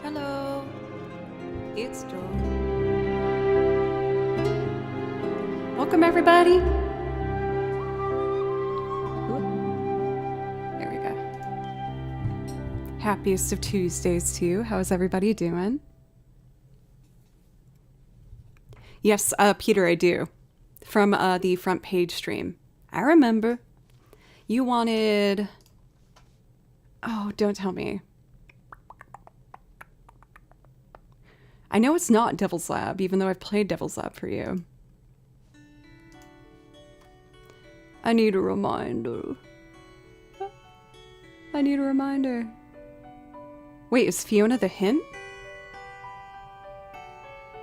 Hello, it's Joe. Welcome everybody. There we go. Happiest of Tuesdays to you. How's everybody doing? Yes, Peter, I do. From the front page stream. I remember. You wanted... Oh, don't tell me. I know it's not Devil's Lab, even though I've played Devil's Lab for you. I need a reminder. I need a reminder. Wait, is Fiona the hint?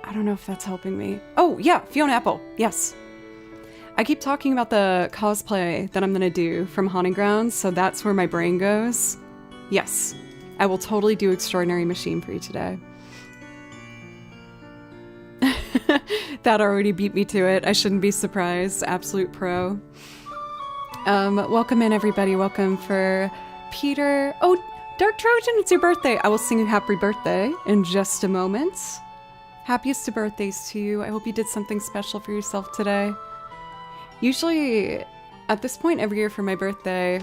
I don't know if that's helping me. Oh, yeah, Fiona Apple. Yes. I keep talking about the cosplay that I'm going to do from Haunting Grounds, so that's where my brain goes. Yes, I will totally do Extraordinary Machine for you today. That already beat me to it. I shouldn't be surprised. Absolute pro. Welcome in, everybody. Welcome for Peter. Oh, Dark Trojan, it's your birthday. I will sing you happy birthday in just a moment. Happiest of birthdays to you. I hope you did something special for yourself today. Usually, at this point every year for my birthday,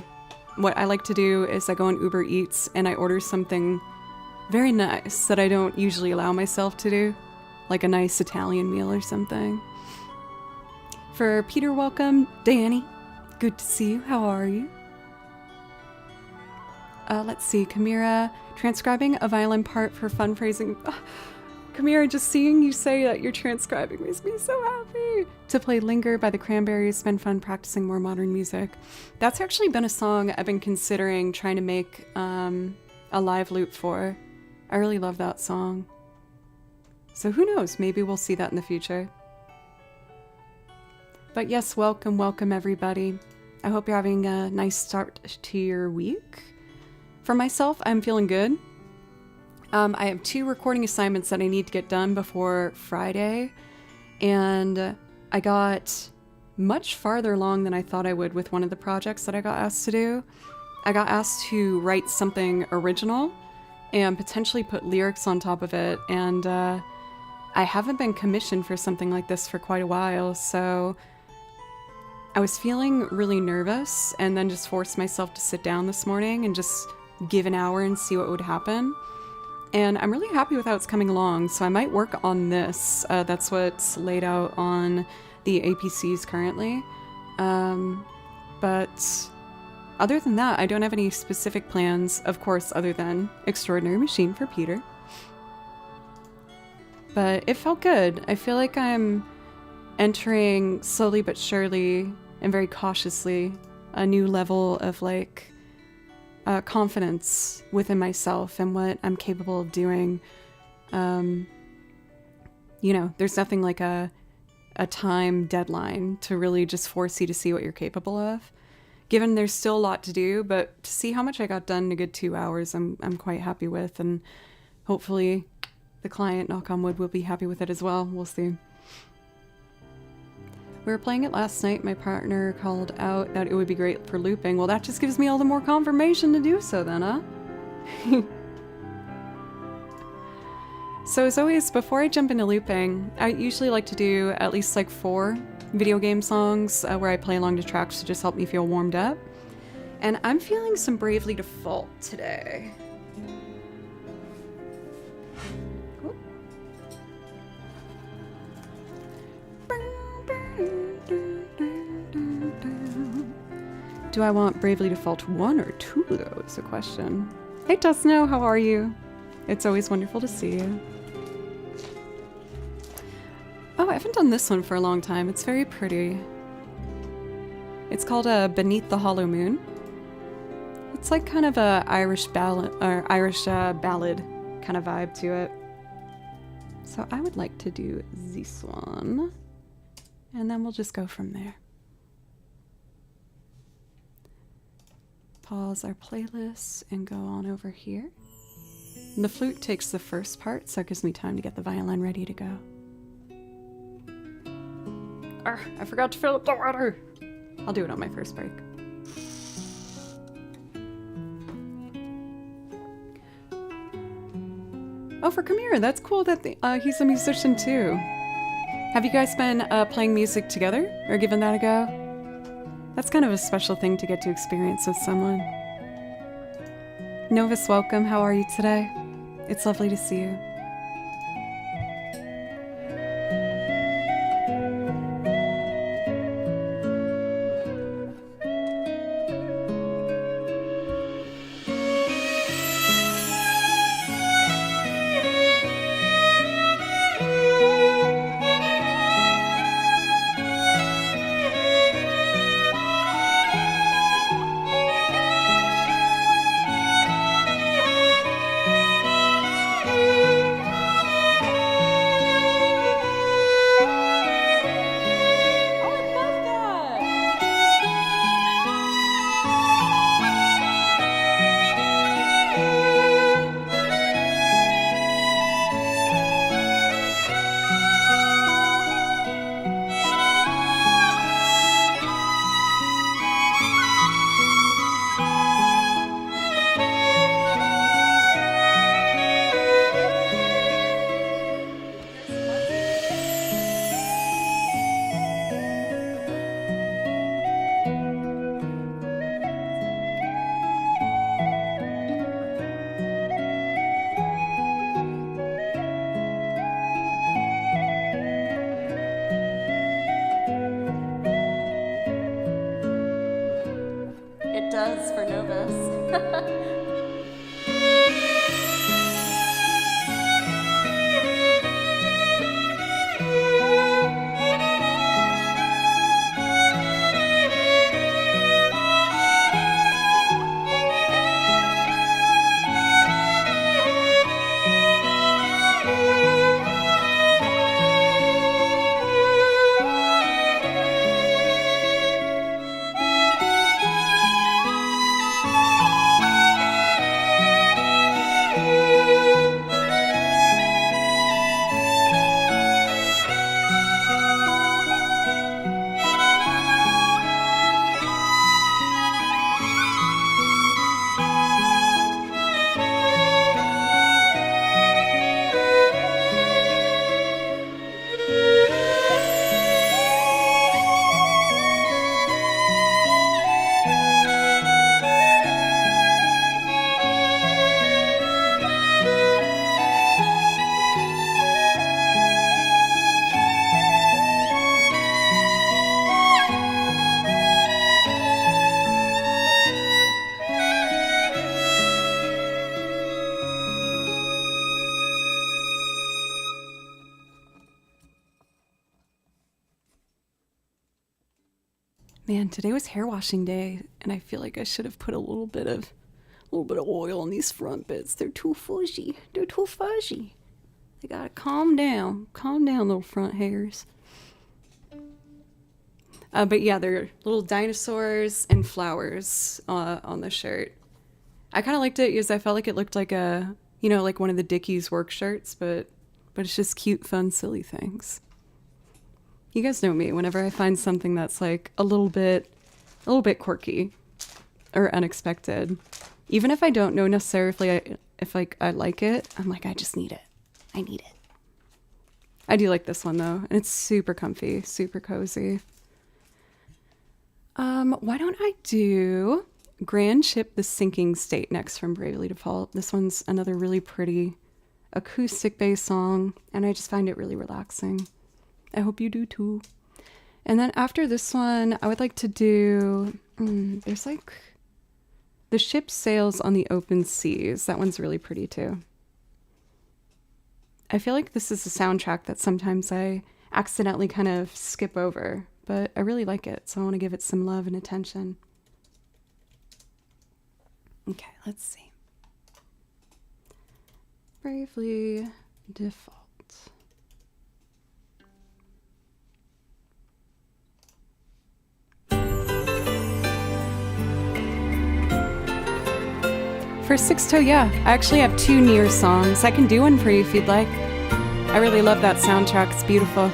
what I like to do is I go on Uber Eats and I order something very nice that I don't usually allow myself to do. Like a nice Italian meal or something. For Peter, welcome. Danny, good to see you. How are you? Let's see. Kamira, transcribing a violin part for fundraising. Kamira, just seeing you say that you're transcribing makes me so happy. To play Linger by the Cranberries, it's been fun practicing more modern music. That's actually been a song I've been considering trying to make a live loop for. I really love that song. So who knows, maybe we'll see that in the future. But yes, welcome, welcome everybody. I hope you're having a nice start to your week. For myself, I'm feeling good. I have 2 recording assignments that I need to get done before Friday. And I got much farther along than I thought I would with one of the projects that I got asked to do. I got asked to write something original and potentially put lyrics on top of it. And I haven't been commissioned for something like this for quite a while, so I was feeling really nervous and then just forced myself to sit down this morning and just give an hour and see what would happen. And I'm really happy with how it's coming along, so I might work on this. That's what's laid out on the APCs currently. But other than that, I don't have any specific plans, of course, other than Extraordinary Machine for Peter. But it felt good. I feel like I'm entering slowly but surely and very cautiously a new level of like confidence within myself and what I'm capable of doing. You know, there's nothing like a time deadline to really just force you to see what you're capable of. Given there's still a lot to do, but to see how much I got done in a good 2 hours, I'm quite happy with, and hopefully the client, knock on wood, will be happy with it as well. We'll see. We were playing it last night. My partner called out that it would be great for looping. Well, that just gives me all the more confirmation to do so then, huh? So as always, before I jump into looping, I usually like to do at least like 4 video game songs where I play along the tracks to just help me feel warmed up. And I'm feeling some Bravely Default today. Cool. Do I want Bravely Default 1 or 2 though is the question. Hey Tusno, how are you? It's always wonderful to see you. Oh, I haven't done this one for a long time. It's very pretty. It's called Beneath the Hollow Moon. It's like kind of a Irish ballad or Irish ballad kind of vibe to it. So I would like to do this one, and then we'll just go from there. Pause our playlist and go on over here. And the flute takes the first part, so it gives me time to get the violin ready to go. I forgot to fill up the water. I'll do it on my first break. Oh, for Kamira, that's cool that he's a musician too. Have you guys been playing music together or given that a go? That's kind of a special thing to get to experience with someone. Novus, welcome. How are you today? It's lovely to see you. Does for Novus. Man, today was hair washing day, and I feel like I should have put a little bit of oil on these front bits. They're too fuzzy. They're too fuzzy. They gotta calm down. Calm down, little front hairs. But yeah, they're little dinosaurs and flowers on the shirt. I kind of liked it because I felt like it looked like a, like one of the Dickies work shirts, but it's just cute, fun, silly things. You guys know me. Whenever I find something that's like a little bit quirky or unexpected, even if I don't know necessarily if I like it, I'm like, I just need it. I need it. I do like this one though, and it's super comfy, super cozy. Why don't I do Grand Ship The Sinking State next from Bravely Default. This one's another really pretty acoustic bass song, and I just find it really relaxing. I hope you do too. And then after this one, I would like to do, there's like The Ship Sails on the Open Seas. That one's really pretty too. I feel like this is a soundtrack that sometimes I accidentally kind of skip over, but I really like it, so I want to give it some love and attention. Okay, let's see. Bravely Default. For Sixto, yeah, I actually have 2 Nier songs. I can do one for you if you'd like. I really love that soundtrack. It's beautiful.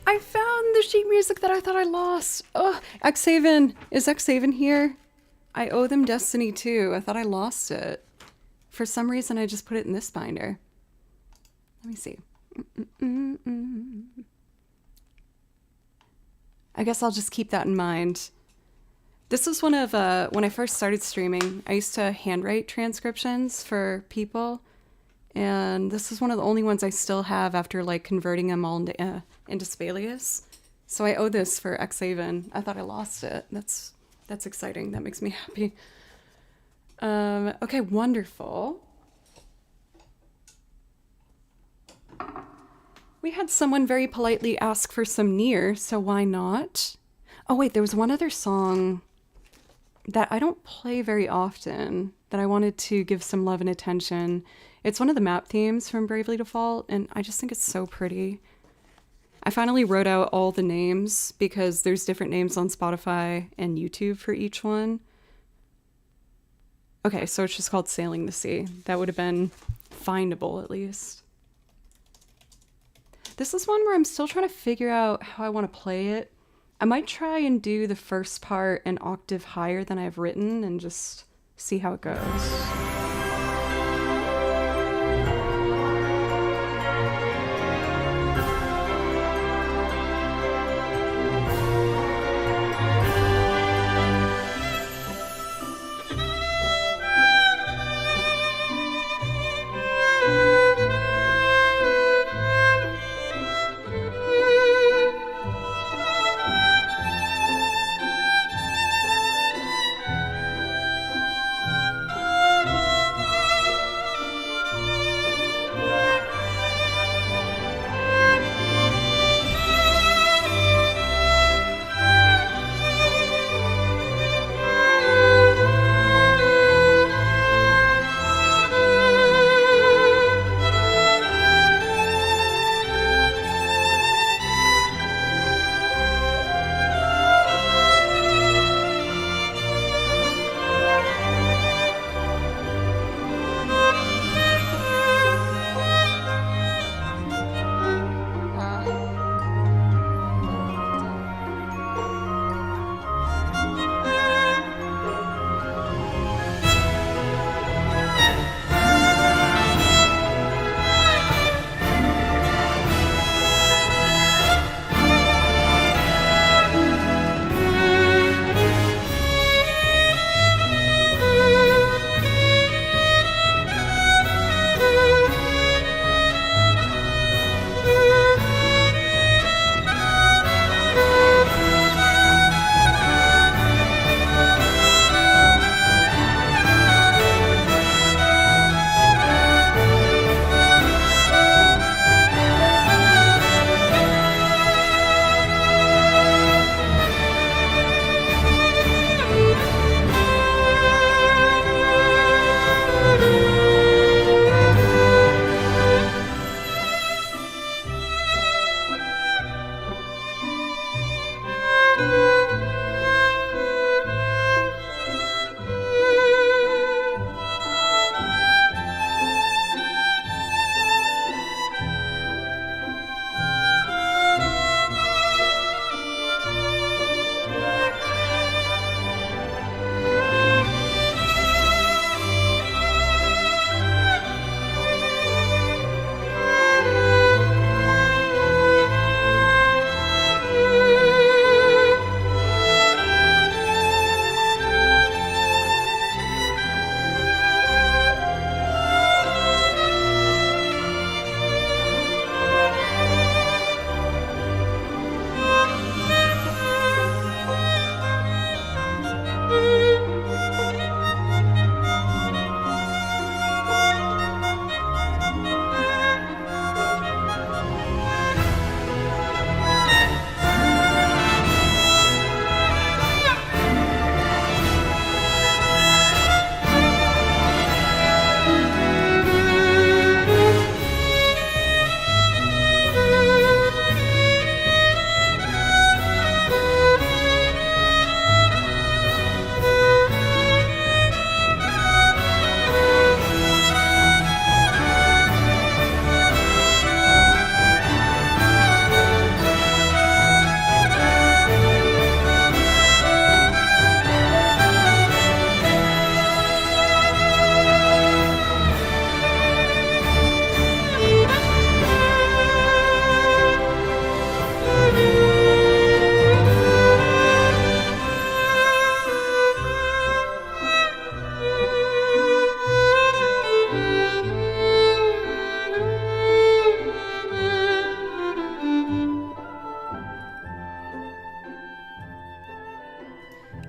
I found the sheet music that I thought I lost. Oh, Xhaven. Is Xhaven here? I owe them Destiny 2. I thought I lost it. For some reason, I just put it in this binder. Let me see. I guess I'll just keep that in mind. This is one of, when I first started streaming, I used to handwrite transcriptions for people. And this is one of the only ones I still have after like converting them all into Spalius. So I owe this for Xhaven. I thought I lost it. That's exciting. That makes me happy. Okay, wonderful. We had someone very politely ask for some Nier, so why not? Oh wait, there was one other song that I don't play very often that I wanted to give some love and attention. It's one of the map themes from Bravely Default, and I just think it's so pretty. I finally wrote out all the names because there's different names on Spotify and YouTube for each one. Okay, so it's just called Sailing the Sea. That would have been findable at least. This is one where I'm still trying to figure out how I want to play it. I might try and do the first part an octave higher than I've written and just see how it goes.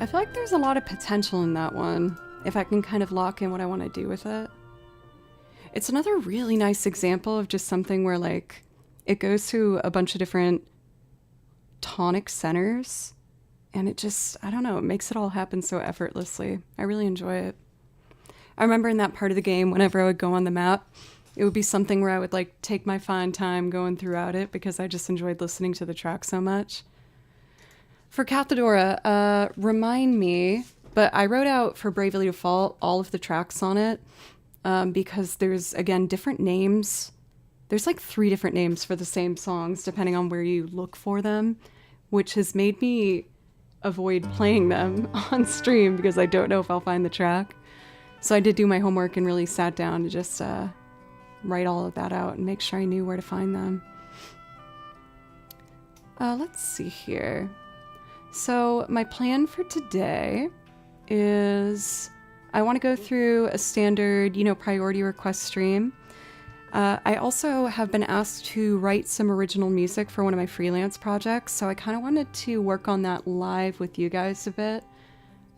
I feel like there's a lot of potential in that one, if I can kind of lock in what I want to do with it. It's another really nice example of just something where, like, it goes through a bunch of different tonic centers, and it just, I don't know, it makes it all happen so effortlessly. I really enjoy it. I remember in that part of the game, whenever I would go on the map, it would be something where I would, like, take my fine time going throughout it because I just enjoyed listening to the track so much. For Cathedora, remind me, but I wrote out for Bravely Default all of the tracks on it because there's, again, different names. There's like 3 different names for the same songs depending on where you look for them, which has made me avoid playing them on stream because I don't know if I'll find the track. So I did do my homework and really sat down to just write all of that out and make sure I knew where to find them. Let's see here. So my plan for today is I want to go through a standard, priority request stream. I also have been asked to write some original music for one of my freelance projects, so I kind of wanted to work on that live with you guys a bit.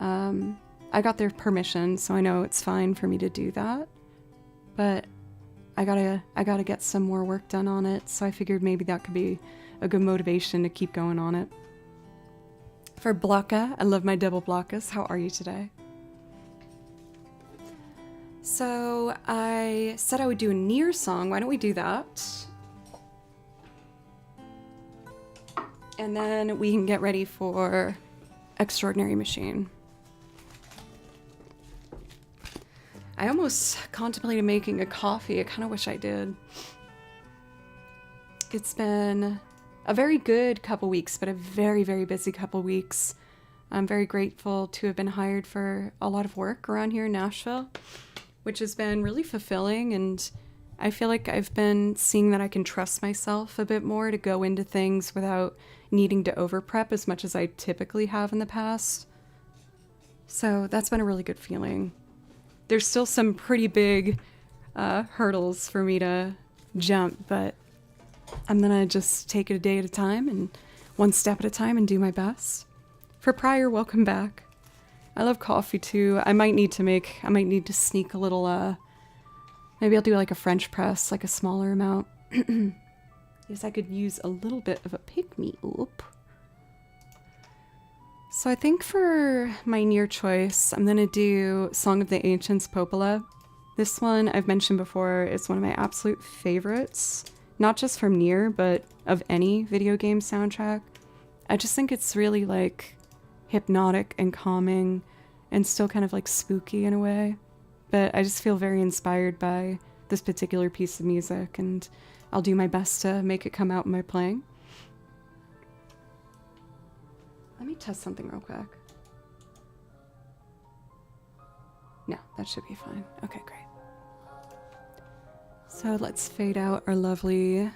I got their permission, so I know it's fine for me to do that. But I gotta get some more work done on it, so I figured maybe that could be a good motivation to keep going on it. For Blocka, I love my double Blockas. How are you today? So I said I would do a Nier song. Why don't we do that? And then we can get ready for Extraordinary Machine. I almost contemplated making a coffee. I kind of wish I did. It's been a very good couple weeks, but a very, very busy couple weeks. I'm very grateful to have been hired for a lot of work around here in Nashville, which has been really fulfilling, and I feel like I've been seeing that I can trust myself a bit more to go into things without needing to over-prep as much as I typically have in the past. So that's been a really good feeling. There's still some pretty big hurdles for me to jump, but I'm gonna just take it a day at a time and one step at a time and do my best. For Prior, welcome back. I love coffee too. I might need to sneak a little, maybe I'll do like a French press, like a smaller amount. Yes, I could use a little bit of a pick-me-up. So I think for my Nier choice, I'm gonna do Song of the Ancients Popola. This one I've mentioned before, it's one of my absolute favorites. Not just from Nier, but of any video game soundtrack. I just think it's really like hypnotic and calming and still kind of like spooky in a way. But I just feel very inspired by this particular piece of music, and I'll do my best to make it come out in my playing. Let me test something real quick. No, that should be fine. Okay, great. So let's fade out our lovely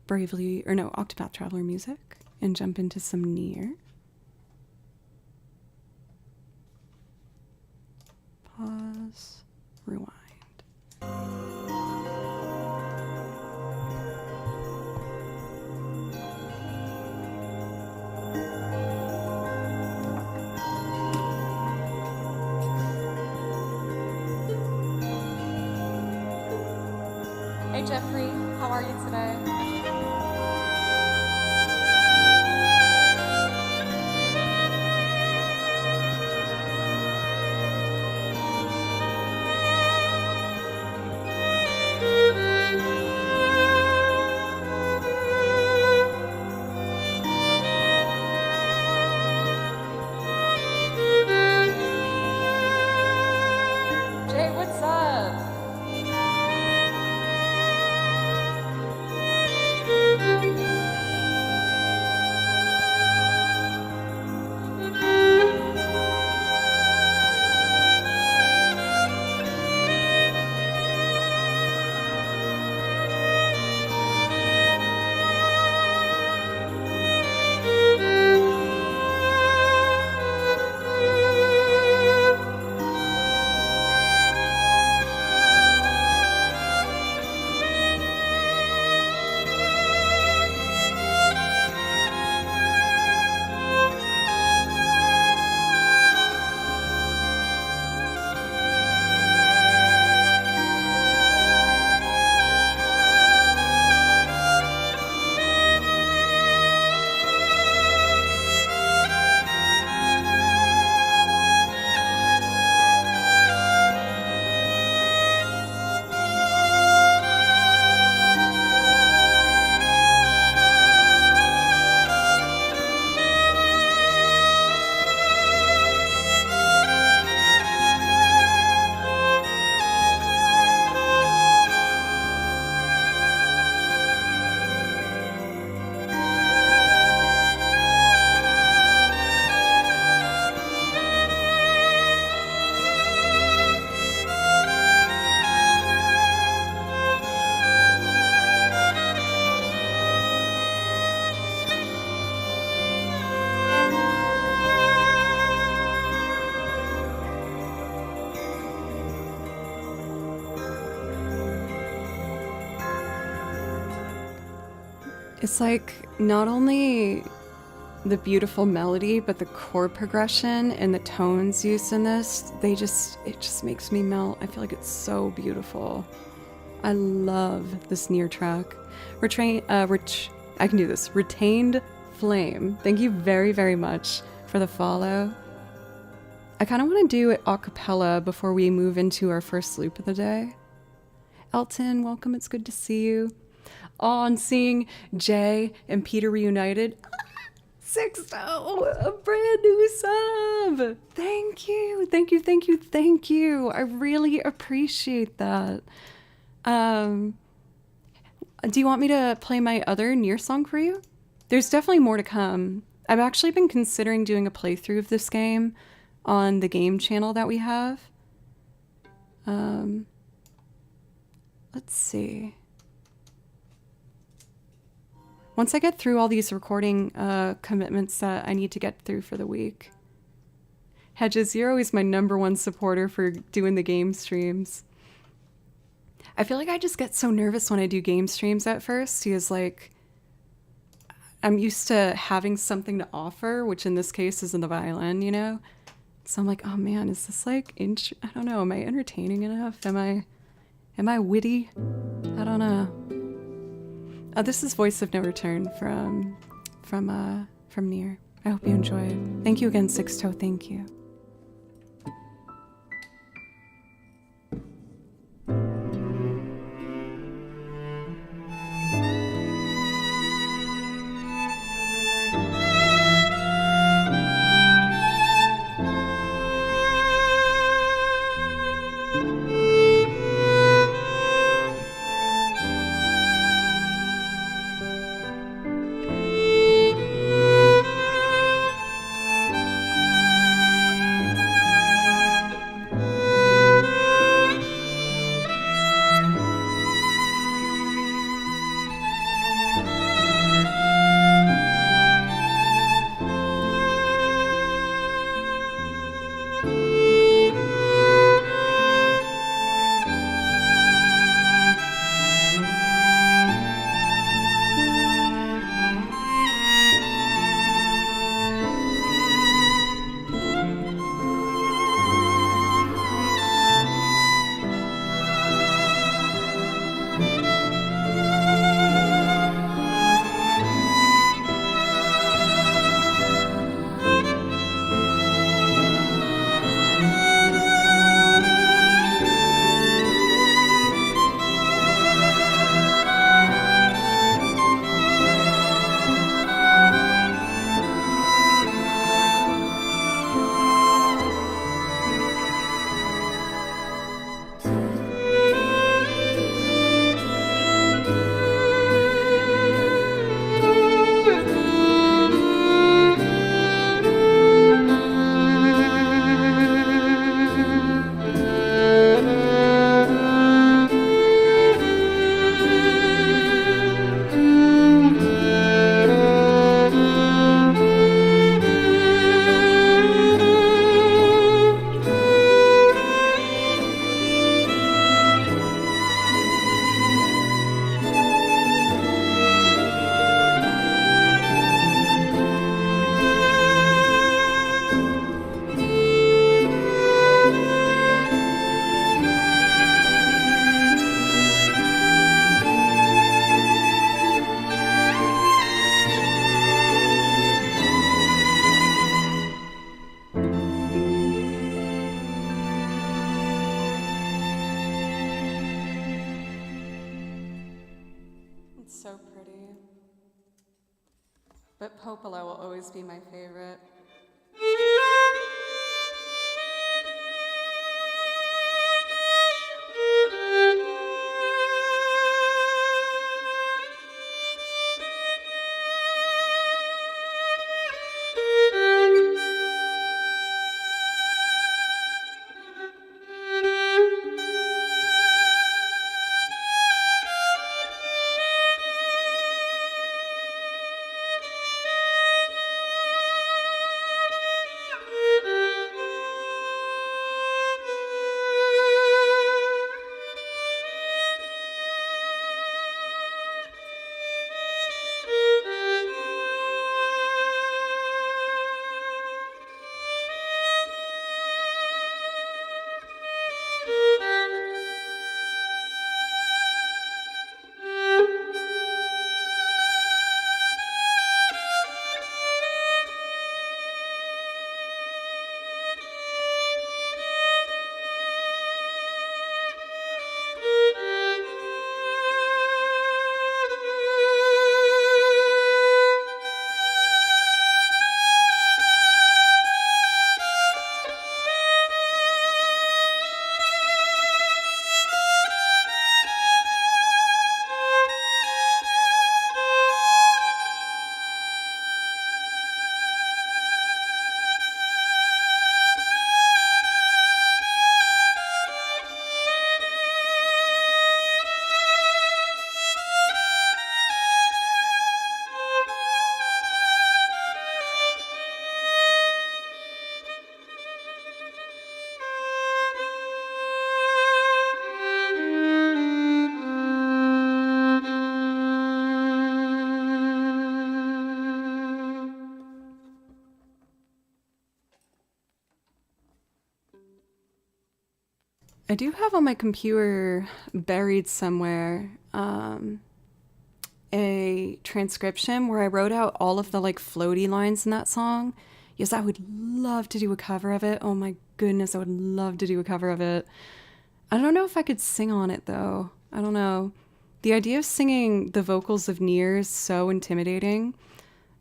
Octopath Traveler music and jump into some Nier. Pause, rewind. Hey Jeffrey, how are you today? Jay, what's up? It's like not only the beautiful melody, but the chord progression and the tones used in this, it just makes me melt. I feel like it's so beautiful. I love this near track. I can do this. Retained Flame. Thank you very, very much for the follow. I kind of want to do it a cappella before we move into our first loop of the day. Elton, welcome. It's good to see you. On seeing Jay and Peter reunited. Sixto, a brand new sub. Thank you. Thank you. Thank you. Thank you. I really appreciate that. Do you want me to play my other Nier song for you? There's definitely more to come. I've actually been considering doing a playthrough of this game on the game channel that we have. Let's see. Once I get through all these recording commitments that I need to get through for the week. Hedges, you're always my #1 supporter for doing the game streams. I feel like I just get so nervous when I do game streams at first because, like, I'm used to having something to offer, which in this case is in the violin, you know? So I'm like, oh man, is this like, I don't know, am I entertaining enough? Am I witty? I don't know. This is Voice of No Return from Nier. I hope you enjoy it. Thank you again, Sixto. Thank you. So pretty. But Popola will always be my favorite. I do have on my computer buried somewhere a transcription where I wrote out all of the like floaty lines in that song. Yes, I would love to do a cover of it. Oh my goodness, I would love to do a cover of it. I don't know if I could sing on it though. I don't know. The idea of singing the vocals of Nier is so intimidating.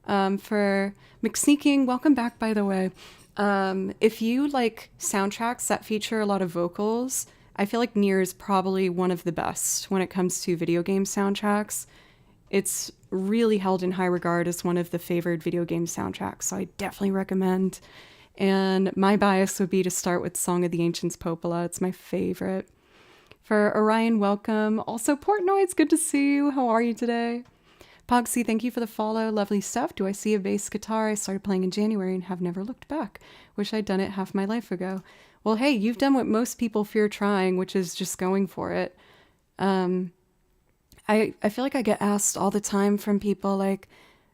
For McSneaking, welcome back, by the way. If you like soundtracks that feature a lot of vocals, I feel like Nier is probably one of the best when it comes to video game soundtracks. It's really held in high regard as one of the favored video game soundtracks, so I definitely recommend. And my bias would be to start with Song of the Ancients Popola. It's my favorite. For Orion, welcome. Also, Portnoy, it's good to see you. How are you today? Pogsy, thank you for the follow. Lovely stuff. Do I see a bass guitar? I started playing in January and have never looked back. Wish I'd done it half my life ago. Well, hey, you've done what most people fear trying, which is just going for it. I feel like I get asked all the time from people like,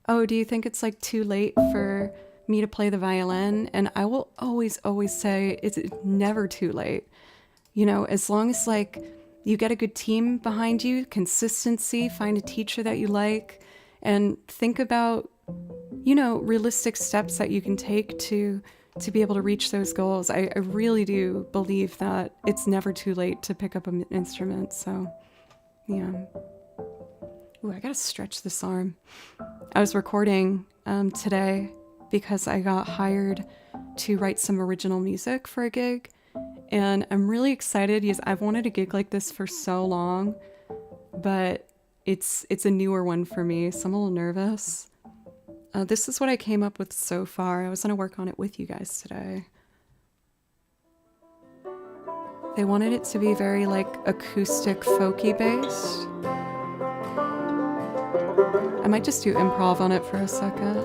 oh, do you think it's like too late for me to play the violin? And I will always say it's never too late. You know, as long as like you get a good team behind you, consistency, find a teacher that you like, and think about, you know, realistic steps that you can take to be able to reach those goals. I really do believe that it's never too late to pick up an instrument. So, yeah. Ooh, I gotta stretch this arm. I was recording today because I got hired to write some original music for a gig. And I'm really excited because I've wanted a gig like this for so long, but it's a newer one for me, so I'm a little nervous. This is what I came up with so far. I was going to work on it with you guys today. They wanted it to be very like acoustic folky based. I might just do improv on it for a second.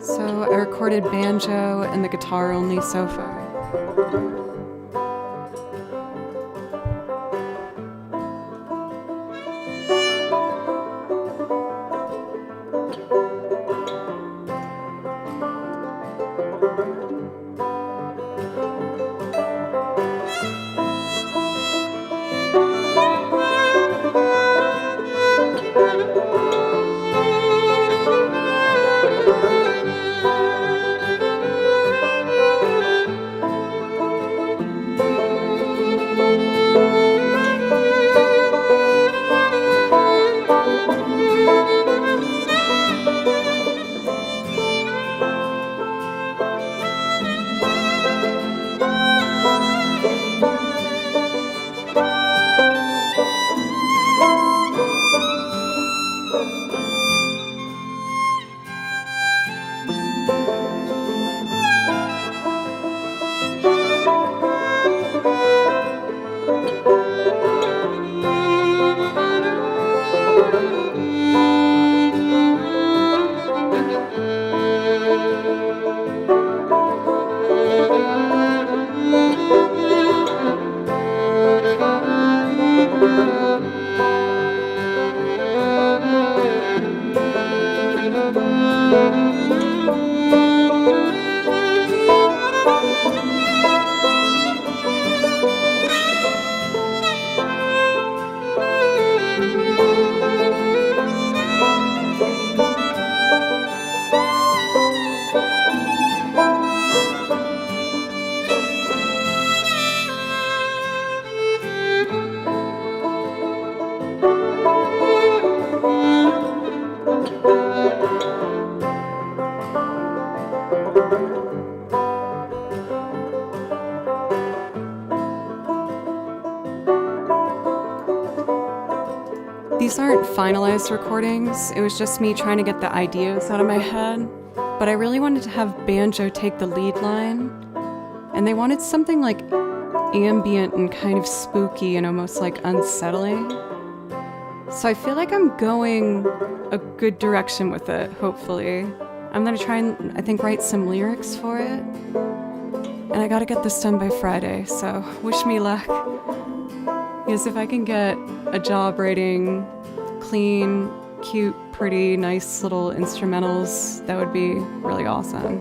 So I recorded banjo and the guitar only so far. These aren't finalized recordings. It was just me trying to get the ideas out of my head. But I really wanted to have banjo take the lead line. And they wanted something like ambient and kind of spooky and almost like unsettling. So I feel like I'm going a good direction with it, hopefully. I'm gonna try and, I think, write some lyrics for it. And I gotta get this done by Friday, so wish me luck. Because if I can get a job writing clean, cute pretty nice little instrumentals, that would be really awesome.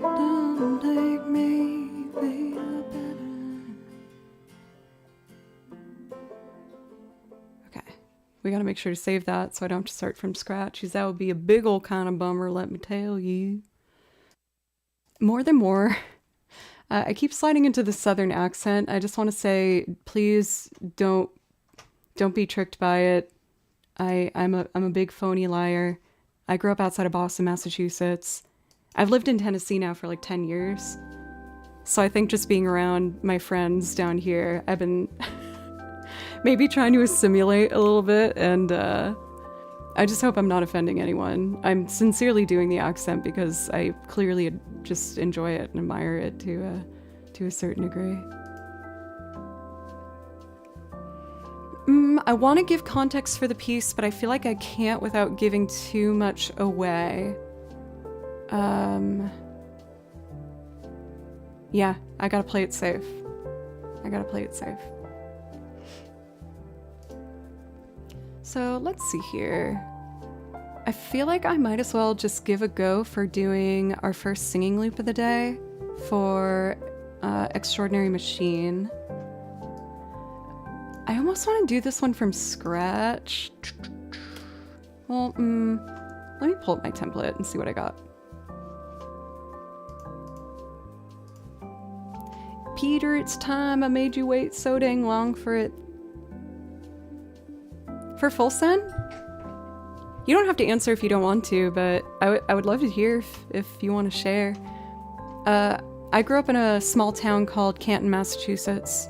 Don't take me, baby, okay, we gotta make sure to save that so I don't have to start from scratch, because that would be a big old kind of bummer, let me tell you. More than more. I keep sliding into the southern accent. I just want to say, please don't be tricked by it. I'm a big phony liar. I grew up outside of Boston, Massachusetts. I've lived in Tennessee now for like 10 years. So I think just being around my friends down here, I've been maybe trying to assimilate a little bit, and I just hope I'm not offending anyone. I'm sincerely doing the accent because I clearly just enjoy it and admire it to a certain degree. I want to give context for the piece, but I feel like I can't without giving too much away. Yeah, I gotta play it safe. So let's see here. I feel like I might as well just give a go for doing our first singing loop of the day for Extraordinary Machine. I almost want to do this one from scratch. Well, let me pull up my template and see what I got. Peter, it's time. I made you wait so dang long for it. For full send? You don't have to answer if you don't want to, but I would love to hear if you want to share. I grew up in a small town called Canton, Massachusetts.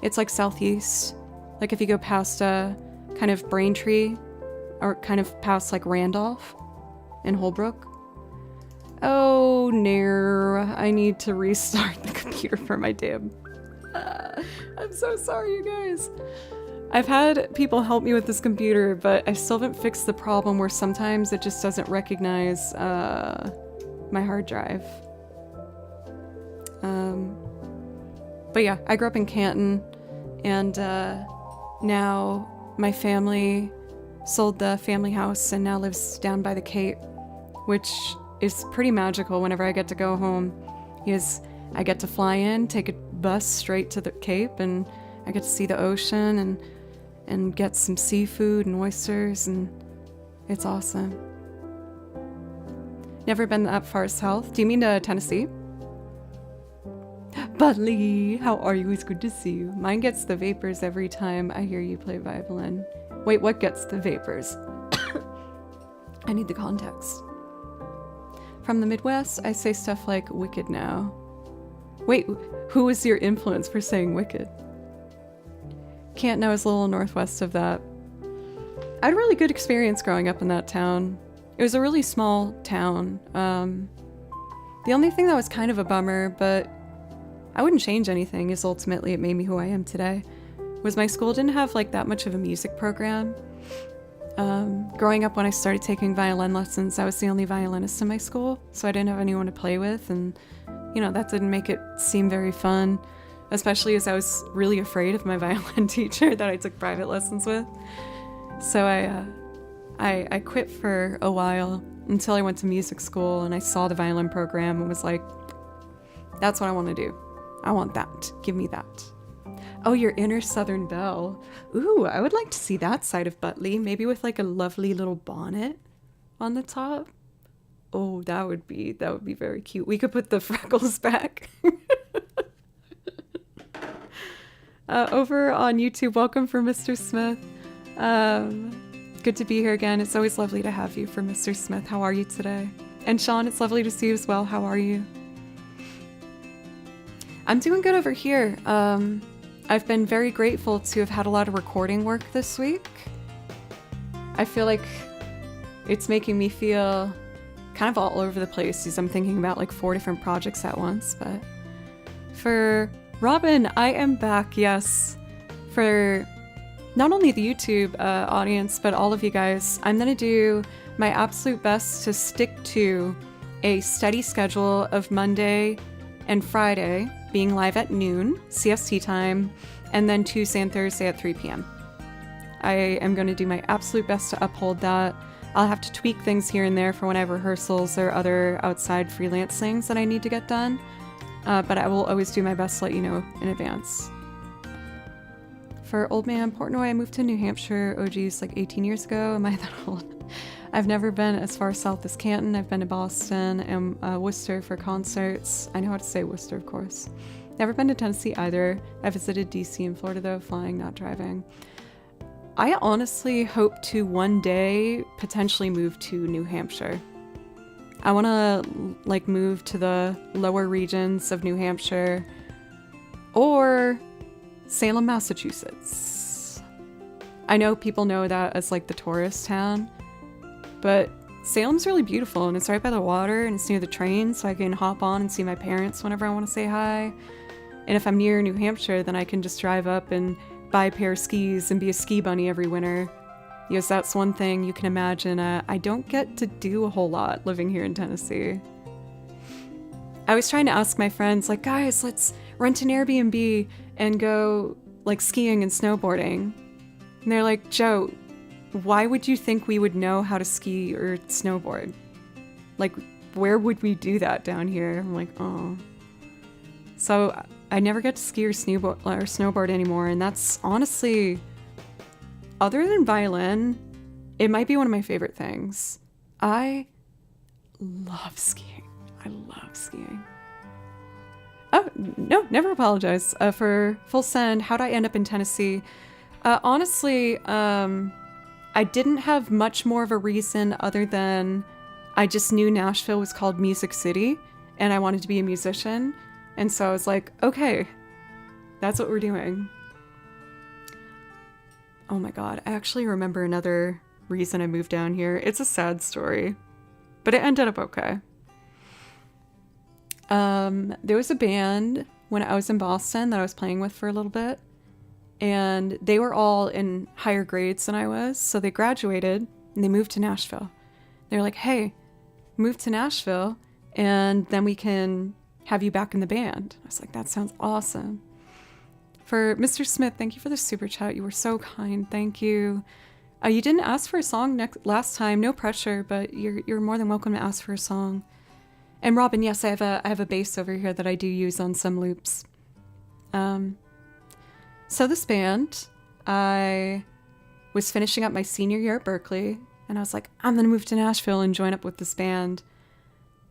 It's like southeast. Like if you go past kind of Braintree, or kind of past like Randolph and Holbrook. Oh, no. I need to restart the computer for my damn... I'm so sorry, you guys. I've had people help me with this computer, but I still haven't fixed the problem where sometimes it just doesn't recognize my hard drive. But yeah, I grew up in Canton, and now my family sold the family house and now lives down by the Cape, which is pretty magical whenever I get to go home. Because I get to fly in, take a bus straight to the Cape, and I get to see the ocean and get some seafood and oysters, and it's awesome. Never been that far south. Do you mean to Tennessee? Budley, how are you? It's good to see you. Mine gets the vapors every time I hear you play violin. Wait, what gets the vapors? I need the context. From the Midwest, I say stuff like wicked now. Wait, who was your influence for saying wicked? Canton, I was a little northwest of that. I had a really good experience growing up in that town. It was a really small town. The only thing that was kind of a bummer, but I wouldn't change anything, is ultimately it made me who I am today, was my school didn't have like that much of a music program. Growing up, when I started taking violin lessons, I was the only violinist in my school, so I didn't have anyone to play with, and you know, that didn't make it seem very fun, especially as I was really afraid of my violin teacher that I took private lessons with. So I quit for a while until I went to music school and I saw the violin program and was like, that's what I want to do. I want that. Give me that. Oh, your inner Southern belle. Ooh, I would like to see that side of Butley, maybe with like a lovely little bonnet on the top. Oh, that would be very cute. We could put the freckles back. Over on YouTube, welcome for Mr. Smith. Good to be here again. It's always lovely to have you for Mr. Smith. How are you today? And Sean, it's lovely to see you as well. How are you? I'm doing good over here. I've been very grateful to have had a lot of recording work this week. I feel like it's making me feel kind of all over the place as I'm thinking about like 4 different projects at once. But for Robin, I am back, yes. For not only the YouTube audience, but all of you guys, I'm going to do my absolute best to stick to a steady schedule of Monday and Friday being live at noon, CST time, and then Tuesday and Thursday at 3 p.m. I am going to do my absolute best to uphold that. I'll have to tweak things here and there for when I have rehearsals or other outside freelance things that I need to get done. But I will always do my best to let you know in advance. For Old Man Portnoy, I moved to New Hampshire, oh geez, like 18 years ago. Am I that old? I've never been as far south as Canton. I've been to Boston and Worcester for concerts. I know how to say Worcester, of course. Never been to Tennessee either. I visited DC and Florida though, flying, not driving. I honestly hope to one day potentially move to New Hampshire. I want to like move to the lower regions of New Hampshire or Salem, Massachusetts. I know people know that as like the tourist town, but Salem's really beautiful and it's right by the water and it's near the train, so I can hop on and see my parents whenever I want to say hi. And if I'm near New Hampshire, then I can just drive up and buy a pair of skis and be a ski bunny every winter. Yes, that's one thing you can imagine. I don't get to do a whole lot living here in Tennessee. I was trying to ask my friends, like, guys, let's rent an Airbnb and go like skiing and snowboarding. And they're like, Joe, why would you think we would know how to ski or snowboard? Like, where would we do that down here? I'm like, oh. So I never get to ski or snowboard anymore, and that's honestly, other than violin, it might be one of my favorite things. I love skiing. I love skiing. Oh, no, never apologize. For full send, how'd I end up in Tennessee? Honestly, I didn't have much more of a reason other than I just knew Nashville was called Music City and I wanted to be a musician. And so I was like, okay, that's what we're doing. Oh my God, I actually remember another reason I moved down here. It's a sad story, but it ended up okay. There was a band when I was in Boston that I was playing with for a little bit, and they were all in higher grades than I was, so they graduated and they moved to Nashville. They're like, hey, move to Nashville and then we can have you back in the band. I was like, that sounds awesome. For Mr. Smith, thank you for the super chat. You were so kind. Thank you. You didn't ask for a song last time. No pressure, but you're more than welcome to ask for a song. And Robin, yes, I have a bass over here that I do use on some loops. So this band, I was finishing up my senior year at Berkeley, and I was like, I'm gonna move to Nashville and join up with this band.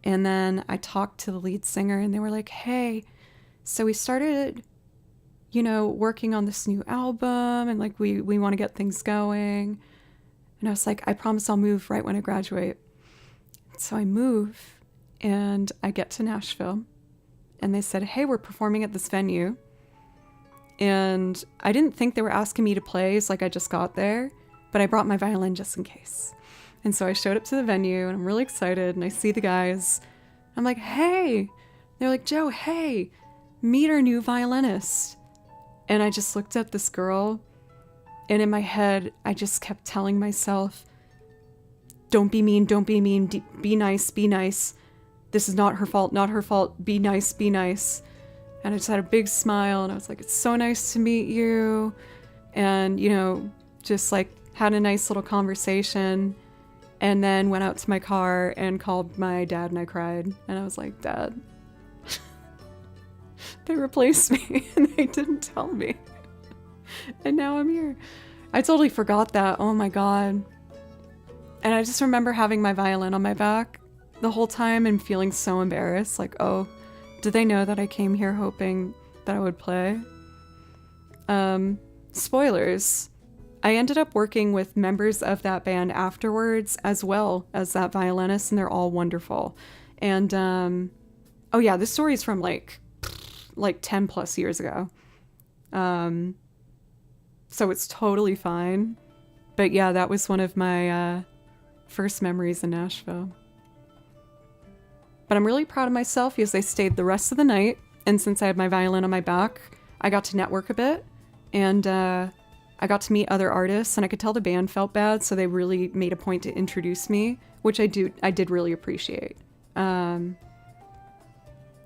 And then I talked to the lead singer, and they were like, hey, so we started, working on this new album, and like we want to get things going. And I was like, I promise I'll move right when I graduate. So I move, and I get to Nashville, and they said, hey, we're performing at this venue. And I didn't think they were asking me to play, so like I just got there, but I brought my violin just in case. And so I showed up to the venue, and I'm really excited, and I see the guys. I'm like, hey. They're like, Joe, hey, meet our new violinist. And I just looked at this girl, and in my head, I just kept telling myself, don't be mean, be nice, be nice. This is not her fault, be nice, be nice. And I just had a big smile, and I was like, it's so nice to meet you. And, just like had a nice little conversation, and then went out to my car and called my dad, and I cried. And I was like, Dad, they replaced me and they didn't tell me. And now I'm here. I totally forgot that. Oh my God. And I just remember having my violin on my back the whole time and feeling so embarrassed. Like, oh, did they know that I came here hoping that I would play? Spoilers. I ended up working with members of that band afterwards, as well as that violinist, and they're all wonderful. And, oh yeah, this story is from like 10 plus years ago. So it's totally fine. But yeah, that was one of my, first memories in Nashville. But I'm really proud of myself because I stayed the rest of the night. And since I had my violin on my back, I got to network a bit. And, I got to meet other artists, and I could tell the band felt bad, so they really made a point to introduce me, which I did really appreciate. The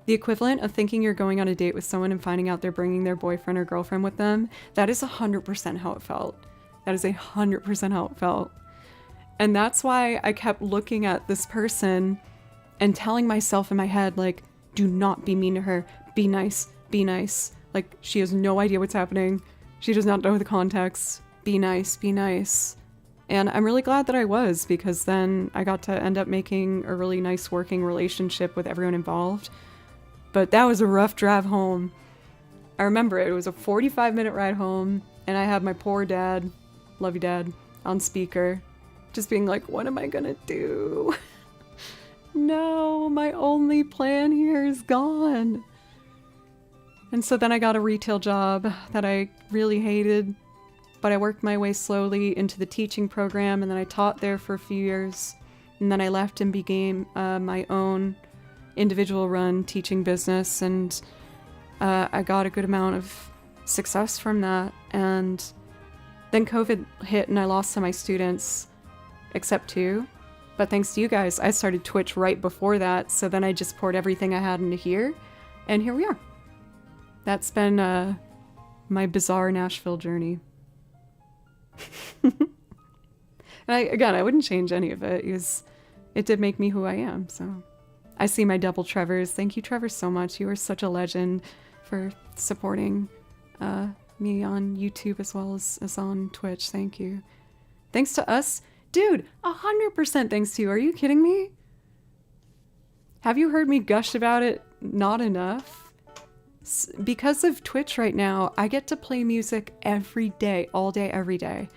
equivalent of thinking you're going on a date with someone and finding out they're bringing their boyfriend or girlfriend with them, that is 100% how it felt. That is 100% how it felt. And that's why I kept looking at this person and telling myself in my head, like, do not be mean to her. Be nice. Be nice. Like, she has no idea what's happening. She does not know the context. Be nice. Be nice. And I'm really glad that I was, because then I got to end up making a really nice working relationship with everyone involved. But that was a rough drive home. I remember it was a 45-minute ride home, and I had my poor dad, love you dad, on speaker, just being like, what am I gonna do? No, my only plan here is gone. And so then I got a retail job that I really hated, but I worked my way slowly into the teaching program, and then I taught there for a few years, and then I left and began my own individual run teaching business, and I got a good amount of success from that. And then COVID hit and I lost some of my students, except 2. But thanks to you guys, I started Twitch right before that, so then I just poured everything I had into here, and here we are. That's been my bizarre Nashville journey. And I wouldn't change any of it, because it did make me who I am, so. I see my double Trevors. Thank you, Trevor, so much. You are such a legend for supporting me on YouTube as well as on Twitch. Thank you. Thanks to us. Dude, 100% thanks to you. Are you kidding me? Have you heard me gush about it? Not enough. Because of Twitch right now, I get to play music every day, all day, every day.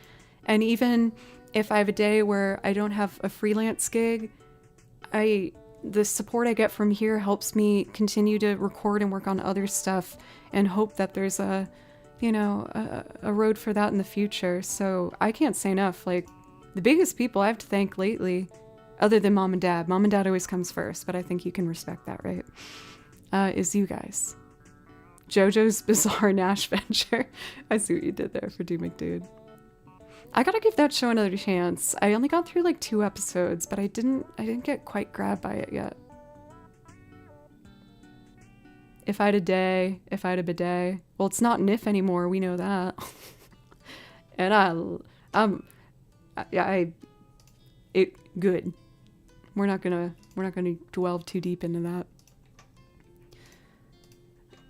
And even if I have a day where I don't have a freelance gig, the support I get from here helps me continue to record and work on other stuff and hope that there's a road for that in the future. So I can't say enough. Like, the biggest people I have to thank lately, other than mom and dad always comes first, but I think you can respect that, right? Is you guys. JoJo's Bizarre Nash Venture. I see what you did there for D McDude. I gotta give that show another chance. I only got through like 2 episodes, but I didn't get quite grabbed by it yet. If I had a bidet. Well, it's not Nif anymore, we know that. And good. We're not gonna delve too deep into that.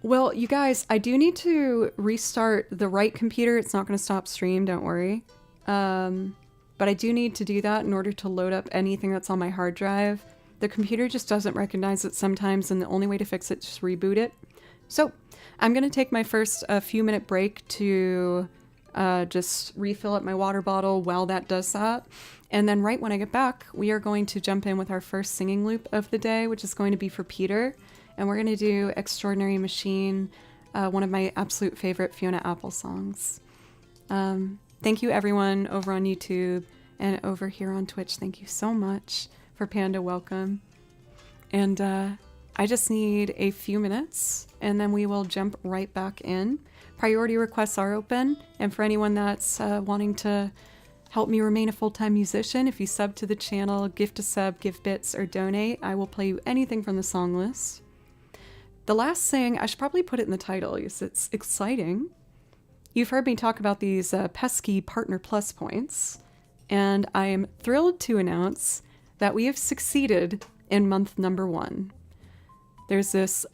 Well, you guys, I do need to restart the right computer. It's not gonna stop stream, don't worry. But I do need to do that in order to load up anything that's on my hard drive. The computer just doesn't recognize it sometimes, and the only way to fix it is just reboot it. So I'm going to take my first few minute break to just refill up my water bottle while that does that. And then right when I get back, we are going to jump in with our first singing loop of the day, which is going to be for Peter. And we're going to do Extraordinary Machine, one of my absolute favorite Fiona Apple songs. Thank you everyone over on YouTube and over here on Twitch. Thank you so much for Panda welcome. And I just need a few minutes and then we will jump right back in. Priority requests are open, and for anyone that's wanting to help me remain a full-time musician, if you sub to the channel, gift a sub, give bits, or donate, I will play you anything from the song list. The last thing, I should probably put it in the title because it's exciting. You've heard me talk about these pesky Partner Plus points, and I am thrilled to announce that we have succeeded in month number 1. There's this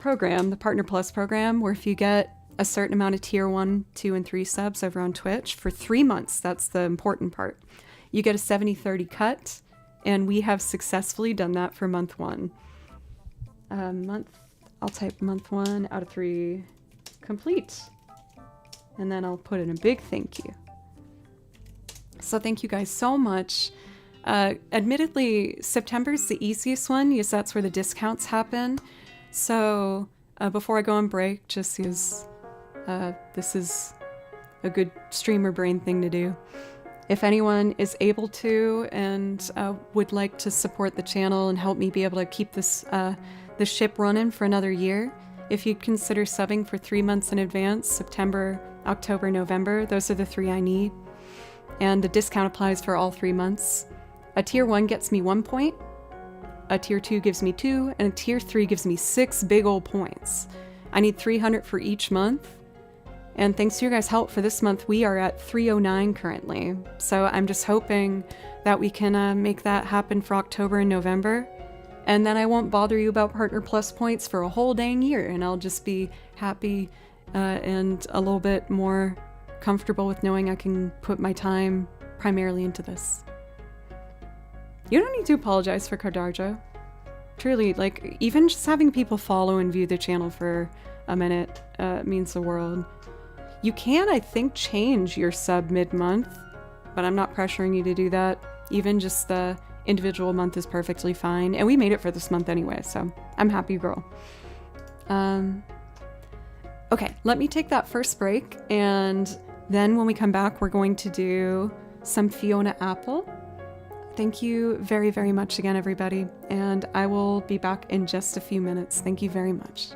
program, the Partner Plus program, where if you get a certain amount of tier 1, 2, and 3 subs over on Twitch for 3 months, that's the important part, you get a 70-30 cut, and we have successfully done that for month 1. I'll type month 1 out of 3 complete, and then I'll put in a big thank you. So thank you guys so much. Admittedly, September's the easiest one because that's where the discounts happen. So before I go on break, just because this is a good streamer brain thing to do, if anyone is able to and would like to support the channel and help me be able to keep this the ship running for another year, if you'd consider subbing for 3 months in advance, September, October, November, those are the 3 I need. And the discount applies for all 3 months. A tier 1 gets me 1 point, a tier 2 gives me 2, and a tier 3 gives me 6 big old points. I need 300 for each month, And thanks to your guys' help for this month, we are at 309 currently. So I'm just hoping that we can make that happen for October and November. And then I won't bother you about Partner Plus points for a whole dang year. And I'll just be happy and a little bit more comfortable with knowing I can put my time primarily into this. You don't need to apologize for Cardarjo. Truly, like, even just having people follow and view the channel for a minute means the world. You can, I think, change your sub mid-month, but I'm not pressuring you to do that. Even just the individual month is perfectly fine. And we made it for this month anyway, so I'm happy girl. Okay, let me take that first break, and then when we come back, we're going to do some Fiona Apple. Thank you very, very much again, everybody, and I will be back in just a few minutes. Thank you very much.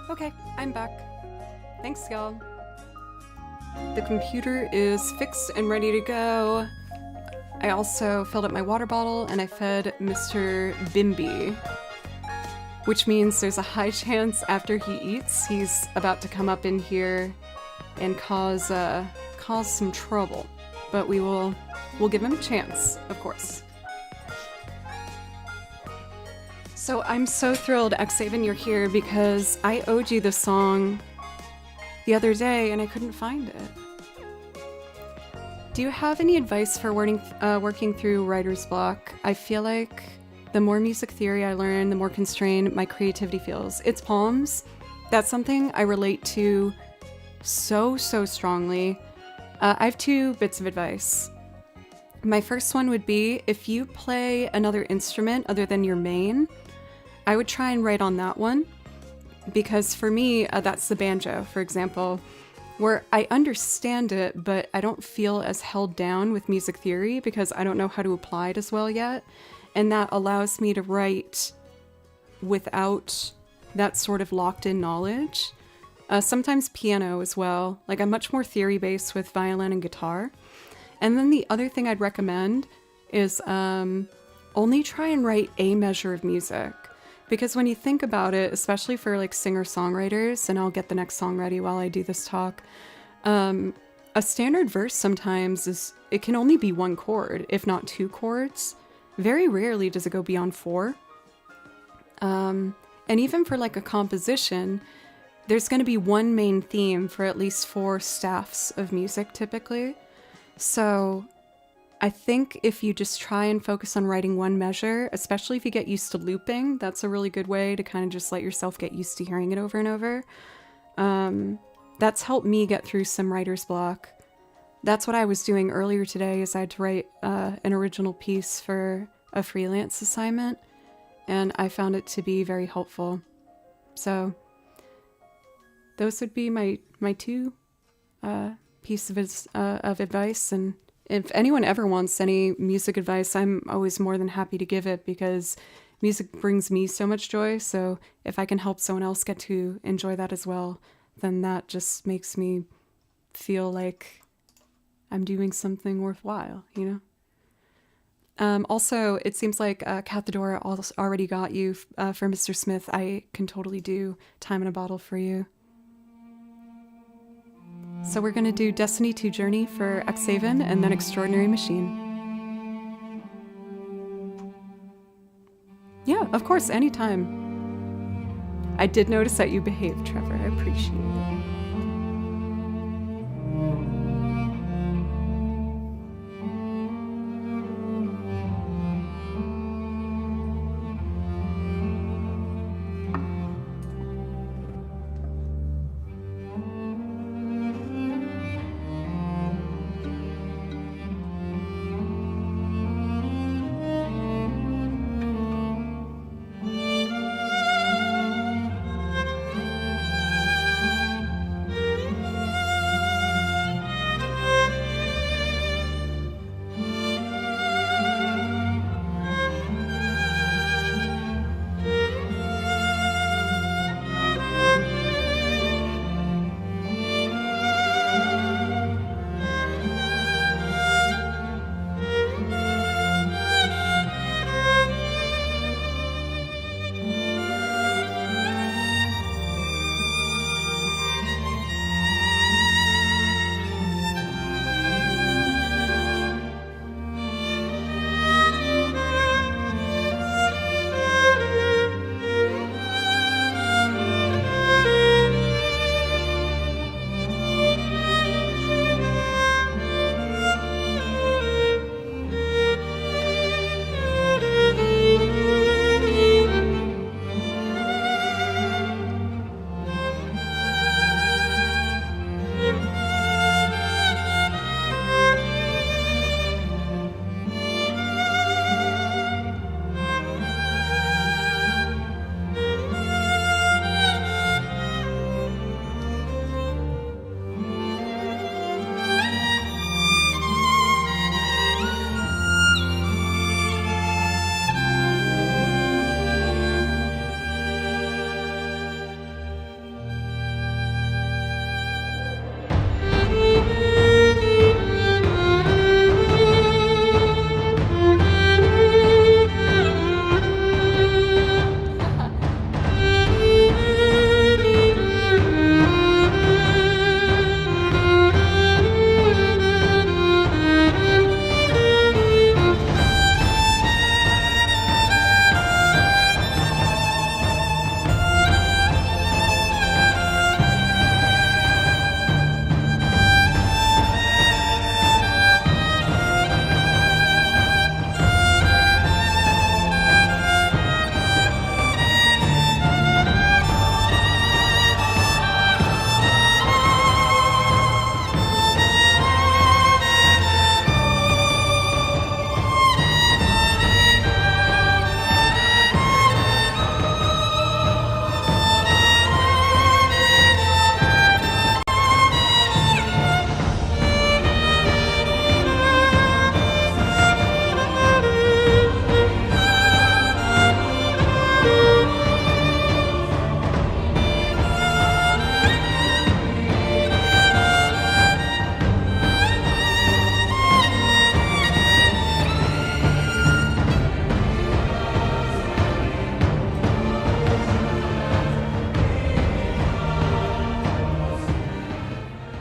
Okay, I'm back. Thanks, y'all. The computer is fixed and ready to go. I also filled up my water bottle and I fed Mr. Bimby, which means there's a high chance after he eats, he's about to come up in here and cause some trouble. But we'll give him a chance, of course. So I'm so thrilled, Xaven, you're here because I owed you this song the other day and I couldn't find it. Do you have any advice for working through writer's block? I feel like the more music theory I learn, the more constrained my creativity feels. It's palms. That's something I relate to so strongly. I have 2 bits of advice. My first one would be if you play another instrument other than your main, I would try and write on that one. Because for me, that's the banjo, for example, where I understand it, but I don't feel as held down with music theory because I don't know how to apply it as well yet. And that allows me to write without that sort of locked-in knowledge. Sometimes piano as well. Like, I'm much more theory-based with violin and guitar. And then the other thing I'd recommend is only try and write a measure of music. Because when you think about it, especially for like singer-songwriters, and I'll get the next song ready while I do this talk, a standard verse sometimes it can only be 1 chord, if not 2 chords. Very rarely does it go beyond 4. And even for like a composition, there's going to be 1 main theme for at least 4 staffs of music typically. So I think if you just try and focus on writing 1 measure, especially if you get used to looping, that's a really good way to kind of just let yourself get used to hearing it over and over. That's helped me get through some writer's block. That's what I was doing earlier today, is I had to write an original piece for a freelance assignment, and I found it to be very helpful. So those would be my 2 pieces of advice, and if anyone ever wants any music advice, I'm always more than happy to give it because music brings me so much joy. So if I can help someone else get to enjoy that as well, then that just makes me feel like I'm doing something worthwhile, you know? Also, it seems like Cathedora already got you for Mr. Smith. I can totally do Time in a Bottle for you. So we're going to do Destiny 2 Journey for Xaven and then Extraordinary Machine. Yeah, of course, anytime. I did notice that you behaved, Trevor. I appreciate it.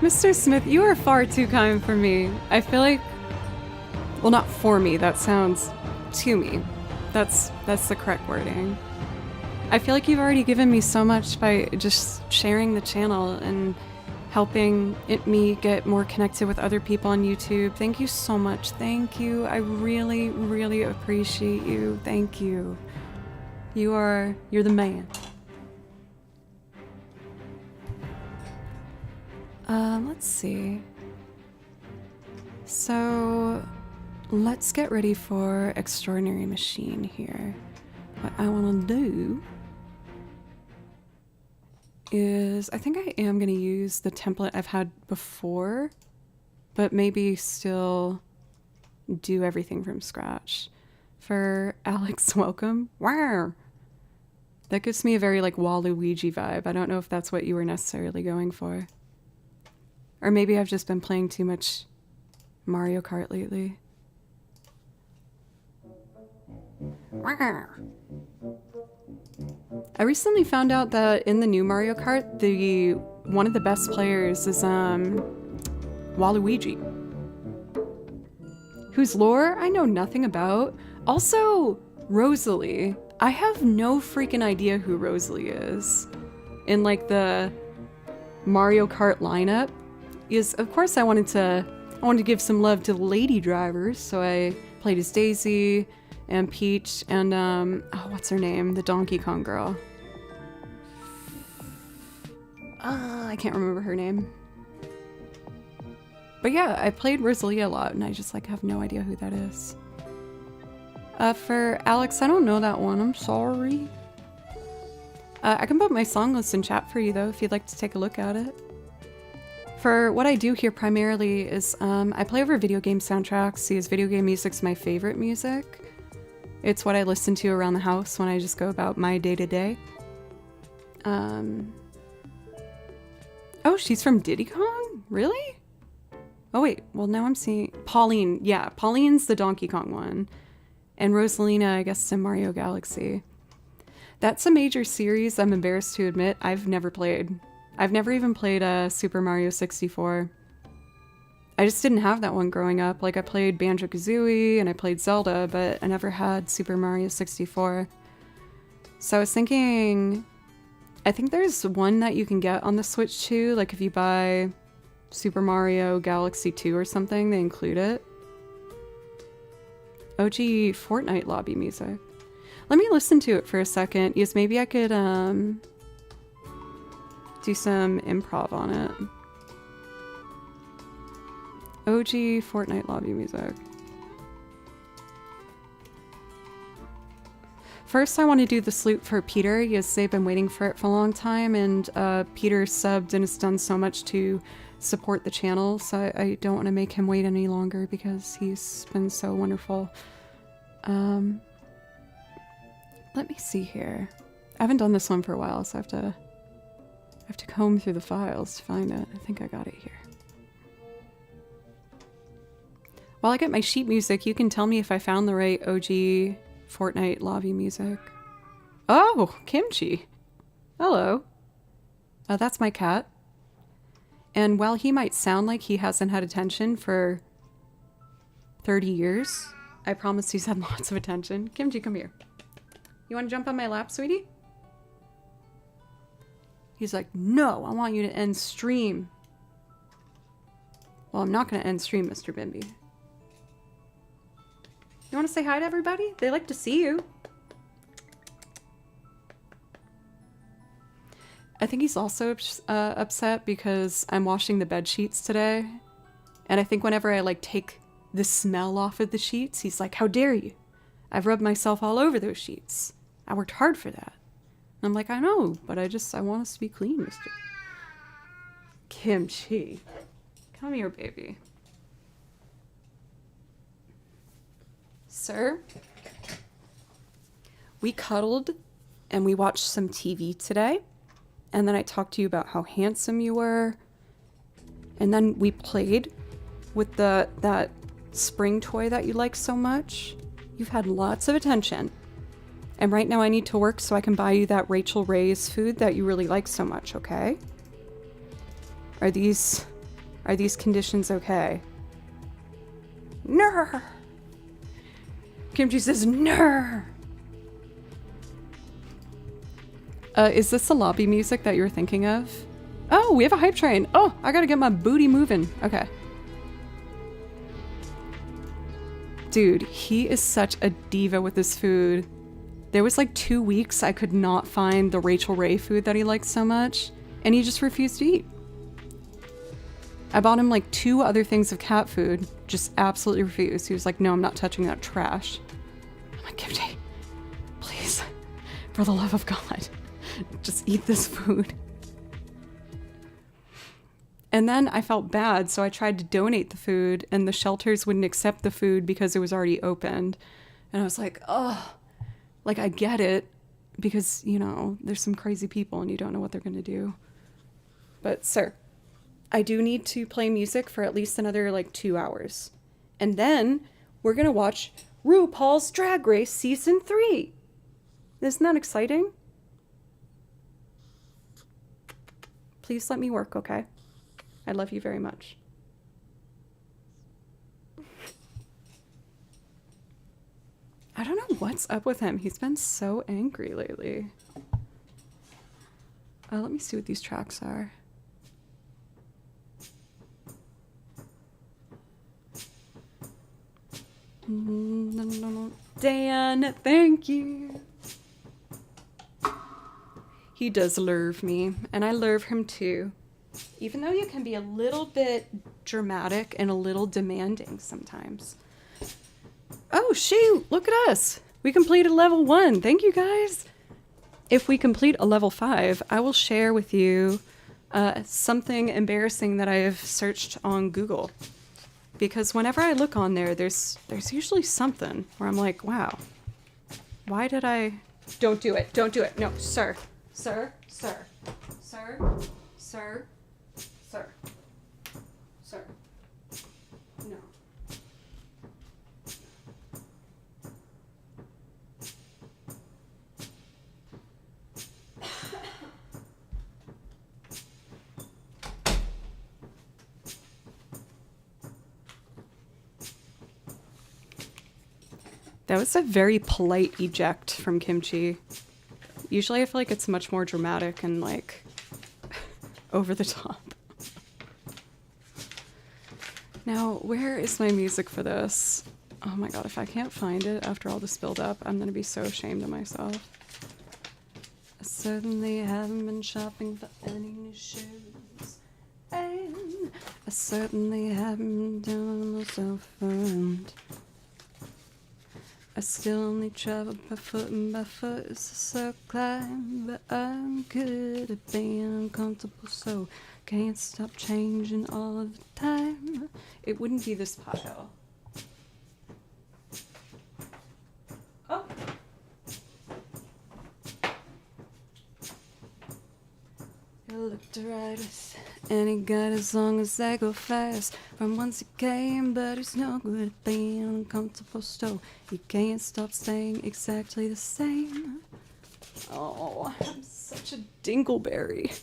Mr. Smith, you are far too kind for me. I feel like, well, not for me, that sounds to me. That's the correct wording. I feel like you've already given me so much by just sharing the channel and helping me get more connected with other people on YouTube. Thank you so much. Thank you. I really, really appreciate you. Thank you. You're the man. Let's see. So let's get ready for Extraordinary Machine here. What I want to do is, I think I am going to use the template I've had before, but maybe still do everything from scratch. For Alex, welcome. Wow. That gives me a very like Waluigi vibe. I don't know if that's what you were necessarily going for. Or maybe I've just been playing too much Mario Kart lately. Wow. I recently found out that in the new Mario Kart, one of the best players is Waluigi, whose lore I know nothing about. Also, Rosalie. I have no freaking idea who Rosalie is in like the Mario Kart lineup. Of course I wanted to give some love to the lady drivers, so I played as Daisy and Peach and oh, what's her name? The Donkey Kong girl. I can't remember her name. But yeah, I played Rosalie a lot and I just like have no idea who that is. For Alex, I don't know that one. I'm sorry. I can put my song list in chat for you though if you'd like to take a look at it. For what I do here primarily is I play over video game soundtracks because video game music's my favorite music. It's what I listen to around the house when I just go about my day-to-day. Oh, she's from Diddy Kong? Really? Oh wait, well now I'm seeing... Pauline, yeah, Pauline's the Donkey Kong one. And Rosalina, I guess, is in Mario Galaxy. That's a major series I'm embarrassed to admit I've never played. I've never even played Super Mario 64. I just didn't have that one growing up. Like, I played Banjo-Kazooie and I played Zelda, but I never had Super Mario 64. So I was thinking... I think there's one that you can get on the Switch too. Like, if you buy Super Mario Galaxy 2 or something, they include it. OG Fortnite lobby music. Let me listen to it for a second, because maybe I could, do some improv on it. OG Fortnite lobby music. First, I want to do the salute for Peter, because they've been waiting for it for a long time, and Peter subbed and has done so much to support the channel, so I don't want to make him wait any longer, because he's been so wonderful. Let me see here. I haven't done this one for a while, so I have to comb through the files to find it. I think I got it here. While I get my sheet music, you can tell me if I found the right OG Fortnite lobby music. Oh, Kimchi. Hello. That's my cat. And while he might sound like he hasn't had attention for 30 years, I promise he's had lots of attention. Kimchi, come here. You want to jump on my lap, sweetie? He's like, no, I want you to end stream. Well, I'm not going to end stream, Mr. Bimby. You want to say hi to everybody? They like to see you. I think he's also upset because I'm washing the bed sheets today. And I think whenever I like take the smell off of the sheets, he's like, how dare you? I've rubbed myself all over those sheets. I worked hard for that. And I'm like, I know, but I want us to be clean, Mr. Kimchi. Come here, baby. Sir, we cuddled and we watched some TV today. And then I talked to you about how handsome you were. And then we played with that spring toy that you like so much. You've had lots of attention. And right now I need to work so I can buy you that Rachel Ray's food that you really like so much, okay? Are these Are these conditions okay? Ner. Kimchi says ner. Is this the lobby music that you're thinking of? Oh, we have a hype train. Oh, I gotta get my booty moving. Okay. Dude, he is such a diva with his food. There was like 2 weeks I could not find the Rachel Ray food that he liked so much, and he just refused to eat. I bought him like 2 other things of cat food, just absolutely refused. He was like, no, I'm not touching that trash. I'm like, Kimchi, please, for the love of God, just eat this food. And then I felt bad, so I tried to donate the food, and the shelters wouldn't accept the food because it was already opened. And I was like, oh, like I get it, because, you know, there's some crazy people and you don't know what they're going to do. But sir, I do need to play music for at least another like 2 hours. And then we're going to watch RuPaul's Drag Race Season 3. Isn't that exciting? Please let me work, okay? I love you very much. I don't know what's up with him. He's been so angry lately. Let me see what these tracks are. Dan, thank you. He does love me, and I love him too. Even though you can be a little bit dramatic and a little demanding sometimes. Oh, shoot, look at us. We completed level 1. Thank you, guys. If we complete a level 5, I will share with you something embarrassing that I have searched on Google. Because whenever I look on there, there's usually something where I'm like, wow, why did I... Don't do it. Don't do it. No, sir. Sir. Sir. Sir. Sir. Sir. Sir. No. That was a very polite eject from Kimchi. Usually I feel like it's much more dramatic and like over the top. Now, where is my music for this? Oh my god, if I can't find it after all this build up, I'm gonna be so ashamed of myself. I certainly haven't been shopping for any new shoes. And I certainly haven't been doing myself around. I still only travel by foot, and by foot is a slow climb. But I'm good at being uncomfortable, so can't stop changing all of the time. It wouldn't be this pile. Oh! You looked right with any guy as long as they go fast. From whence he came, but he's no good at being uncomfortable, so you can't stop staying exactly the same. Oh, I'm such a dingleberry.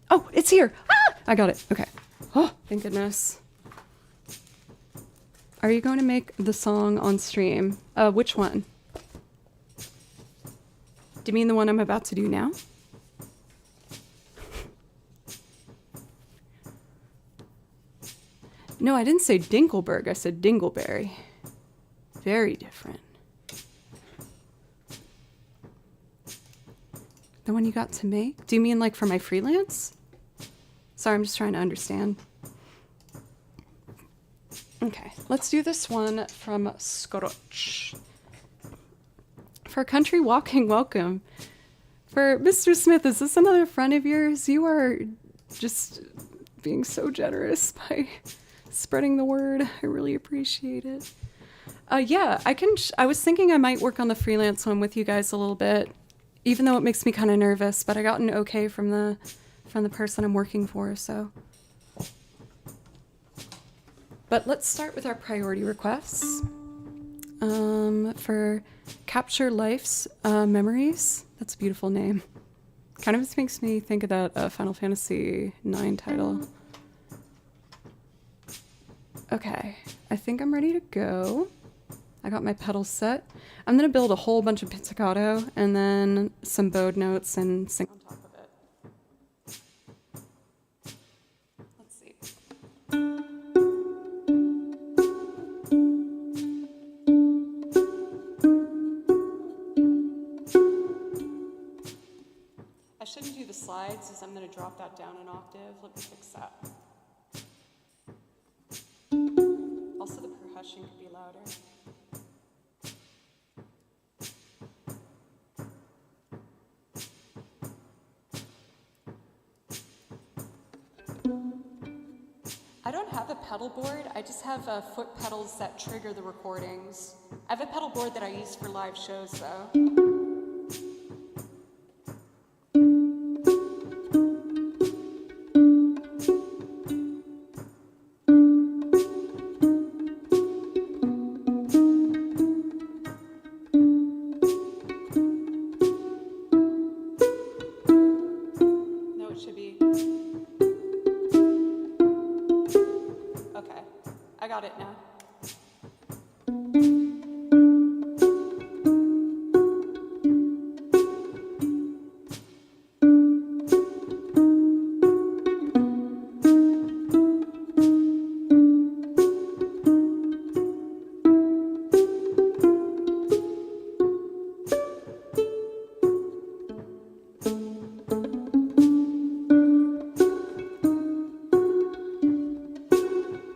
Oh, it's here! Ah! I got it. Okay. Oh, thank goodness. Are you going to make the song on stream? Which one? Do you mean the one I'm about to do now? No, I didn't say Dinkelberg. I said Dingleberry. Very different. The one you got to make? Do you mean like for my freelance? Sorry, I'm just trying to understand. Okay, let's do this one from Scotch. For country walking, welcome. For Mr. Smith, is this another friend of yours? You are just being so generous by spreading the word. I really appreciate it. Yeah, I was thinking I might work on the freelance one with you guys a little bit, even though it makes me kind of nervous, but I got an okay from the person I'm working for, so. But let's start with our priority requests. For Capture Life's Memories. That's a beautiful name. Kind of just makes me think of that Final Fantasy IX title. Okay, I think I'm ready to go. I got my pedals set. I'm gonna build a whole bunch of pizzicato and then some bowed notes and sing on top of it. Let's see. I shouldn't do the slides because I'm gonna drop that down an octave. Let me fix that. Also, the percussion could be louder. I don't have a pedal board, I just have foot pedals that trigger the recordings. I have a pedal board that I use for live shows though. No, it should be. Okay, I got it now.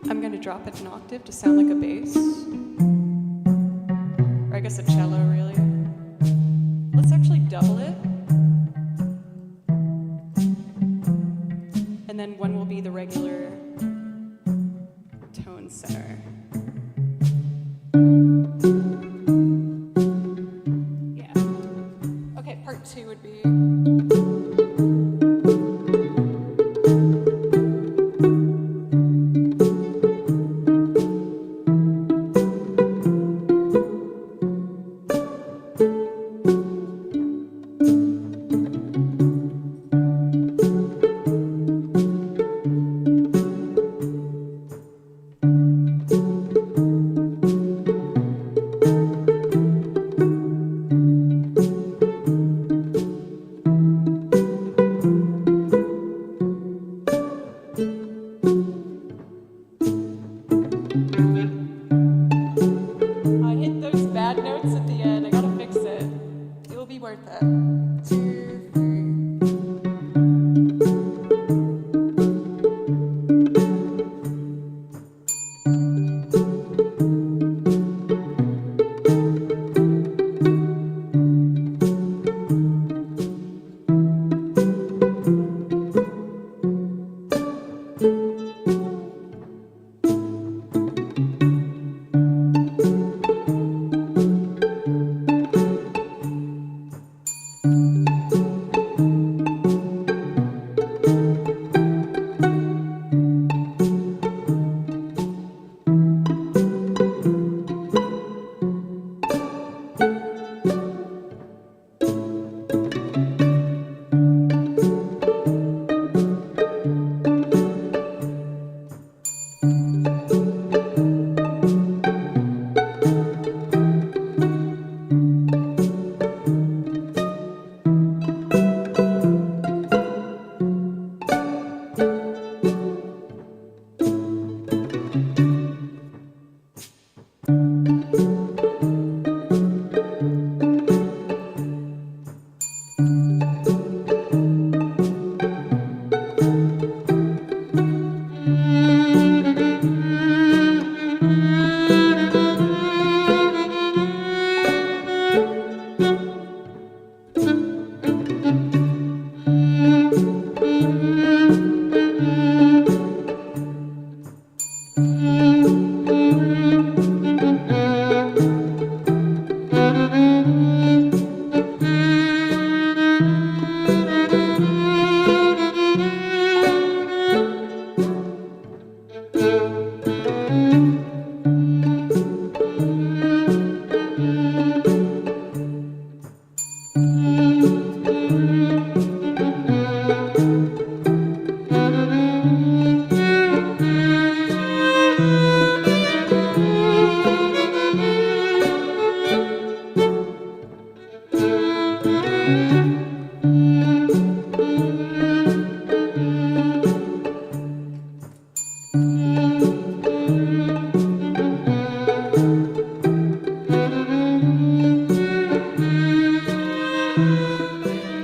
I'm going to drop it an octave to sound like a bass. Or I guess a cello, really. Let's actually double it. And then one will be the regular tone center. Yeah. Okay, part 2 would be... Worth it. 2, 3.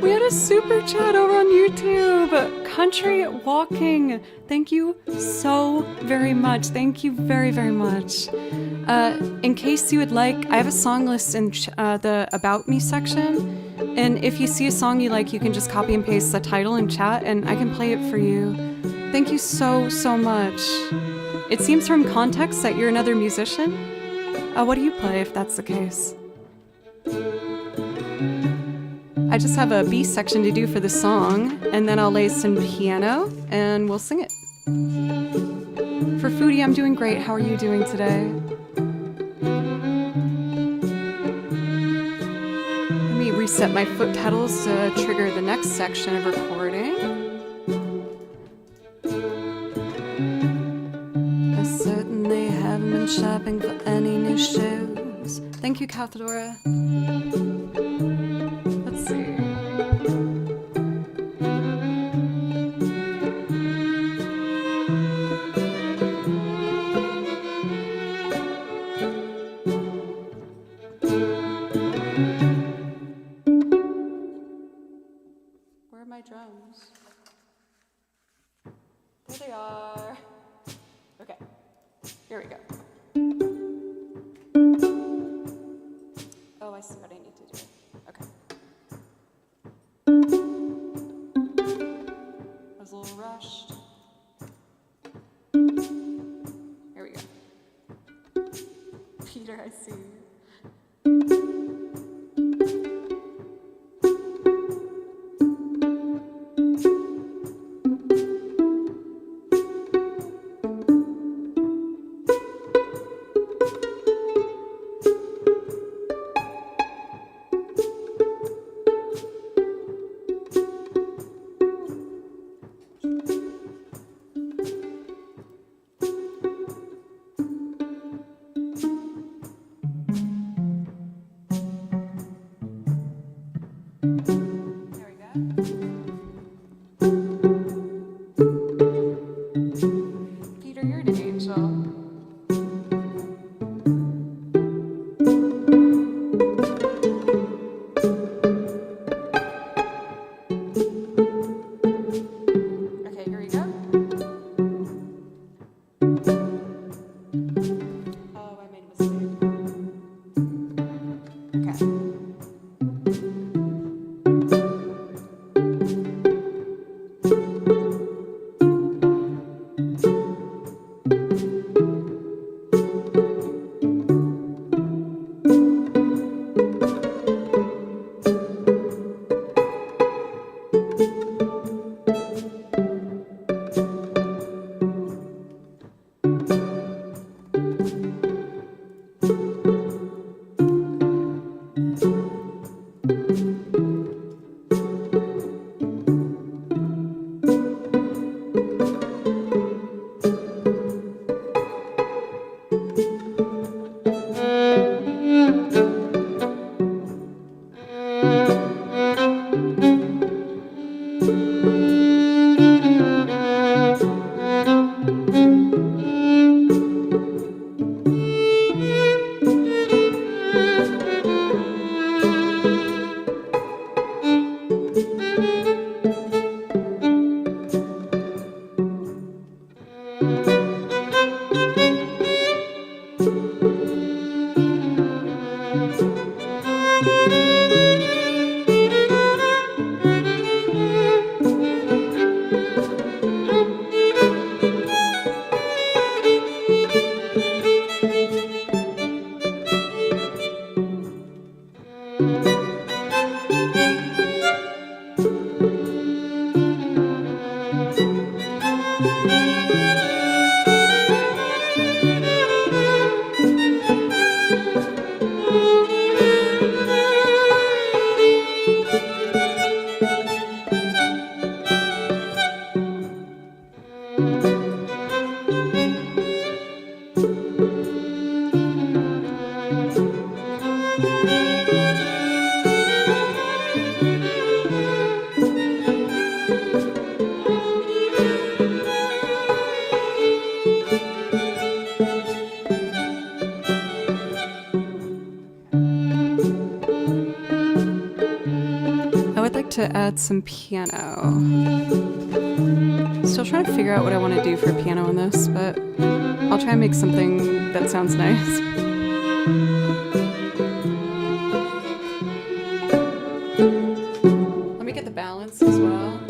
We had a super chat over on YouTube. Country Walking. Thank you so very much. Thank you very, very much. In case you would like, I have a song list in the About Me section. And if you see a song you like, you can just copy and paste the title in chat and I can play it for you. Thank you so, so much. It seems from context that you're another musician. What do you play if that's the case? I just have a B section to do for the song, and then I'll lay some piano, and we'll sing it. For Foodie, I'm doing great. How are you doing today? Let me reset my foot pedals to trigger the next section of recording. I certainly haven't been shopping for any new shoes. Thank you, Cathadora. Let's see. Where are my drums? There they are. Okay, here we go. Oh, I see what I need to do. Okay. I was a little rushed. Here we go. Peter, I see you. would like to add some piano. Still trying to figure out what I want to do for piano on this, but I'll try and make something that sounds nice. Let me get the balance as well.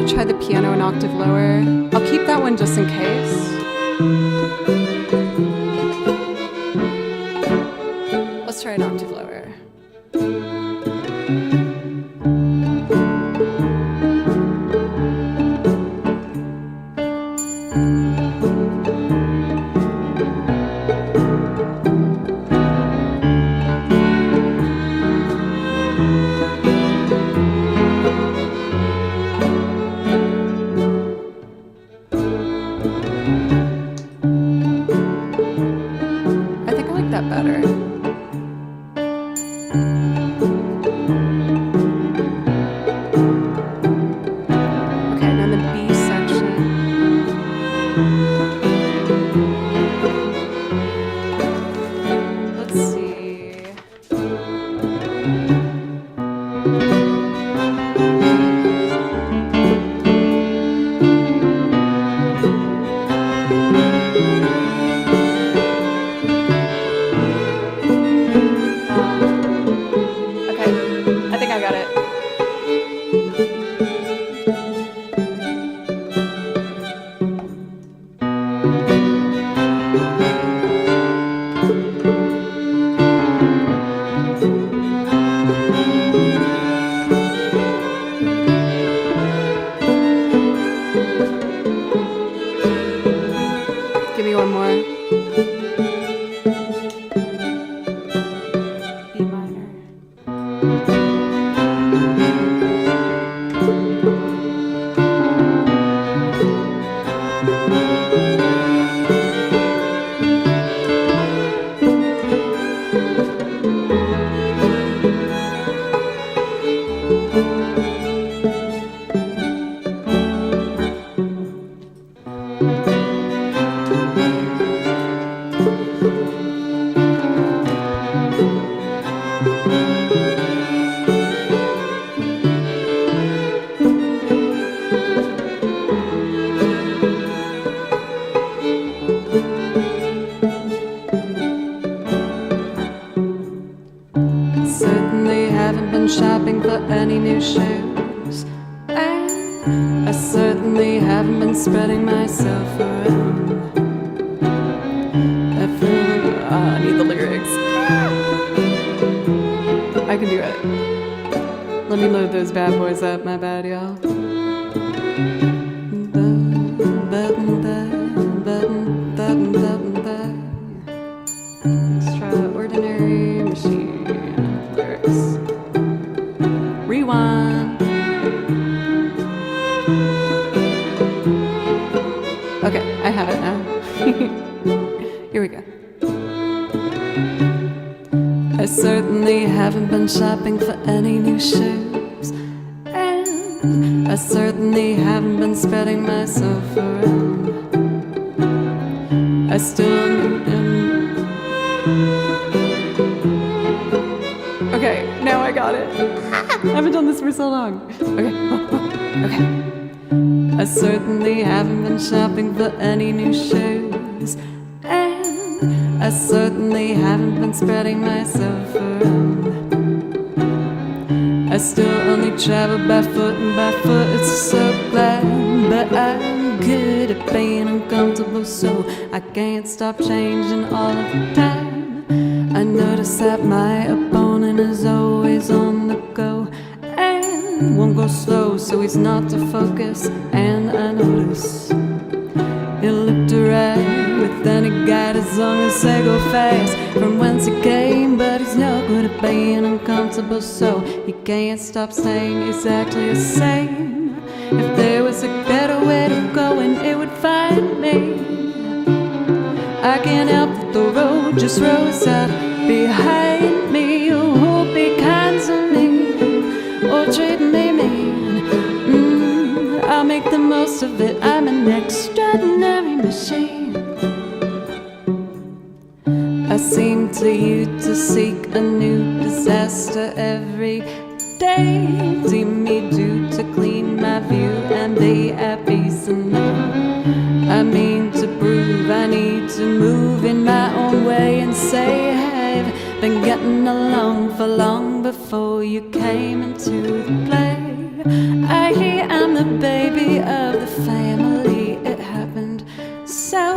Try the piano an octave lower. I'll keep that one just in case. Let's try an octave lower. That better. Okay, now the B section. Let's see. Give me one more. B minor. Certainly haven't been shopping for any new shoes, and I certainly haven't been spreading myself around. I need the lyrics. I can do it. Let me load those bad boys up, my bad, y'all. Extraordinary machine lyrics. Rewind. Okay, I have it now. Here we go. I certainly haven't been shopping for any new shoes, and I certainly haven't been spreading myself around. I still need them. Okay, now I got it. I haven't done this for so long. Okay, okay. I certainly haven't been shopping for any new shoes, and I certainly haven't been spreading myself around. I still only travel by foot, and by foot it's so glad. But I'm good at being uncomfortable, so I can't stop changing all of the time. I notice that my opponent is always on the go and won't go slow, so he's not to focus. And I notice he'll look to right with any guide as long as they go fast from whence he came. But he's no good at being uncomfortable, so he can't stop staying exactly the same. If there was a better way to go, and it would find me. I can't help that the road just rolls out behind me. Oh, be kind to me, or treat me mean. I'll make the most of it. I'm an extraordinary machine. I seem to you to seek a new disaster every day. Deem me due to clean my view and be at peace enough. I mean to prove I need to move in my own way and say I've been getting along for long before you came into the play. I hear I'm the baby of the family. It happened so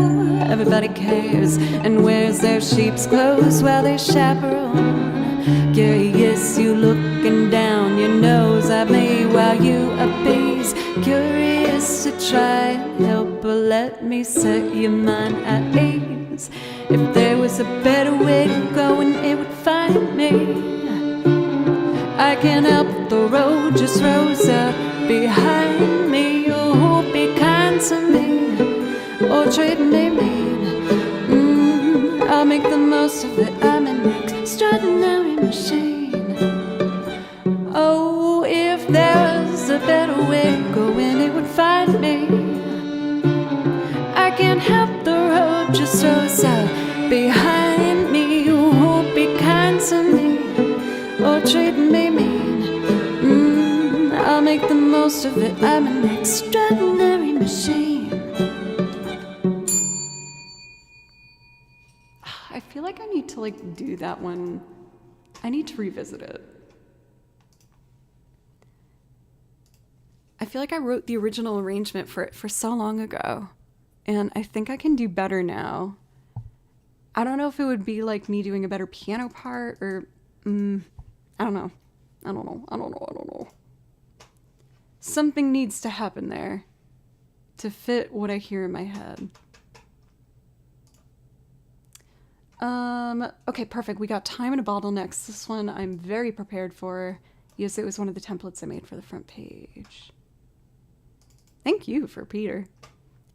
everybody cares and wears their sheep's clothes while they chaperone. Curious, you looking down your nose at me while you appease. Curious to try and help, but let me set your mind at ease. If there was a better way to go, and it would find me. I can't help but the road just rolls out behind me. Oh, be kind to me, or treat me mean. I'll make the most of it. I'm an extraordinary machine. Oh, if there was a better way to go, and it would find me. I can't help the road just rolls out behind me. Oh, be kind to me, or treat me mean. I'll make the most of it. I'm an extraordinary machine. I feel like I need to do that one. I need to revisit it. I feel like I wrote the original arrangement for it for so long ago, and I think I can do better now. I don't know if it would be like me doing a better piano part, or I don't know. I don't know. Something needs to happen there to fit what I hear in my head. Okay, perfect. We got Time in a Bottle next. This one I'm very prepared for. Yes, it was one of the templates I made for the front page. Thank you for Peter.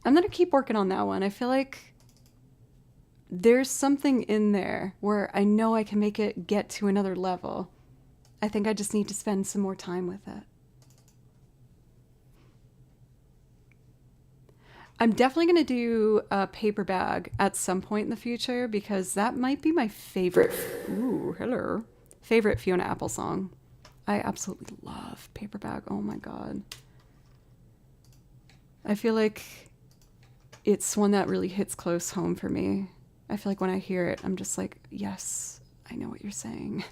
I'm gonna keep working on that one. I feel like there's something in there where I know I can make it get to another level. I think I just need to spend some more time with it. I'm definitely going to do a paper bag at some point in the future, because that might be my favorite. Ooh, hello. Favorite Fiona Apple song. I absolutely love Paper Bag. Oh my God. I feel like it's one that really hits close home for me. I feel like when I hear it, I'm just like, yes, I know what you're saying.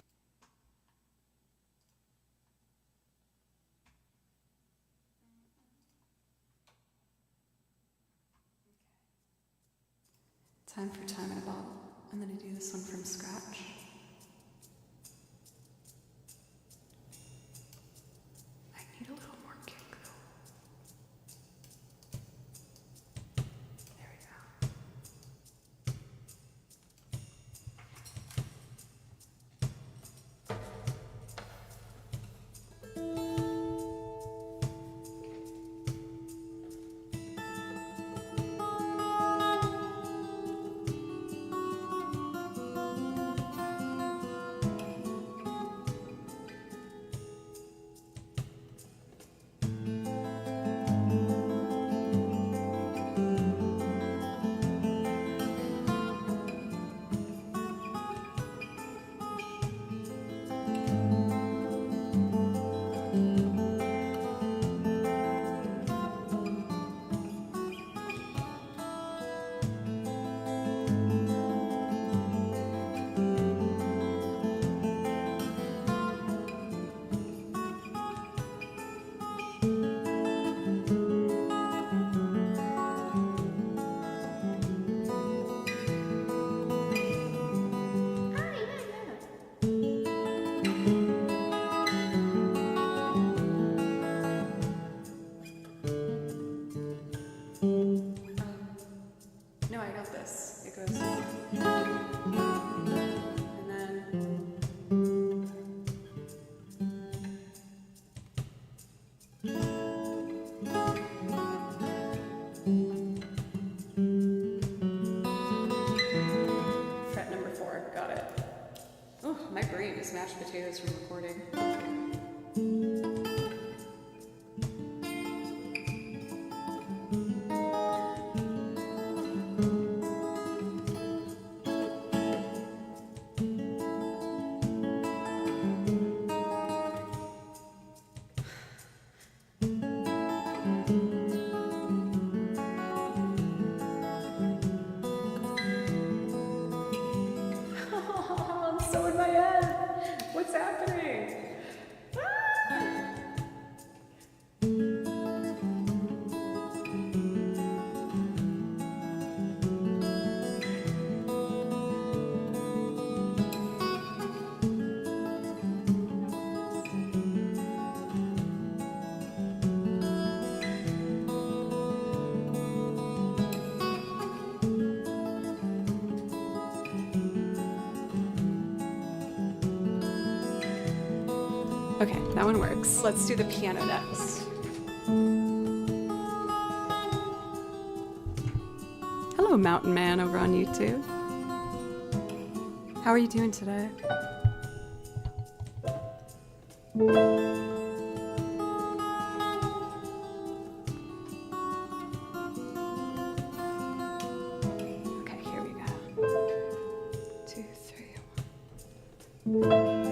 Time for Time in a Bottle. I'm going to do this one from scratch. I need a little more kick though. There we go. No, I got this. It goes. And then. Fret number 4. Got it. Oh, my brain is mashed potatoes from recording. I'm so in my head. What's happening? Ah! Okay, that one works. Let's do the piano next. Hello, Mountain Man over on YouTube. How are you doing today? Okay, here we go. 2, 3, 1.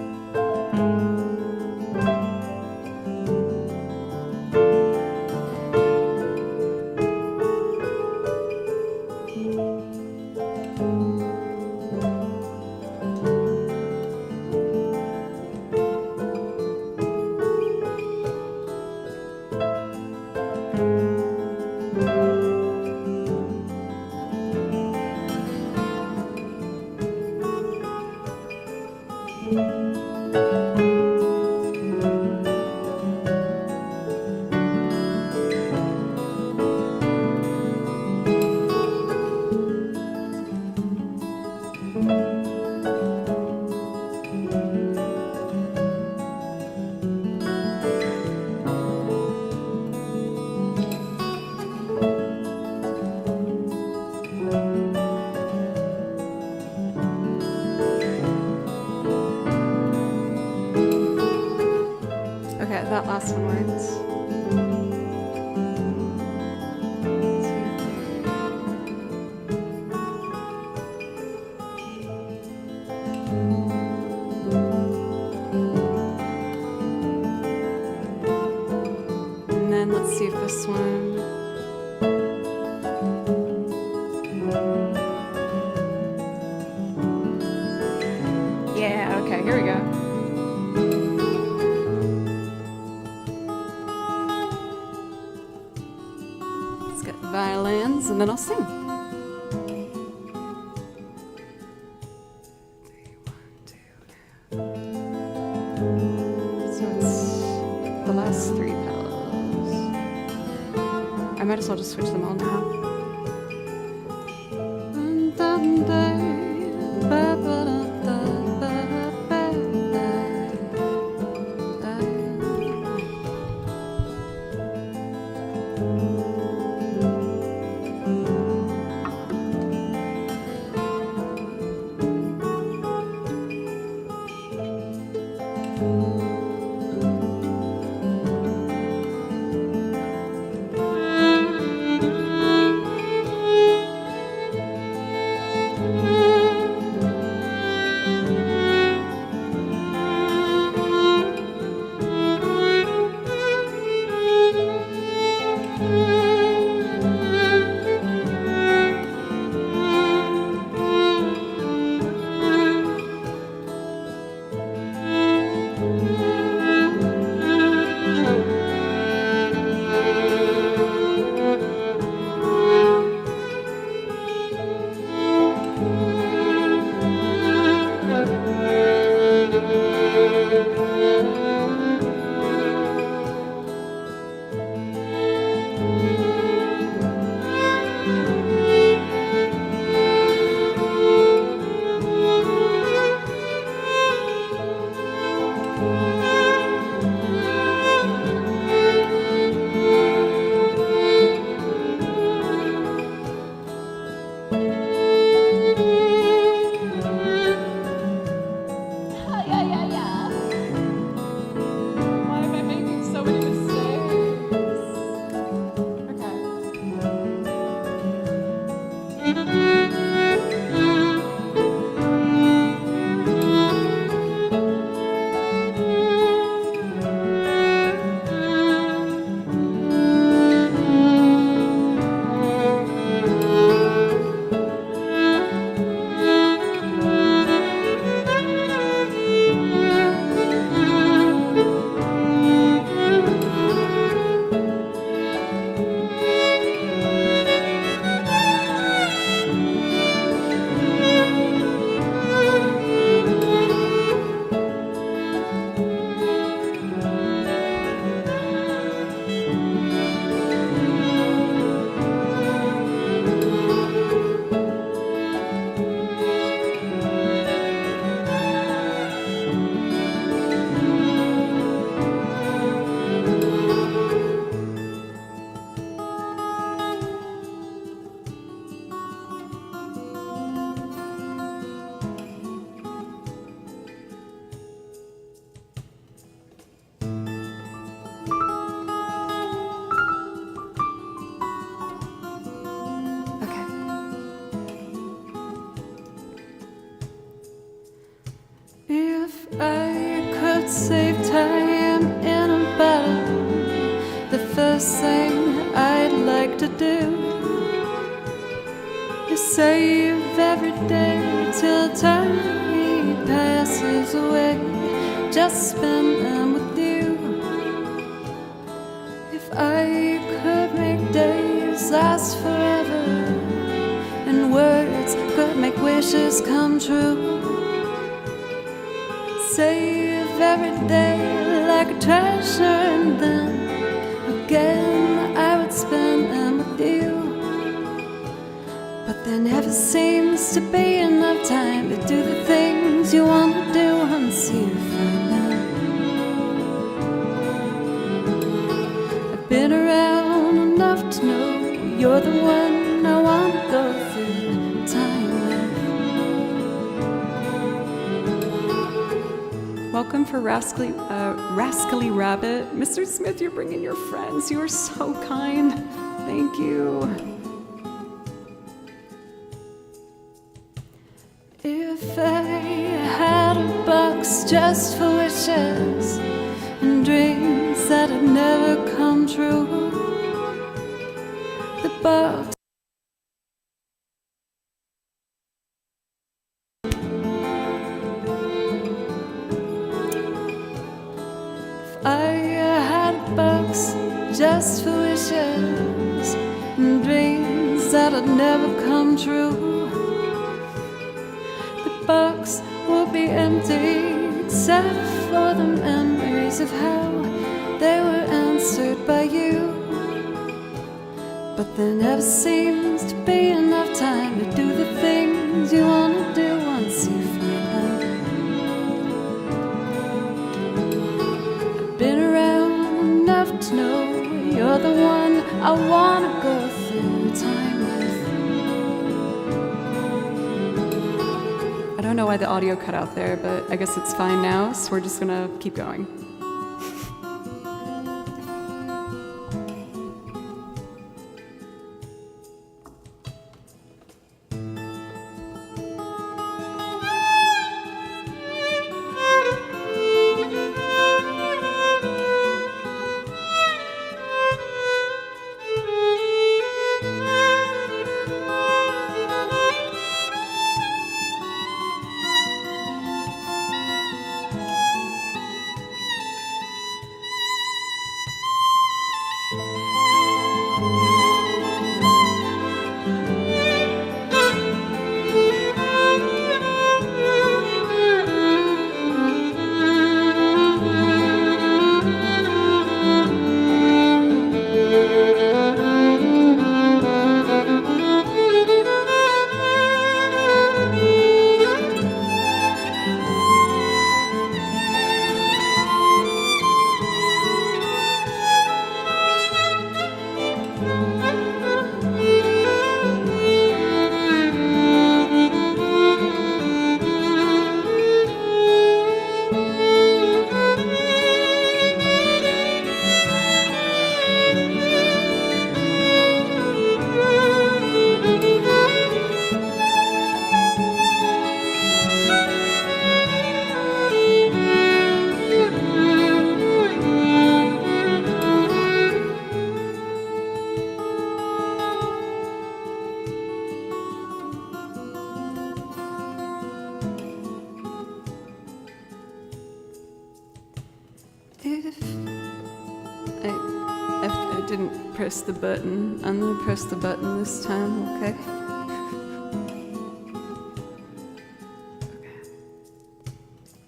Okay, that last one works. And then let's see if this one. Yeah, okay, here we go. Let's get violins and then I'll sing. 3, 1, 2. So it's the last 3 pedals. I might as well just switch them all now. I could save time in a battle, the first thing I'd like to do is save every day till time passes away, just spend them with you. If I could make days last forever, and words could make wishes come true, save every day like a treasure, and then again I would spend them with you. But there never seems to be enough time to do the things you want to do once you find them. I've been around enough to know you're the one I want to go through time with. Welcome for Rascally Rabbit. Mr. Smith, you're bringing your friends. You are so kind. Thank you. If I had a box just for wishes and dreams that had never come true, the box if I had a box just for wishes and dreams that had never come true, box will be empty except for the memories of how they were answered by you. But there never seems to be enough time to do the things you want to do once you find them. I've been around enough to know you're the one I want to go through time with. I don't know why the audio cut out there, but I guess it's fine now, so we're just gonna keep going. I didn't press the button. I'm gonna press the button this time, okay?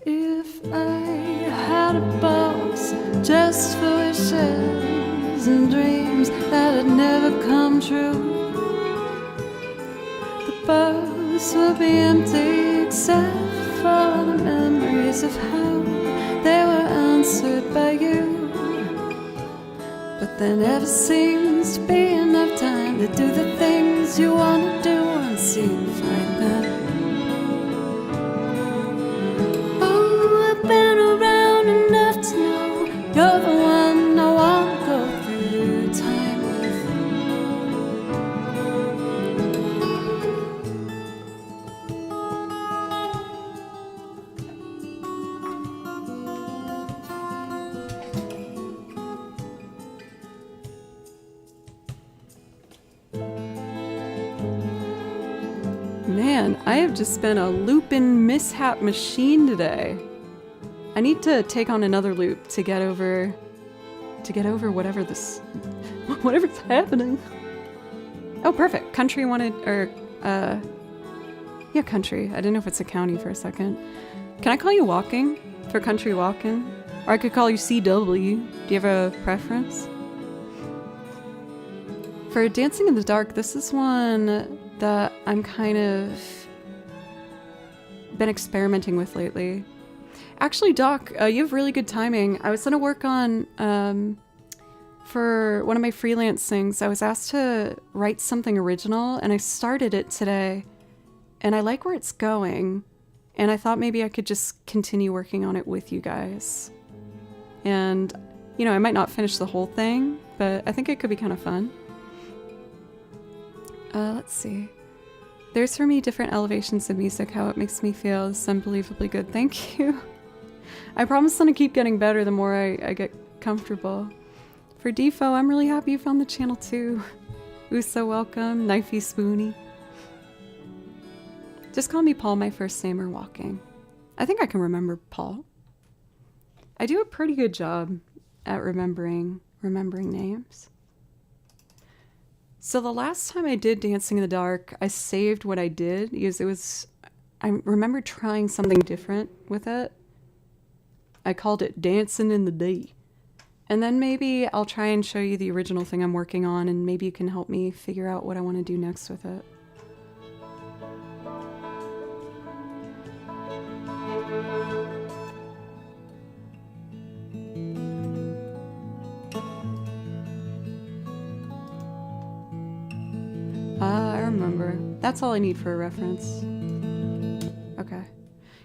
If I had a box just for wishes and dreams that had never come true, the box would be empty except for the memories of how they were answered by you. But there never seems to be enough time to do the things you want to do once you find them. Oh, I've been around enough to know you're the one I want to go through time with. Man, I have just been a looping mishap machine today. I need to take on another loop to get over whatever's happening. Oh, perfect. Country wanted, yeah, country. I didn't know if it's a county for a second. Can I call you Walking for country walking? Or I could call you CW. Do you have a preference? For Dancing in the Dark, this is one that I'm kind of been experimenting with lately. Actually, Doc, you have really good timing. I was gonna work on, for one of my freelance things, I was asked to write something original, and I started it today, and I like where it's going, and I thought maybe I could just continue working on it with you guys. And, you know, I might not finish the whole thing, but I think it could be kind of fun. Let's see. There's for me different elevations of music, how it makes me feel is unbelievably good. Thank you. I promise I'm gonna keep getting better the more I get comfortable. For Defo, I'm really happy you found the channel too. Uso, welcome. Knifey Spoony. Just call me Paul, my first name, or Walking. I think I can remember Paul. I do a pretty good job at remembering names. So the last time I did Dancing in the Dark, I saved what I did because I remember trying something different with it. I called it Dancing in the Day. And then maybe I'll try and show you the original thing I'm working on, and maybe you can help me figure out what I want to do next with it. I remember. That's all I need for a reference. Okay.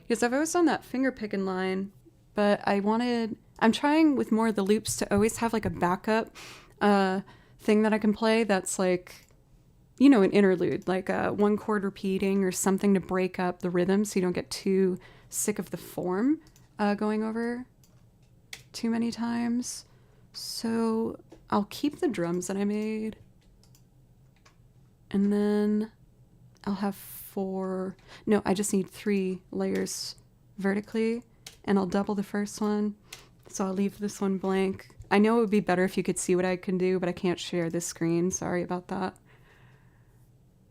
Because I've always done that finger picking line, but I'm trying with more of the loops to always have like a backup thing that I can play that's like, you know, an interlude, like one chord repeating or something to break up the rhythm so you don't get too sick of the form going over too many times. So I'll keep the drums that I made. And then I'll have I just need 3 layers vertically, and I'll double the first one. So I'll leave this one blank. I know it would be better if you could see what I can do, but I can't share this screen. Sorry about that.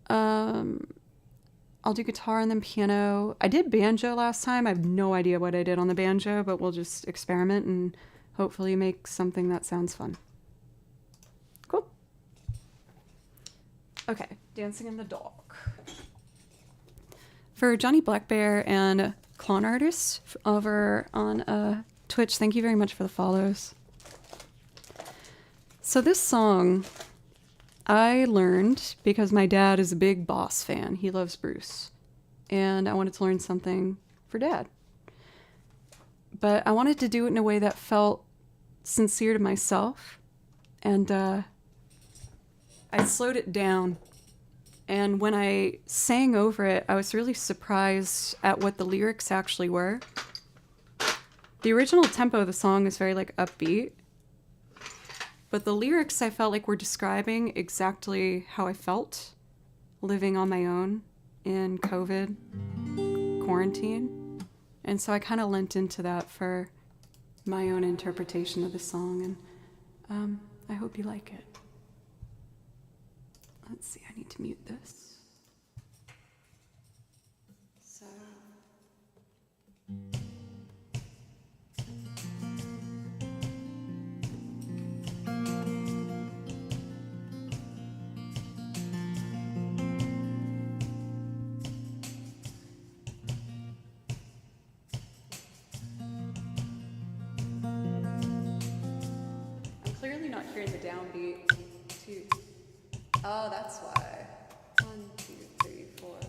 I'll do guitar and then piano. I did banjo last time. I have no idea what I did on the banjo, but we'll just experiment and hopefully make something that sounds fun. Cool. Okay, Dancing in the Dark. For Johnny Blackbear and Clone Artist over on Twitch, thank you very much for the follows. So this song I learned because my dad is a big Boss fan. He loves Bruce. And I wanted to learn something for Dad. But I wanted to do it in a way that felt sincere to myself. And I slowed it down. And when I sang over it, I was really surprised at what the lyrics actually were. The original tempo of the song is very like upbeat. But the lyrics I felt like were describing exactly how I felt living on my own in COVID quarantine. And so I kind of lent into that for my own interpretation of the song. And I hope you like it. Let's see, I need to mute this. So. I'm clearly not hearing the downbeat. Oh, that's why. 1, 2, 3, 4.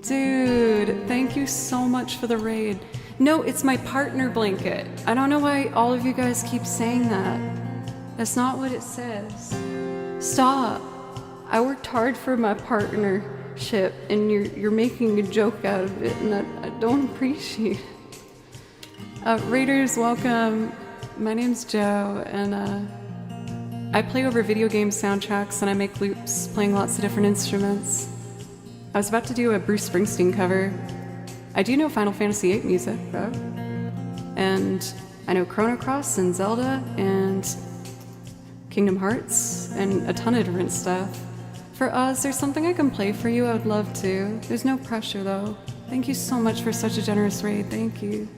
Dude, thank you so much for the raid. No, it's my partner blanket. I don't know why all of you guys keep saying that. That's not what it says. Stop. I worked hard for my partnership and you're making a joke out of it, and I don't appreciate it. Raiders, welcome. My name's Joe, and I play over video game soundtracks and I make loops playing lots of different instruments. I was about to do a Bruce Springsteen cover. I do know Final Fantasy VIII music, though. And I know Chrono Cross and Zelda and Kingdom Hearts and a ton of different stuff. For us, there's something I can play for you. I would love to. There's no pressure, though. Thank you so much for such a generous raid. Thank you.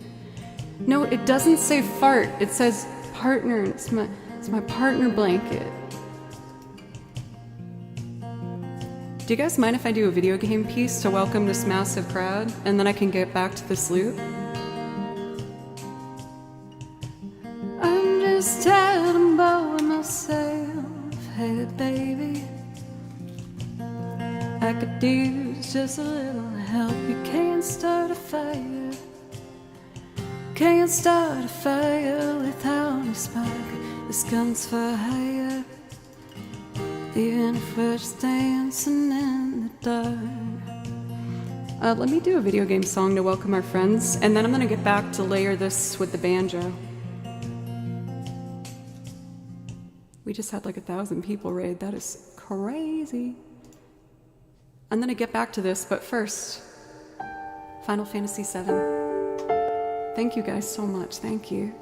No, it doesn't say fart. It says partner. It's my partner blanket. Do you guys mind if I do a video game piece to welcome this massive crowd, and then I can get back to this loop? I'm just tired of blowing myself, hey baby. I could use just a little help. You can't start a fire. Can't start a fire without a spark. This gun's for hire. Even if we're just dancing in the dark. Let me do a video game song to welcome our friends, and then I'm gonna get back to layer this with the banjo. We just had like 1,000 people raid. That is crazy. I'm gonna get back to this, but first, Final Fantasy VII. Thank you guys so much. Thank you.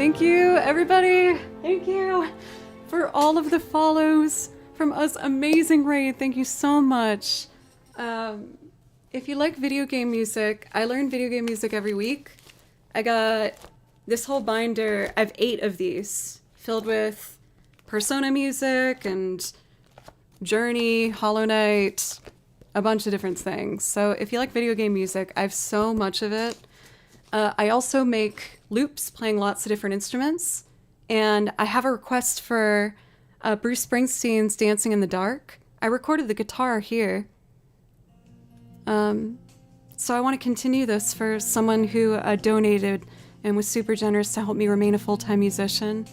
Thank you, everybody. Thank you for all of the follows from us. Amazing raid. Thank you so much. If you like video game music, I learn video game music every week. I got this whole binder. I have 8 of these filled with Persona music and Journey, Hollow Knight, a bunch of different things. So if you like video game music, I have so much of it. I also make loops playing lots of different instruments. And I have a request for Bruce Springsteen's Dancing in the Dark. I recorded the guitar here. So I want to continue this for someone who donated and was super generous to help me remain a full-time musician.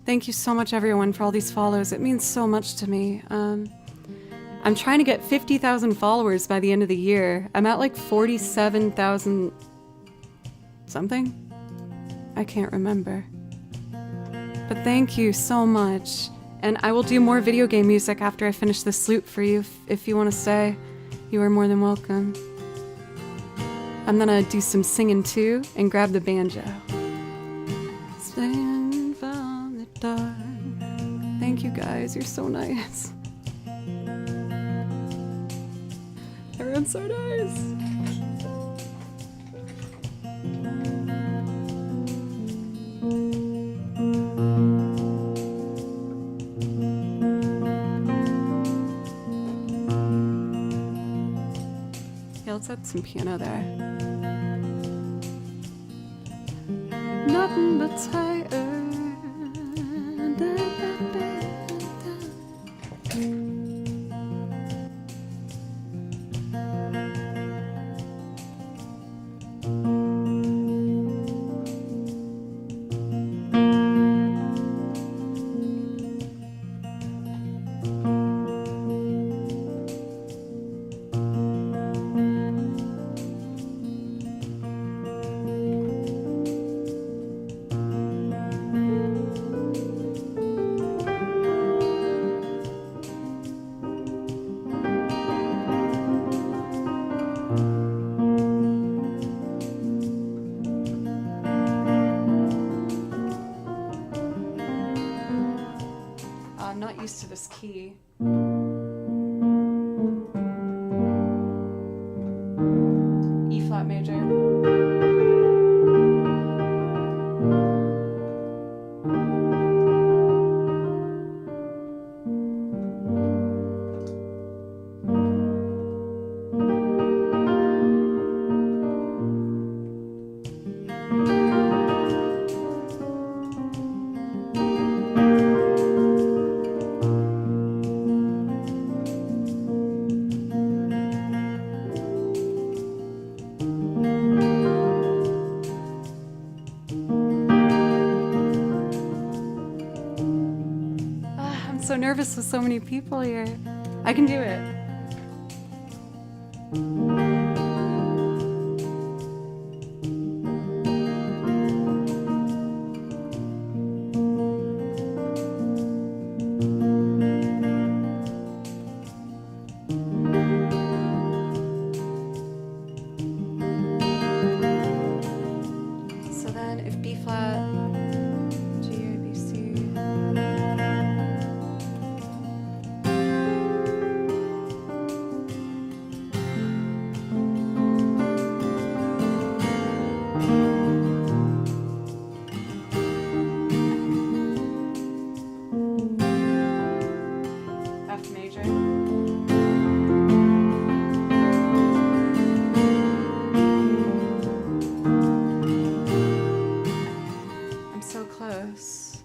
Thank you so much, everyone, for all these follows. It means so much to me. I'm trying to get 50,000 followers by the end of the year. I'm at like 47,000 something? I can't remember. But thank you so much. And I will do more video game music after I finish this loop for you. If you want to stay, you are more than welcome. I'm gonna do some singing too and grab the banjo. Stand from the dark. Thank you guys, you're so nice. Everyone's so nice. Yeah, let's add some piano there. Nothing but tired. I'm not used to this key. E flat major. So nervous with so many people here. I can do it. So then if B flat, G, A, B, C. F major. I'm so close.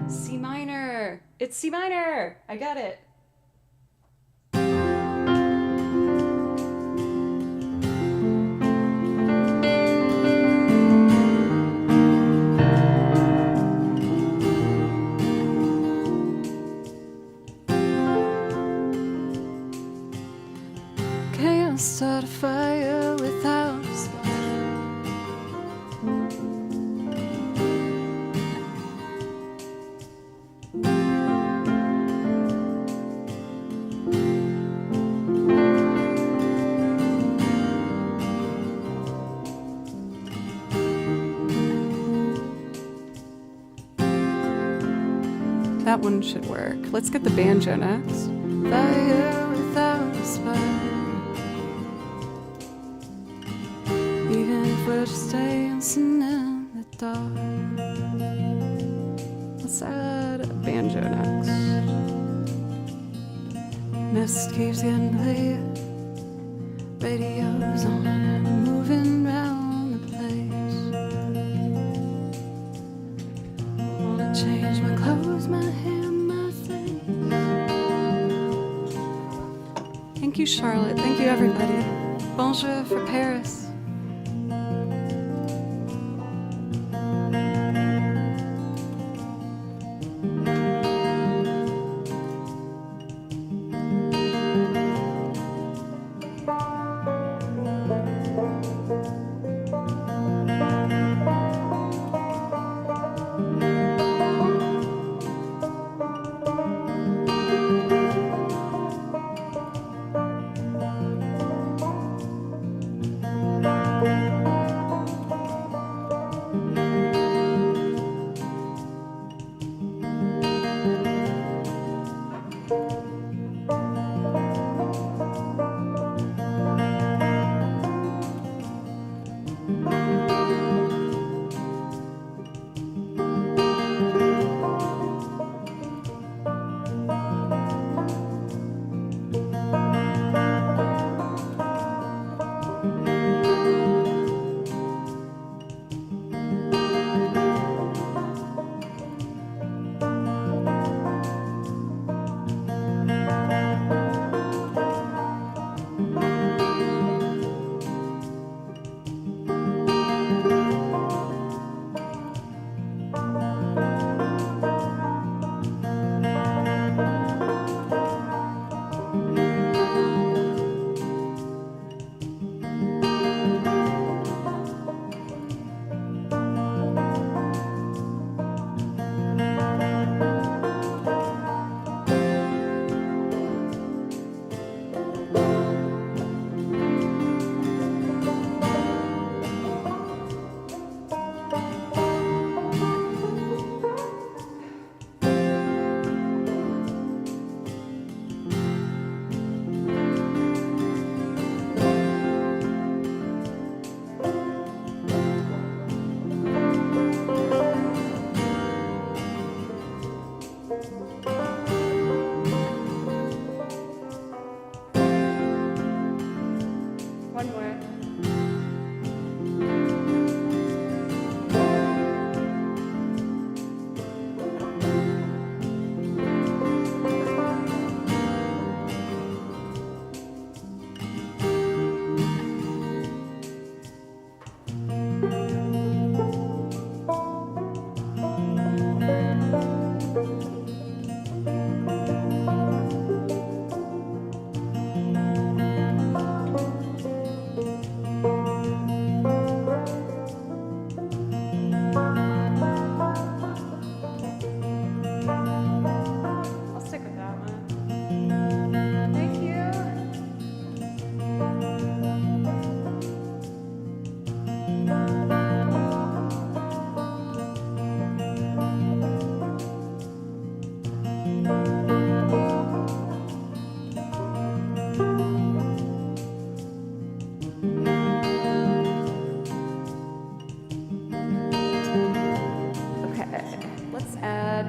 C minor. It's C minor. I got it. Can't start a fire without a spark. That one should work. Let's get the banjo next. Fire without a spark. Even if we're just dancing in the dark. Let's add a banjo next. Mist keeps getting clear. Radio's on and moving round the place. Wanna change my clothes, my hair, my face. Thank you, Charlotte. Thank you, everybody. Bonjour for Paris. One more.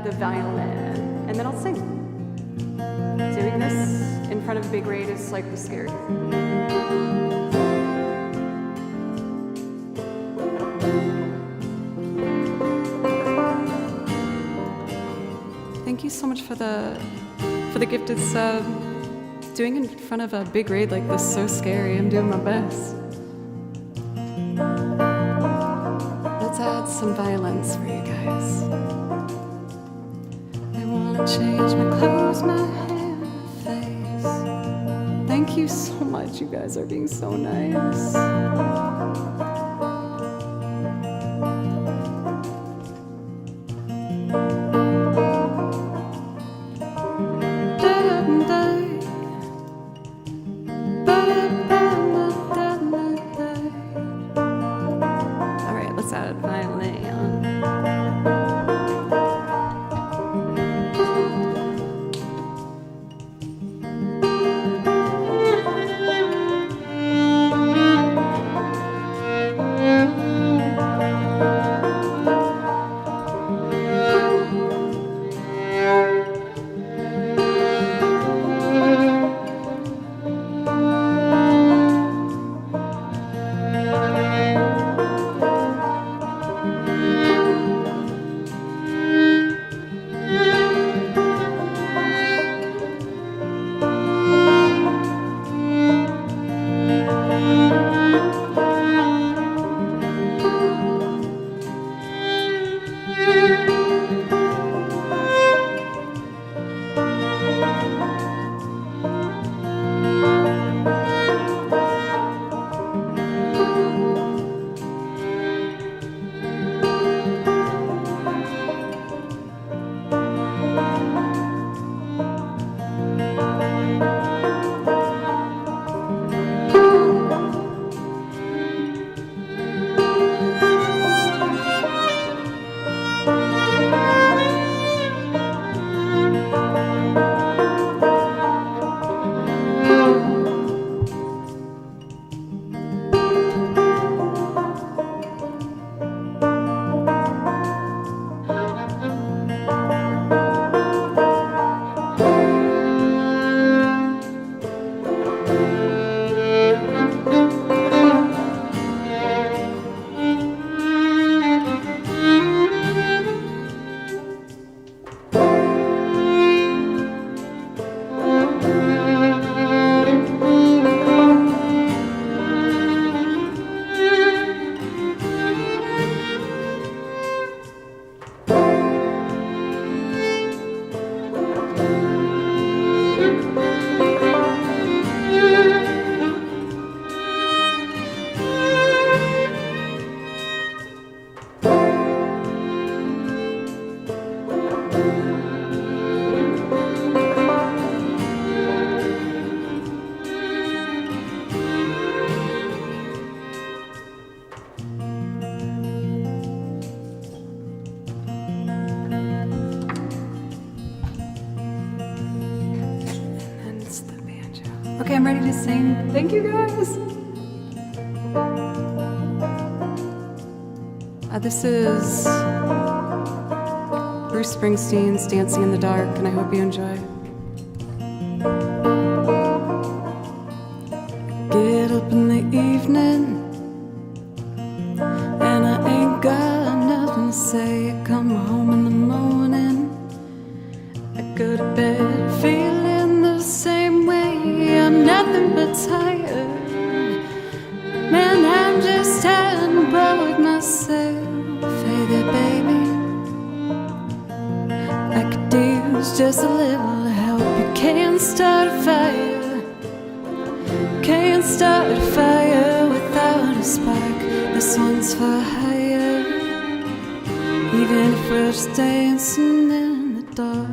The violin, and then I'll sing. Doing this in front of a big raid is slightly scary. Thank you so much for the gifted sub. Doing in front of a big raid like this is so scary. I'm doing my best. Let's add some violence for you guys. Change my clothes, my hair, my face. Thank Thank you so much. You guys are being so nice. Okay, I'm ready to sing. Thank you guys. This is Bruce Springsteen's Dancing in the Dark, and I hope you enjoy. Get up in the evening, and I ain't got nothing to say. I come home in the morning, I go to bed feeling the same way. I'm nothing but tired, man, I'm just tired and bored myself. Hey there, baby, I could use just a little help. You can't start a fire, can't start a fire without a spark. This one's for hire, even if we're just dancing in the dark.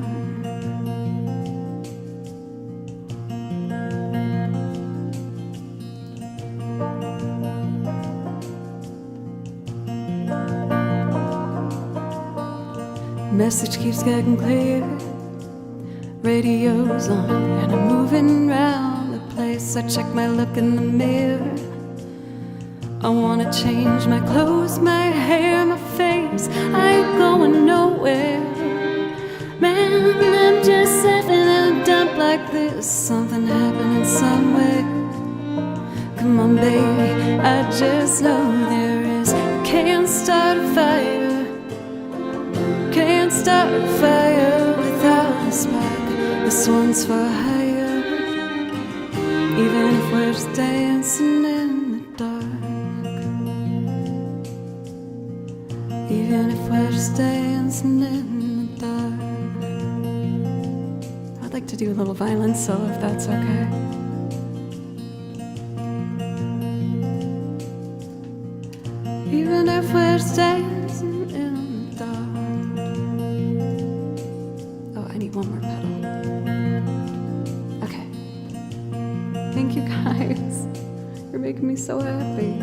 Message keeps getting clear, radio's on, and I'm moving around the place. I check my look in the mirror, I wanna change my clothes, my hair, my face. I ain't going nowhere, man, I'm just sitting in a dump like this. Something happening somewhere. Come on, baby, I just know there is. Can't start a fire, can't start a fire without a spark. This one's for hire, even if we're just dancing in the dark. Even if we're just dancing in the dark. I'd like to do a little violin solo if that's okay. Even if we're dancing in the dark. Oh, I need one more pedal. Okay. Thank you guys. You're making me so happy.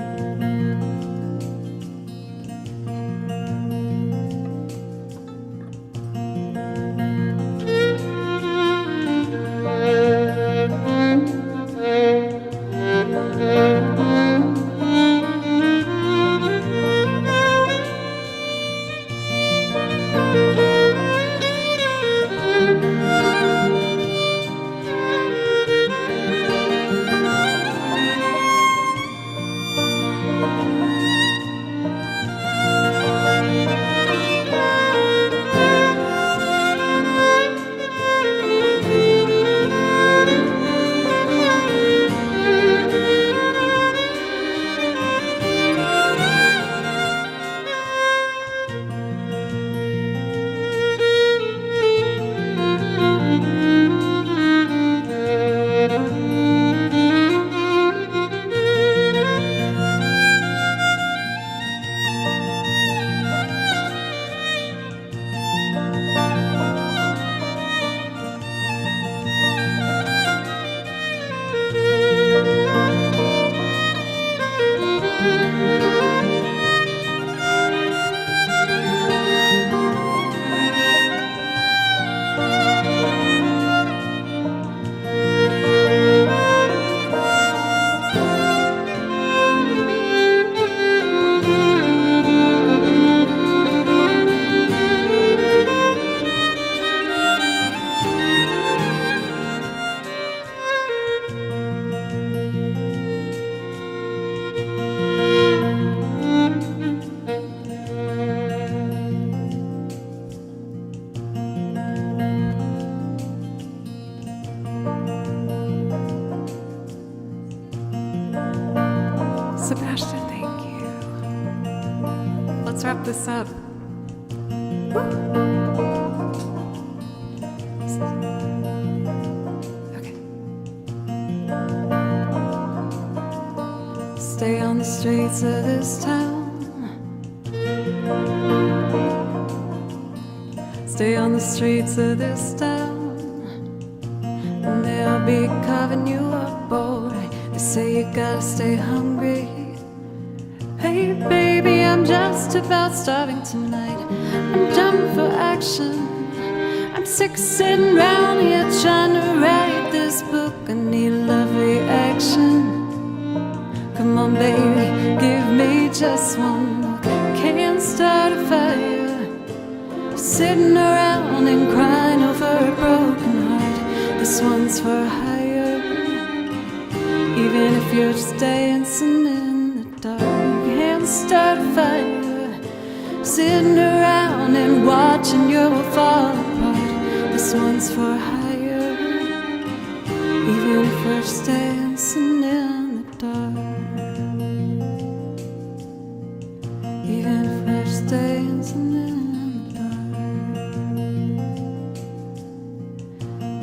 Sebastian, thank you. Let's wrap this up. Okay. Stay on the streets of this town. Stay on the streets of this town. And they'll be carving you up, boy. They say you gotta stay hungry. Hey baby, I'm just about starving tonight. I'm done for action. I'm sick of sitting around here trying to write this book. I need love reaction. Come on baby, give me just one look. Can't start a fire. Sitting around and crying over a broken heart. This one's for hire. Even if you're just dancing in the dark. Can't start a fire. Sitting around and watching you fall apart. This one's for hire. Even if we're just dancing in the dark. Even if we're just dancing in the dark.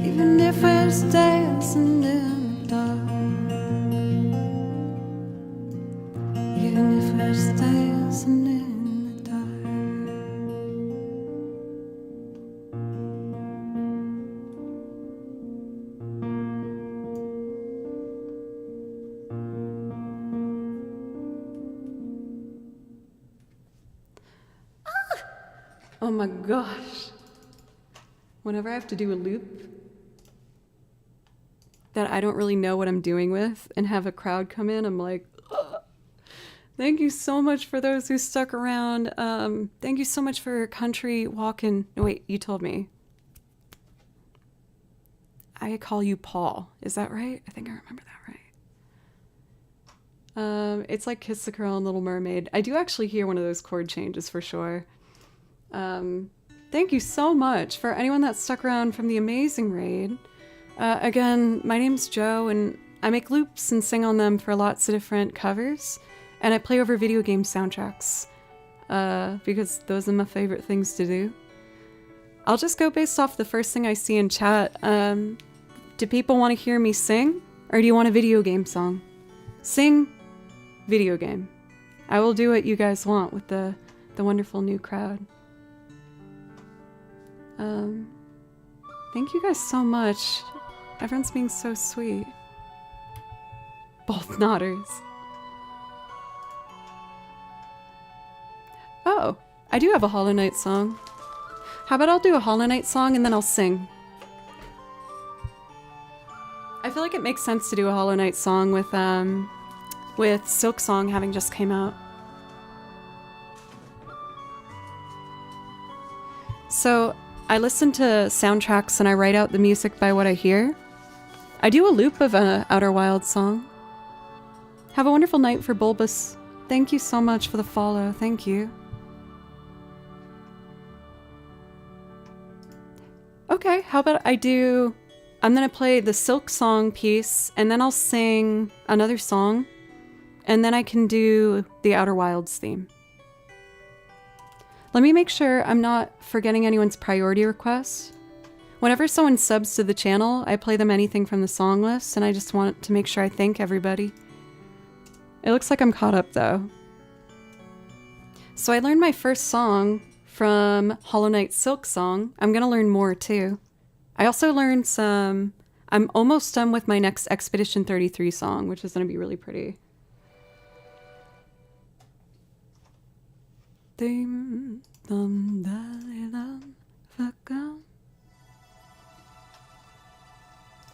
Even if we're just dancing in the dark. Even if we're just dancing in the dark. Oh my gosh. Whenever I have to do a loop that I don't really know what I'm doing with and have a crowd come in, I'm like, ugh. Thank you so much for those who stuck around. Thank you so much for country walking. No, wait, you told me. I call you Paul. Is that right? I think I remember that right. It's like Kiss the Girl and Little Mermaid. I do actually hear one of those chord changes for sure. Thank you so much for anyone that stuck around from the amazing raid. Again, my name's Joe, and I make loops and sing on them for lots of different covers. And I play over video game soundtracks, because those are my favorite things to do. I'll just go based off the first thing I see in chat. Do people want to hear me sing, or do you want a video game song? Sing, video game. I will do what you guys want with the wonderful new crowd. Thank you guys so much. Everyone's being so sweet. Both nodders. Oh, I do have a Hollow Knight song. How about I'll do a Hollow Knight song and then I'll sing? I feel like it makes sense to do a Hollow Knight song with Silk Song having just came out. So I listen to soundtracks and I write out the music by what I hear. I do a loop of an Outer Wilds song. Have a wonderful night for Bulbous. Thank you so much for the follow. Thank you. Okay, how about I'm gonna play the Silk Song piece and then I'll sing another song and then I can do the Outer Wilds theme. Let me make sure I'm not forgetting anyone's priority requests. Whenever someone subs to the channel, I play them anything from the song list, and I just want to make sure I thank everybody. It looks like I'm caught up though. So I learned my first song from Hollow Knight Silk Song. I'm gonna learn more too. I also learned some... I'm almost done with my next Expedition 33 song, which is gonna be really pretty.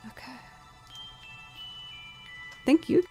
Okay. Thank you.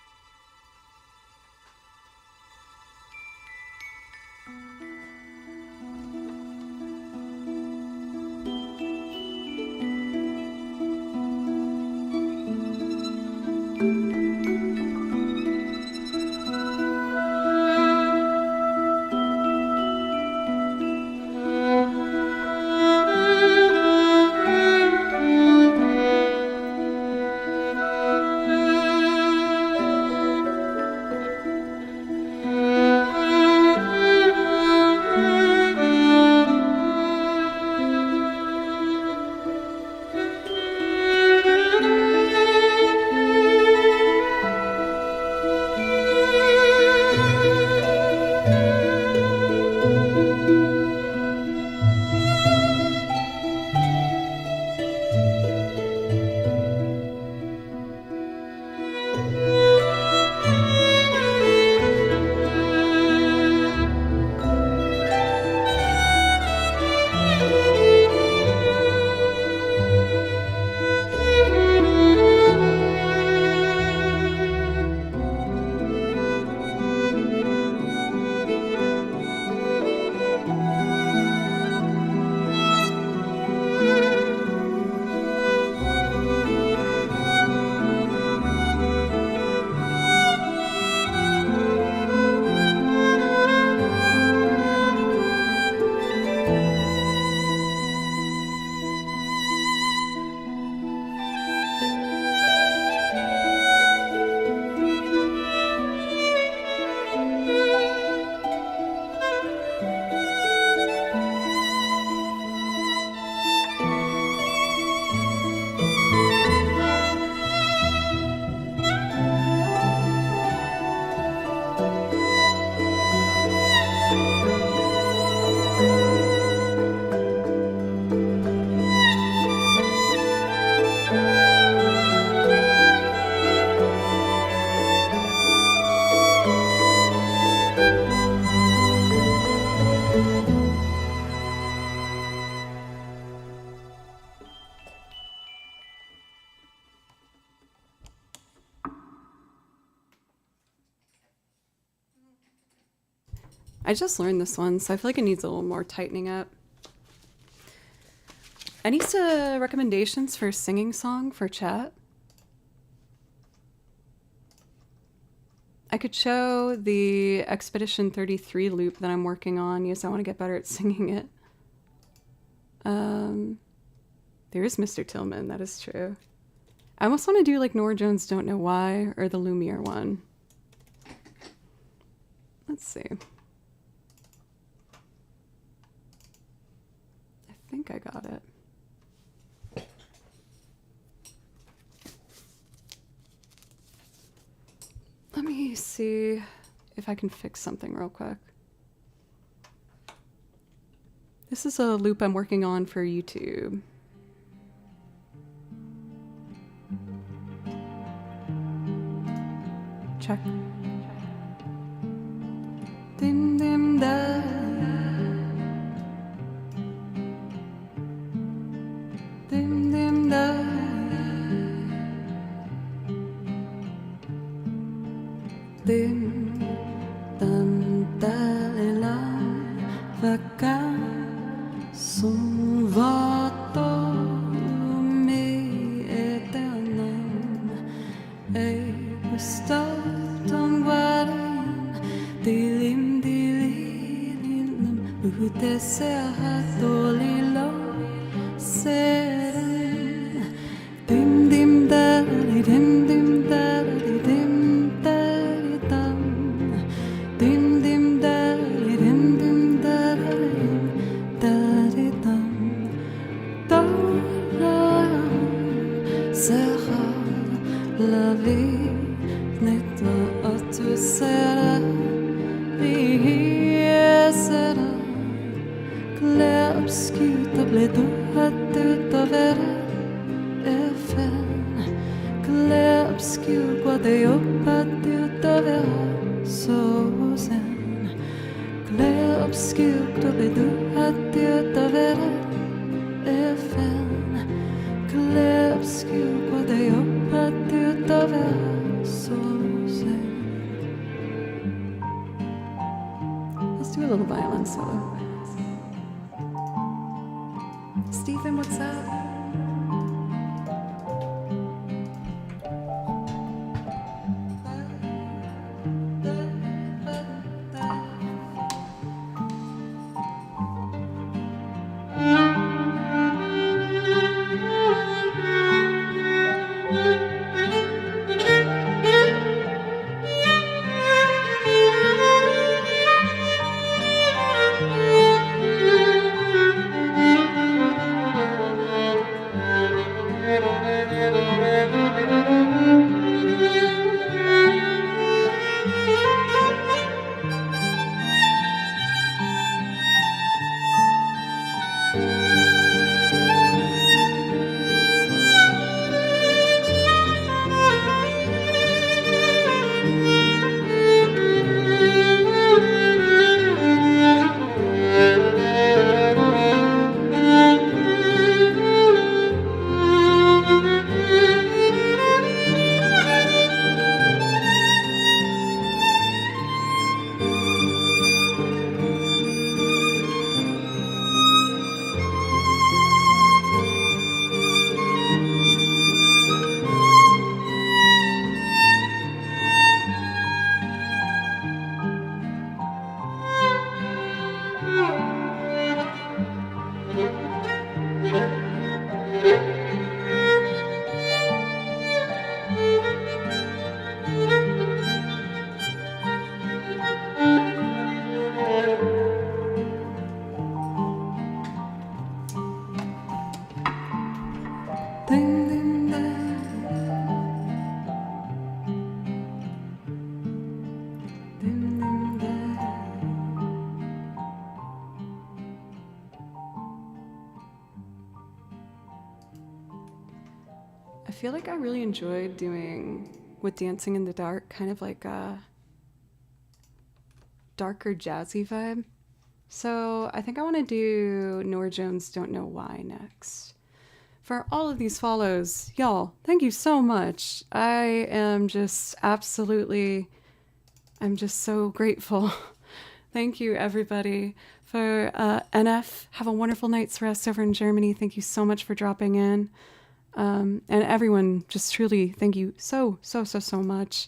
I just learned this one, so I feel like it needs a little more tightening up. Any recommendations for a singing song for chat? I could show the Expedition 33 loop that I'm working on. Yes, I want to get better at singing it. There is Mr. Tillman, that is true. I almost want to do like Norah Jones Don't Know Why or the Lumiere one. Let's see. I think I got it. Let me see if I can fix something real quick. This is a loop I'm working on for YouTube. Check. Dim dim da. Dim dim da. Dim dam da la vacances sont votre mais éternel et bestaan waarin dilim dilim ute sehatolilo seren dim dim da dim dim da dim da dim dim da dim dim da da sera la vie n'est pas tout sera sera clair obscur table tout over FN clair obscur quoi de pas tout over so zen clair obscur table tout over FN clair obscur quoi de pas tout over so zen. Let's do a little violin solo. Stephen, what's up? I feel like I really enjoyed doing with Dancing in the Dark, kind of like a darker jazzy vibe. So I think I want to do Nora Jones' Don't Know Why next. For all of these follows, y'all, thank you so much. I am just absolutely, I'm just so grateful. Thank you, everybody. For NF, have a wonderful night's rest over in Germany. Thank you so much for dropping in. And everyone, just truly, thank you so much.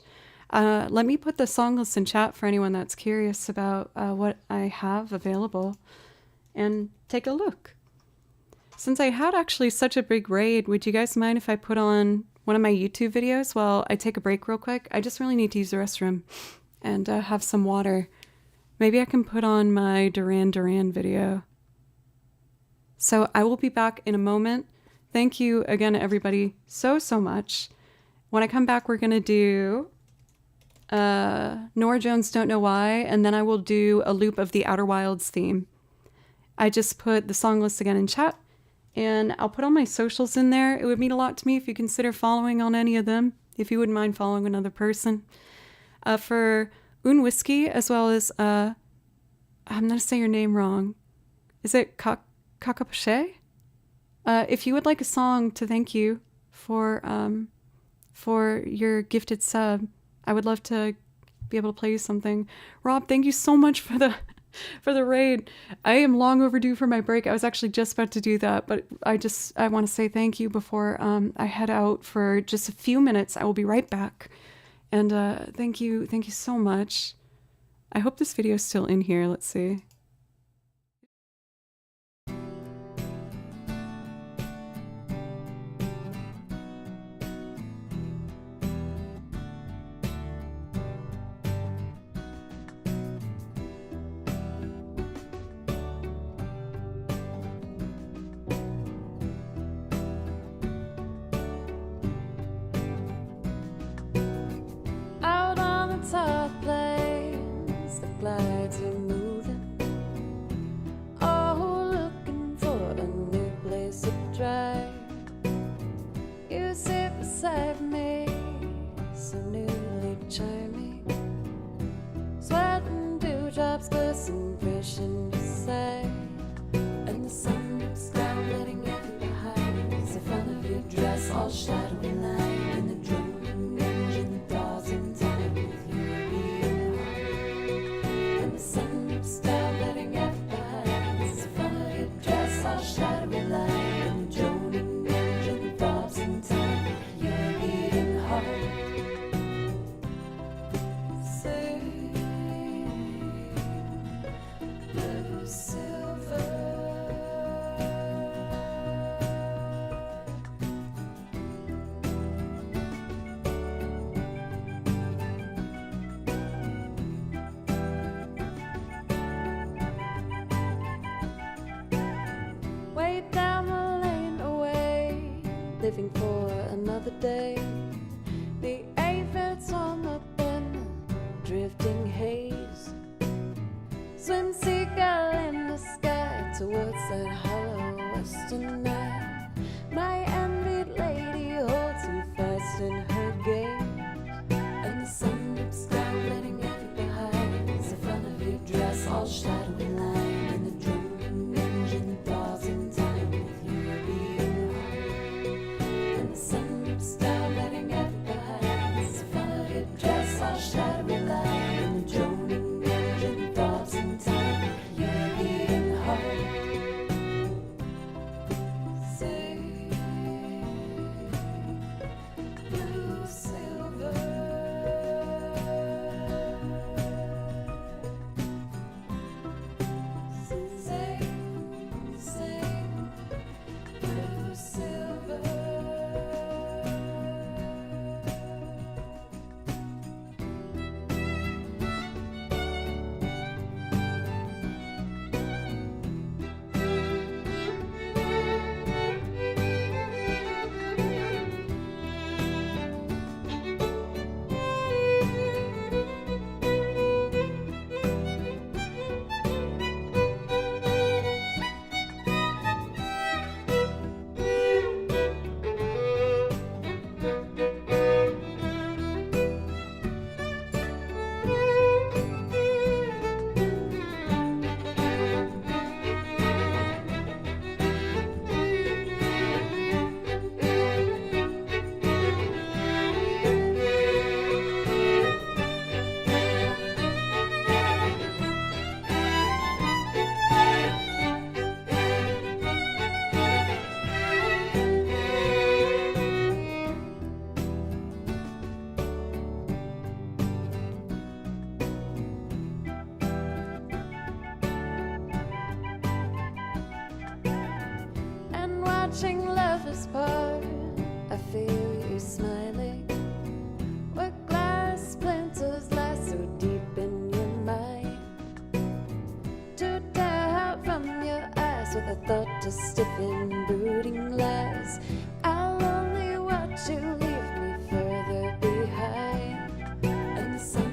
Let me put the song list in chat for anyone that's curious about what I have available, and take a look. Since I had actually such a big raid, would you guys mind if I put on one of my YouTube videos while I take a break real quick? I just really need to use the restroom and have some water. Maybe I can put on my Duran Duran video. So I will be back in a moment. Thank you again, everybody, so much. When I come back, we're going to do Nora Jones, Don't Know Why, and then I will do a loop of the Outer Wilds theme. I just put the song list again in chat, and I'll put all my socials in there. It would mean a lot to me if you consider following on any of them, if you wouldn't mind following another person. For Un Whiskey, as well as, I'm going to say your name wrong. Is it Kakapache? If you would like a song to thank you for your gifted sub, I would love to be able to play you something. Rob, thank you so much for the raid. I am long overdue for my break. I was actually just about to do that, but I want to say thank you before I head out for just a few minutes. I will be right back. And thank you so much. I hope this video is still in here. Let's see. Top plains, the glides are moving. Oh, looking for a new place to drive. You sit beside me, so newly charming. Sweating dewdrops glisten fresh in your sight, and the sun looks down, letting everything behind. The front of your dress all shadowy line, and the droning engine thaws in time. Living for another day. The aphids on the bend, drifting haze. Swim seagull in the sky towards that hollow western night. My envied lady holds you fast in her gaze, and the sun dips down, letting everything behind. The front of your dress all shadowy line, and the droning engine thaws in time with your beating heart. The sun dips down, letting everything behind. The front of your dress all shadowy line, and the droning engine thaws in time with your beating heart. Say, blue silver. Say, blue silver. And watching lovers part, I feel you smiling. Where glass splinters lie so deep in your mind, to doubt from your eyes with a thought to stiffen brooding lies. I'll only watch you leave me further behind, and the sun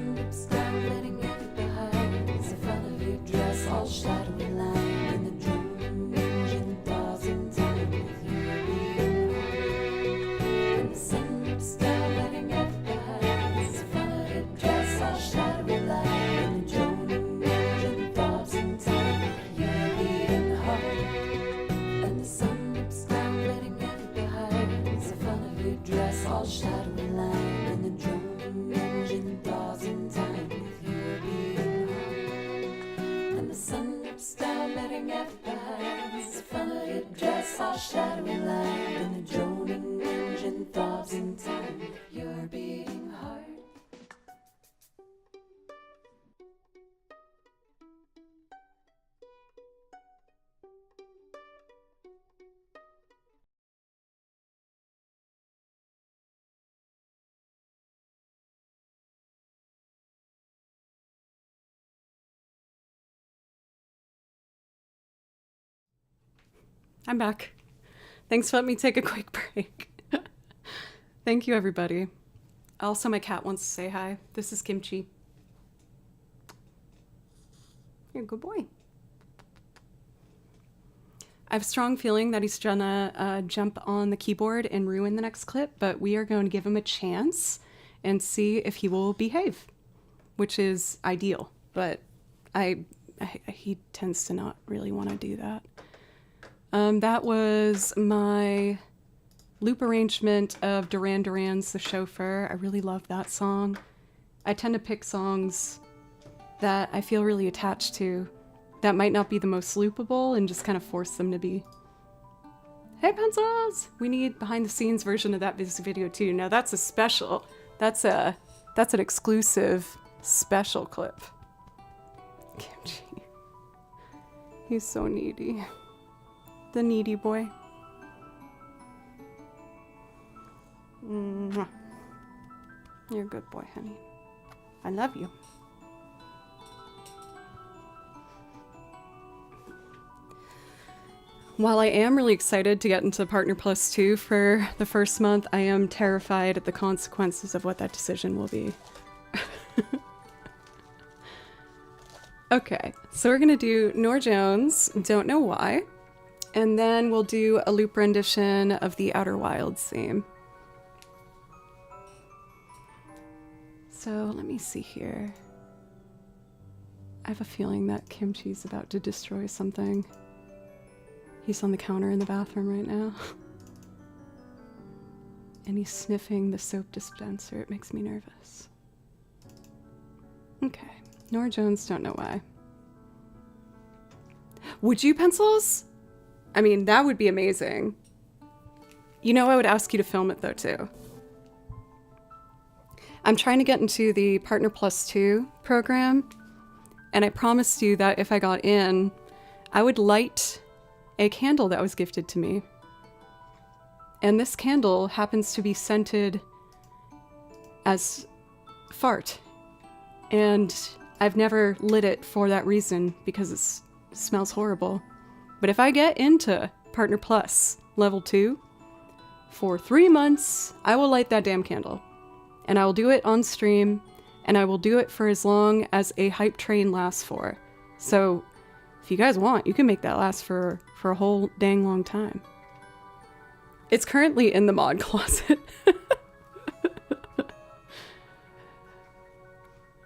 I'm back. Thanks for letting me take a quick break. Thank you, everybody. Also, my cat wants to say hi. This is Kimchi. You're a good boy. I have a strong feeling that he's gonna jump on the keyboard and ruin the next clip, but we are going to give him a chance and see if he will behave, which is ideal. But he tends to not really want to do that. That was my loop arrangement of Duran Duran's The Chauffeur. I really love that song. I tend to pick songs that I feel really attached to that might not be the most loopable and just kind of force them to be. Hey, pencils! We need behind the scenes version of that video too. Now that's a special. That's an exclusive special clip. Kimchi. He's so needy. The needy boy. Mwah. You're a good boy, honey. I love you. While I am really excited to get into Partner Plus 2 for the first month, I am terrified at the consequences of what that decision will be. Okay, so we're gonna do Norah Jones, Don't Know Why, and then we'll do a loop rendition of the Outer Wilds theme. So let me see here. I have a feeling that Kimchi's about to destroy something. He's on the counter in the bathroom right now. And he's sniffing the soap dispenser. It makes me nervous. Okay. Norah Jones, Don't Know Why. Would you, pencils? I mean, that would be amazing. You know, I would ask you to film it though, too. I'm trying to get into the Partner Plus 2 program, and I promised you that if I got in, I would light a candle that was gifted to me. And this candle happens to be scented as fart. And I've never lit it for that reason because it smells horrible. But if I get into Partner Plus level 2, for 3 months, I will light that damn candle. And I will do it on stream, and I will do it for as long as a hype train lasts for. So if you guys want, you can make that last for a whole dang long time. It's currently in the mod closet.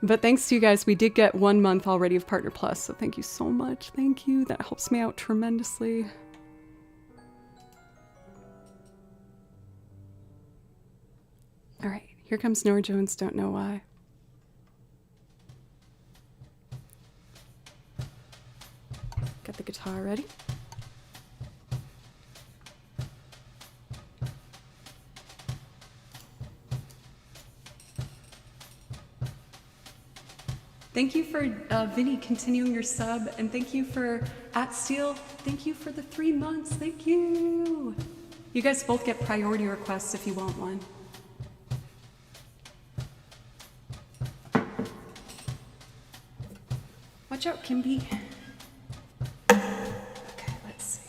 But thanks to you guys, we did get 1 month already of Partner Plus, so thank you so much. Thank you. That helps me out tremendously. All right, here comes Norah Jones, Don't Know Why. Got the guitar ready. Thank you for Vinny continuing your sub, and thank you for @Steel. Thank you for the 3 months. Thank you. You guys both get priority requests if you want one. Watch out, Kimby. Okay, let's see.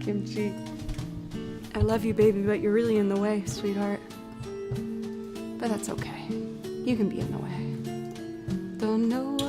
Kimchi. I love you, baby, but you're really in the way, sweetheart. But that's okay. You can be in the way. Don't know why.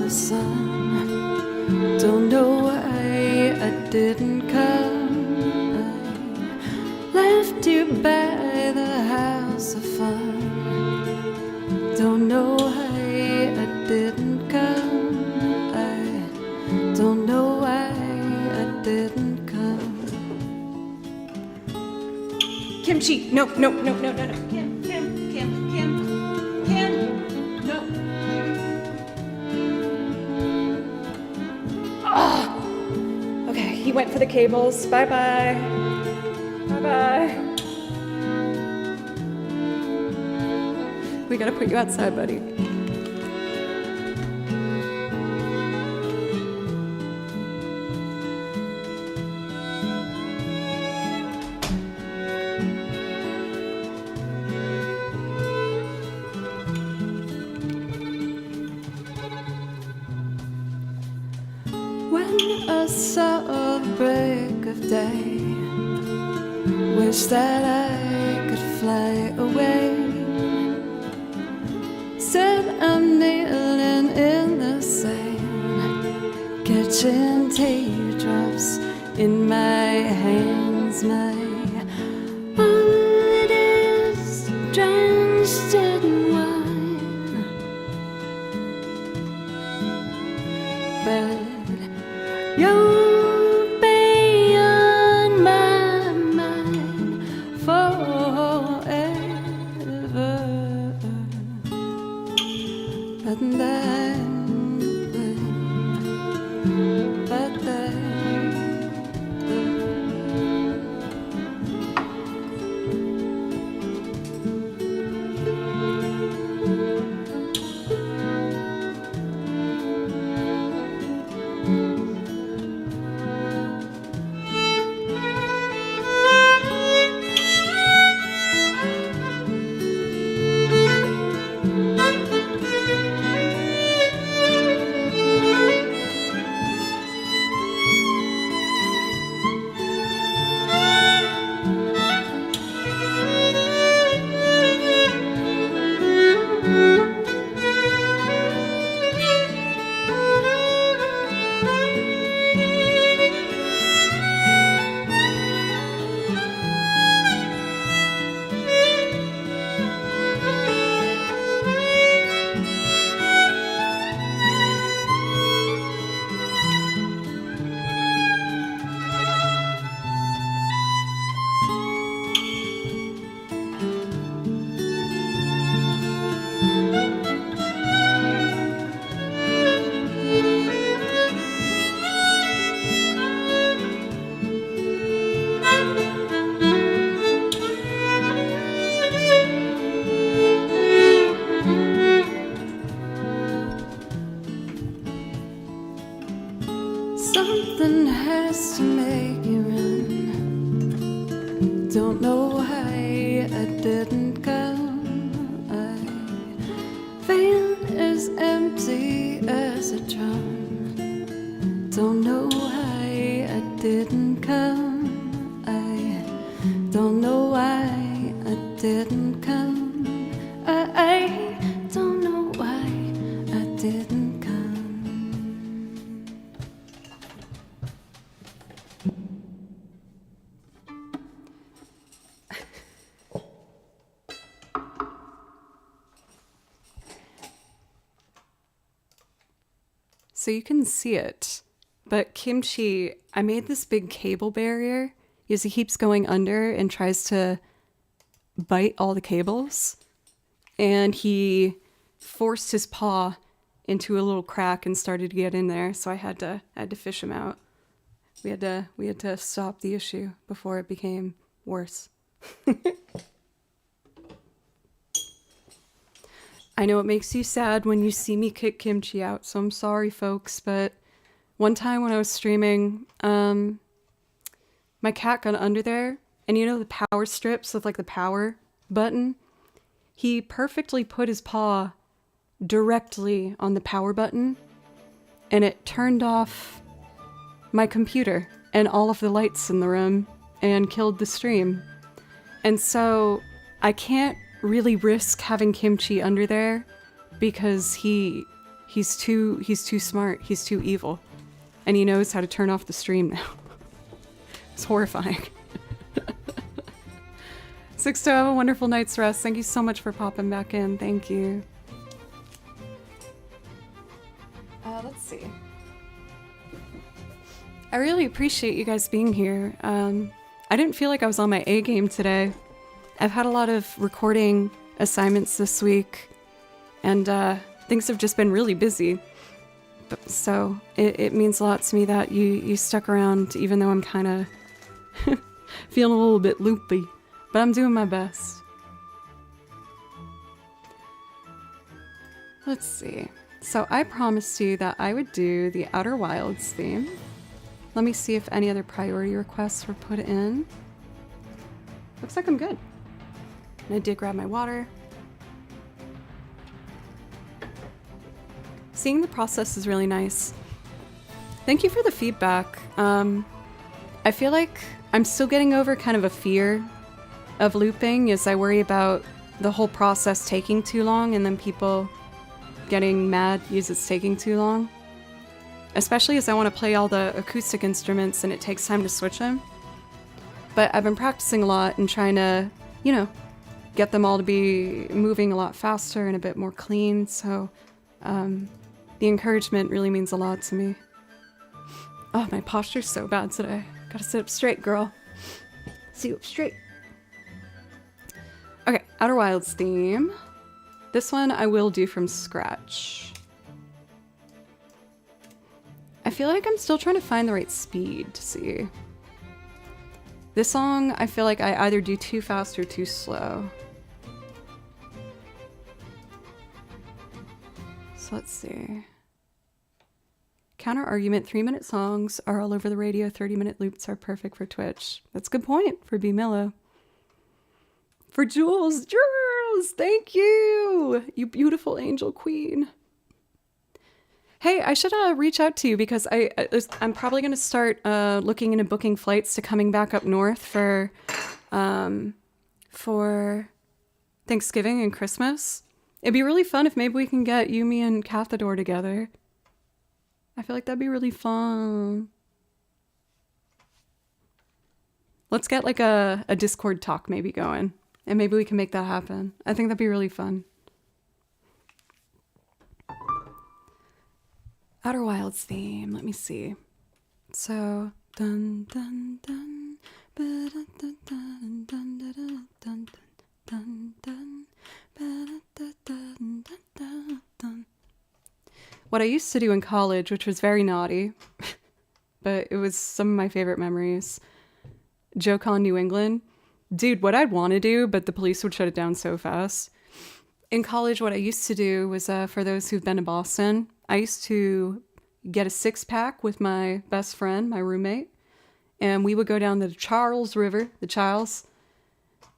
the sun. Don't know why I didn't come. I left you by the house of fun. Don't know why I didn't come. I don't know why I didn't come. Kimchi! No, no, no, no, no, no. Kim, no. Oh! Okay, he went for the cables. Bye-bye. Bye-bye. We gotta put you outside, buddy. When I saw the break of day, wish that I could fly away. Said I'm kneeling in the sand, catching teardrops in my hands. My heart is drenched in wine, but you'll be on my mind forever. But then, something has to make you run. Don't know why I didn't come. I feel as empty as a drum. Don't know why I didn't come. I don't know why I didn't come. I don't know why I didn't come. So you can see it, but Kimchi, I made this big cable barrier because he keeps going under and tries to bite all the cables, and he forced his paw into a little crack and started to get in there, so I had to fish him out. We had to stop the issue before it became worse. I know it makes you sad when you see me kick Kimchi out, so I'm sorry, folks, but one time when I was streaming, my cat got under there, and you know the power strips with like the power button? He perfectly put his paw directly on the power button, and it turned off my computer and all of the lights in the room and killed the stream. And so I can't really risk having Kimchi under there because he He's too smart. He's too evil. And he knows how to turn off the stream now. It's horrifying. Sixto, have a wonderful night's rest. Thank you so much for popping back in. Thank you. Let's see. I really appreciate you guys being here. I didn't feel like I was on my A game today. I've had a lot of recording assignments this week, and things have just been really busy. So it means a lot to me that you stuck around, even though I'm kind of feeling a little bit loopy. But I'm doing my best. Let's see. So I promised you that I would do the Outer Wilds theme. Let me see if any other priority requests were put in. Looks like I'm good. And I did grab my water. Seeing the process is really nice. Thank you for the feedback. I feel like I'm still getting over kind of a fear of looping as I worry about the whole process taking too long and then people getting mad because it's taking too long. Especially as I want to play all the acoustic instruments and it takes time to switch them. But I've been practicing a lot and trying to, you know, get them all to be moving a lot faster and a bit more clean, so the encouragement really means a lot to me. Oh, my posture's so bad today. Gotta sit up straight, girl. Sit up straight. Okay, Outer Wilds theme. This one I will do from scratch. I feel like I'm still trying to find the right speed to see. This song, I feel like I either do too fast or too slow. So let's see. Counter argument, 3-minute songs are all over the radio, 30-minute loops are perfect for Twitch. That's a good point for B Millo. For Jules, thank you! You beautiful angel queen. Hey, I should reach out to you because I'm probably going to start looking into booking flights to coming back up north for Thanksgiving and Christmas. It'd be really fun if maybe we can get Yumi and Cathador together. I feel like that'd be really fun. Let's get like a Discord talk maybe going, and maybe we can make that happen. I think that'd be really fun. Outer Wilds theme, let me see. So, dun dun dun, ba dun dun dun dun dun dun dun dun, ba dun dun dun dun. What I used to do in college, which was very naughty, but it was some of my favorite memories. JoeCon New England. Dude, what I'd want to do, but the police would shut it down so fast. In college, what I used to do was, for those who've been to Boston, I used to get a 6-pack with my best friend, my roommate, and we would go down the Charles River, the Charles,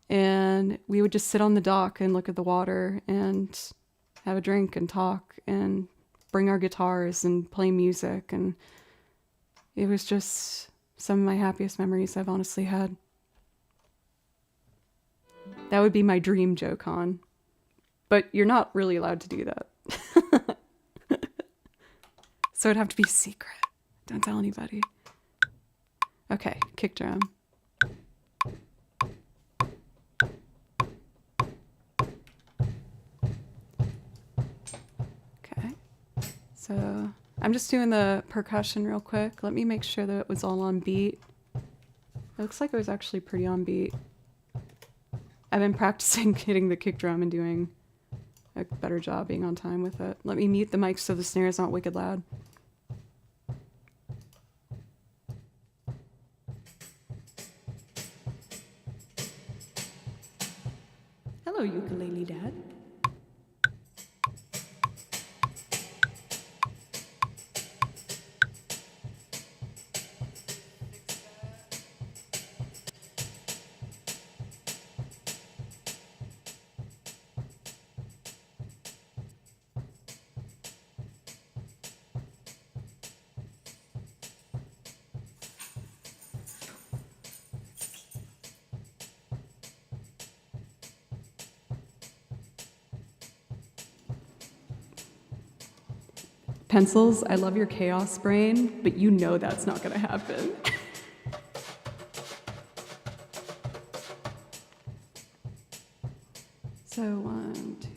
and we would just sit on the dock and look at the water and have a drink and talk and bring our guitars and play music, and it was just some of my happiest memories I've honestly had. That would be my dream JoeCon. But you're not really allowed to do that. So it'd have to be a secret. Don't tell anybody. Okay, kick drum. Okay. So I'm just doing the percussion real quick. Let me make sure that it was all on beat. It looks like it was actually pretty on beat. I've been practicing hitting the kick drum and doing a better job being on time with it. Let me mute the mic so the snare is not wicked loud. Hello, ukulele dad. Pencils, I love your chaos brain, but you know that's not gonna happen. So 1, 2.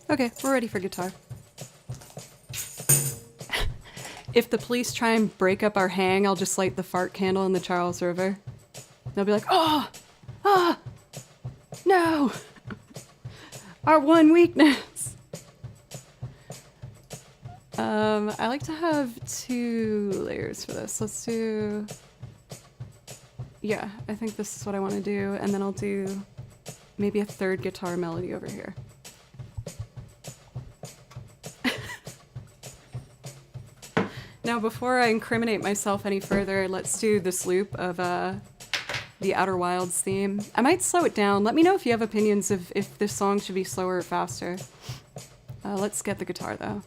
Okay, we're ready for guitar. If the police try and break up our hang, I'll just light the fart candle in the Charles River. They'll be like, oh, no, our one weakness. I like to have 2 layers for this. Let's do, yeah, I think this is what I want to do. And then I'll do maybe a 3rd guitar melody over here. Now, before I incriminate myself any further, let's do this loop of the Outer Wilds theme. I might slow it down. Let me know if you have opinions of if this song should be slower or faster. Let's get the guitar, though.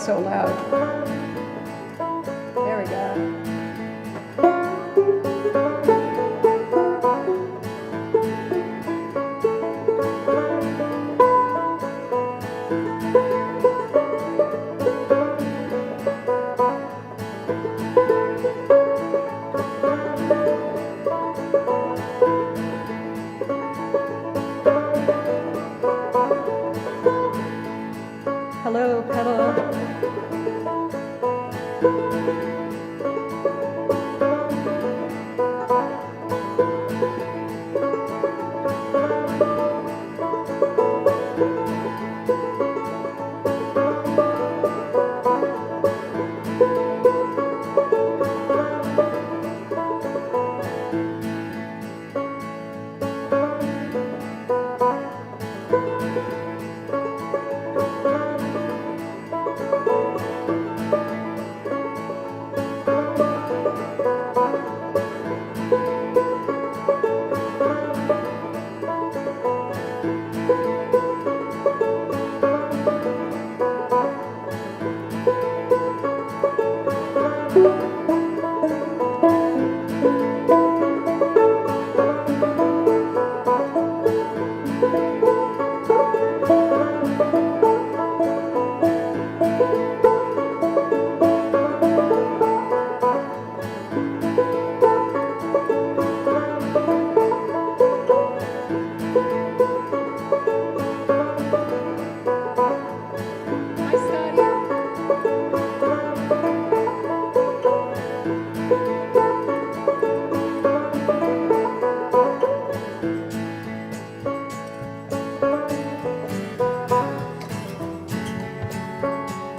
So loud. There we go.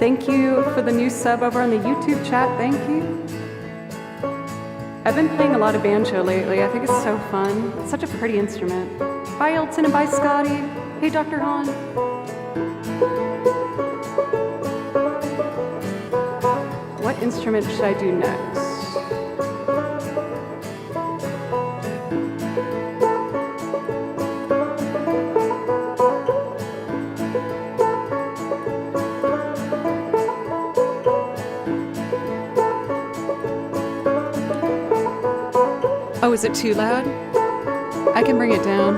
thank you for the new sub over on the YouTube chat. Thank you. I've been playing a lot of banjo lately. I think it's so fun. It's such a pretty instrument. Bye, Elton, and bye, Scotty. Hey, Dr. Hahn. What instrument should I do next? Oh, is it too loud? I can bring it down.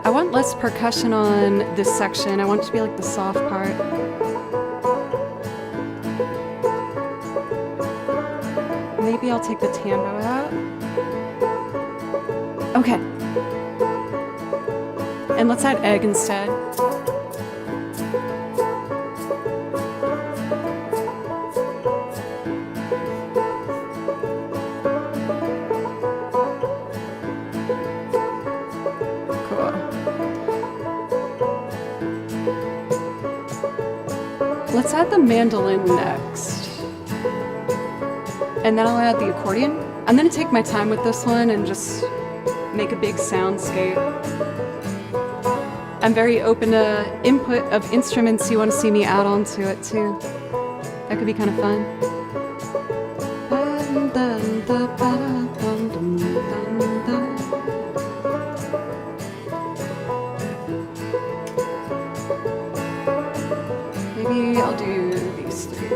I want less percussion on this section. I want it to be like the soft part. Maybe I'll take the tambo out. Okay. And let's add egg instead. Let's add the mandolin next. And then I'll add the accordion. I'm gonna take my time with this one and just make a big soundscape. I'm very open to input of instruments you want to see me add on to it too. That could be kind of fun. Maybe I'll do these three.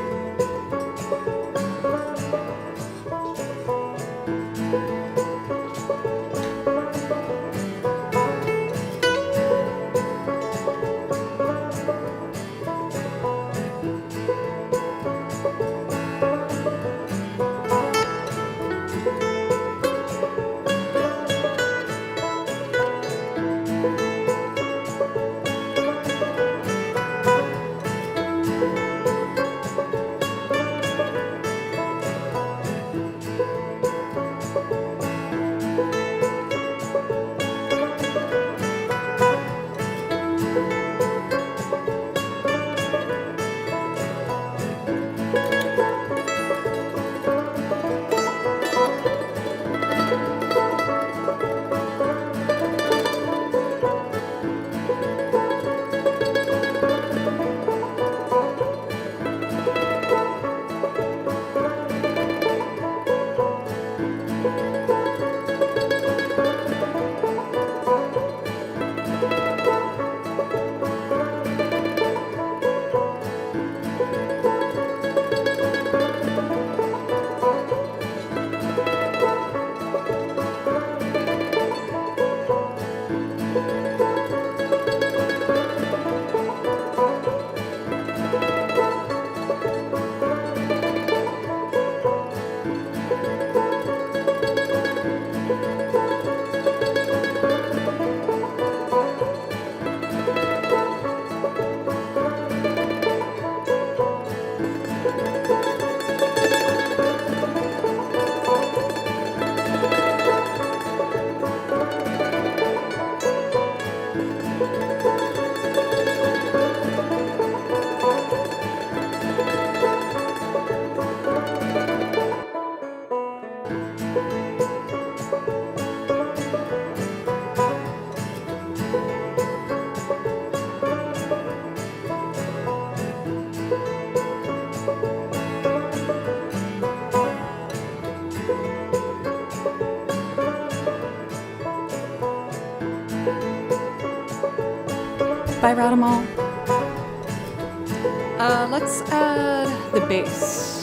Bye, Radamal. Let's add the bass.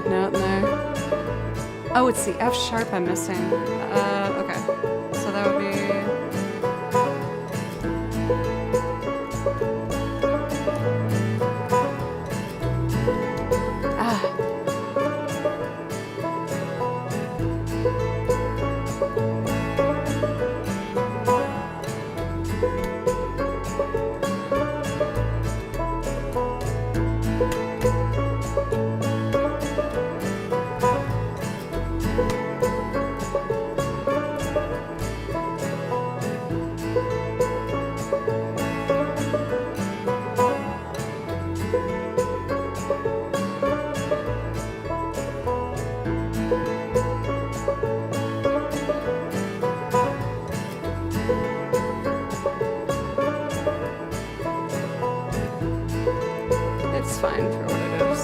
bad note in there. Oh, it's the F sharp I'm missing. Okay. So that would be... It's fine for what it is.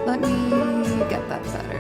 Let me get that better.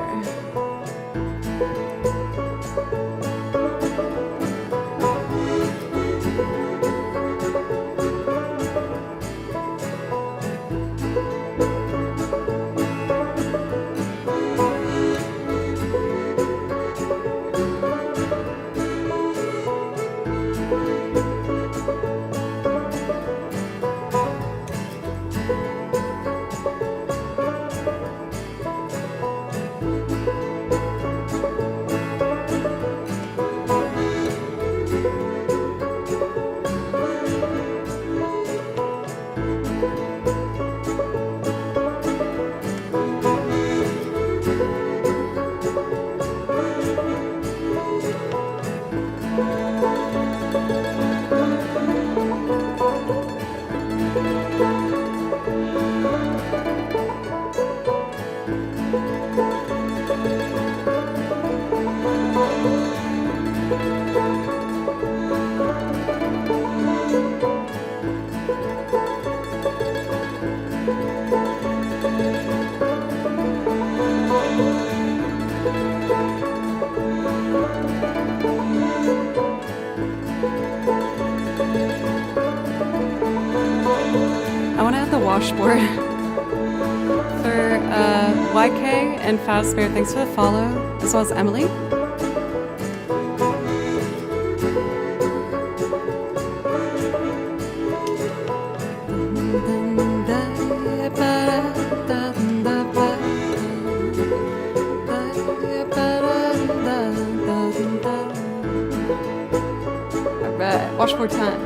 I want to add the washboard for YK and Fazbear. Thanks for the follow, as well as Emily. Alright, washboard time.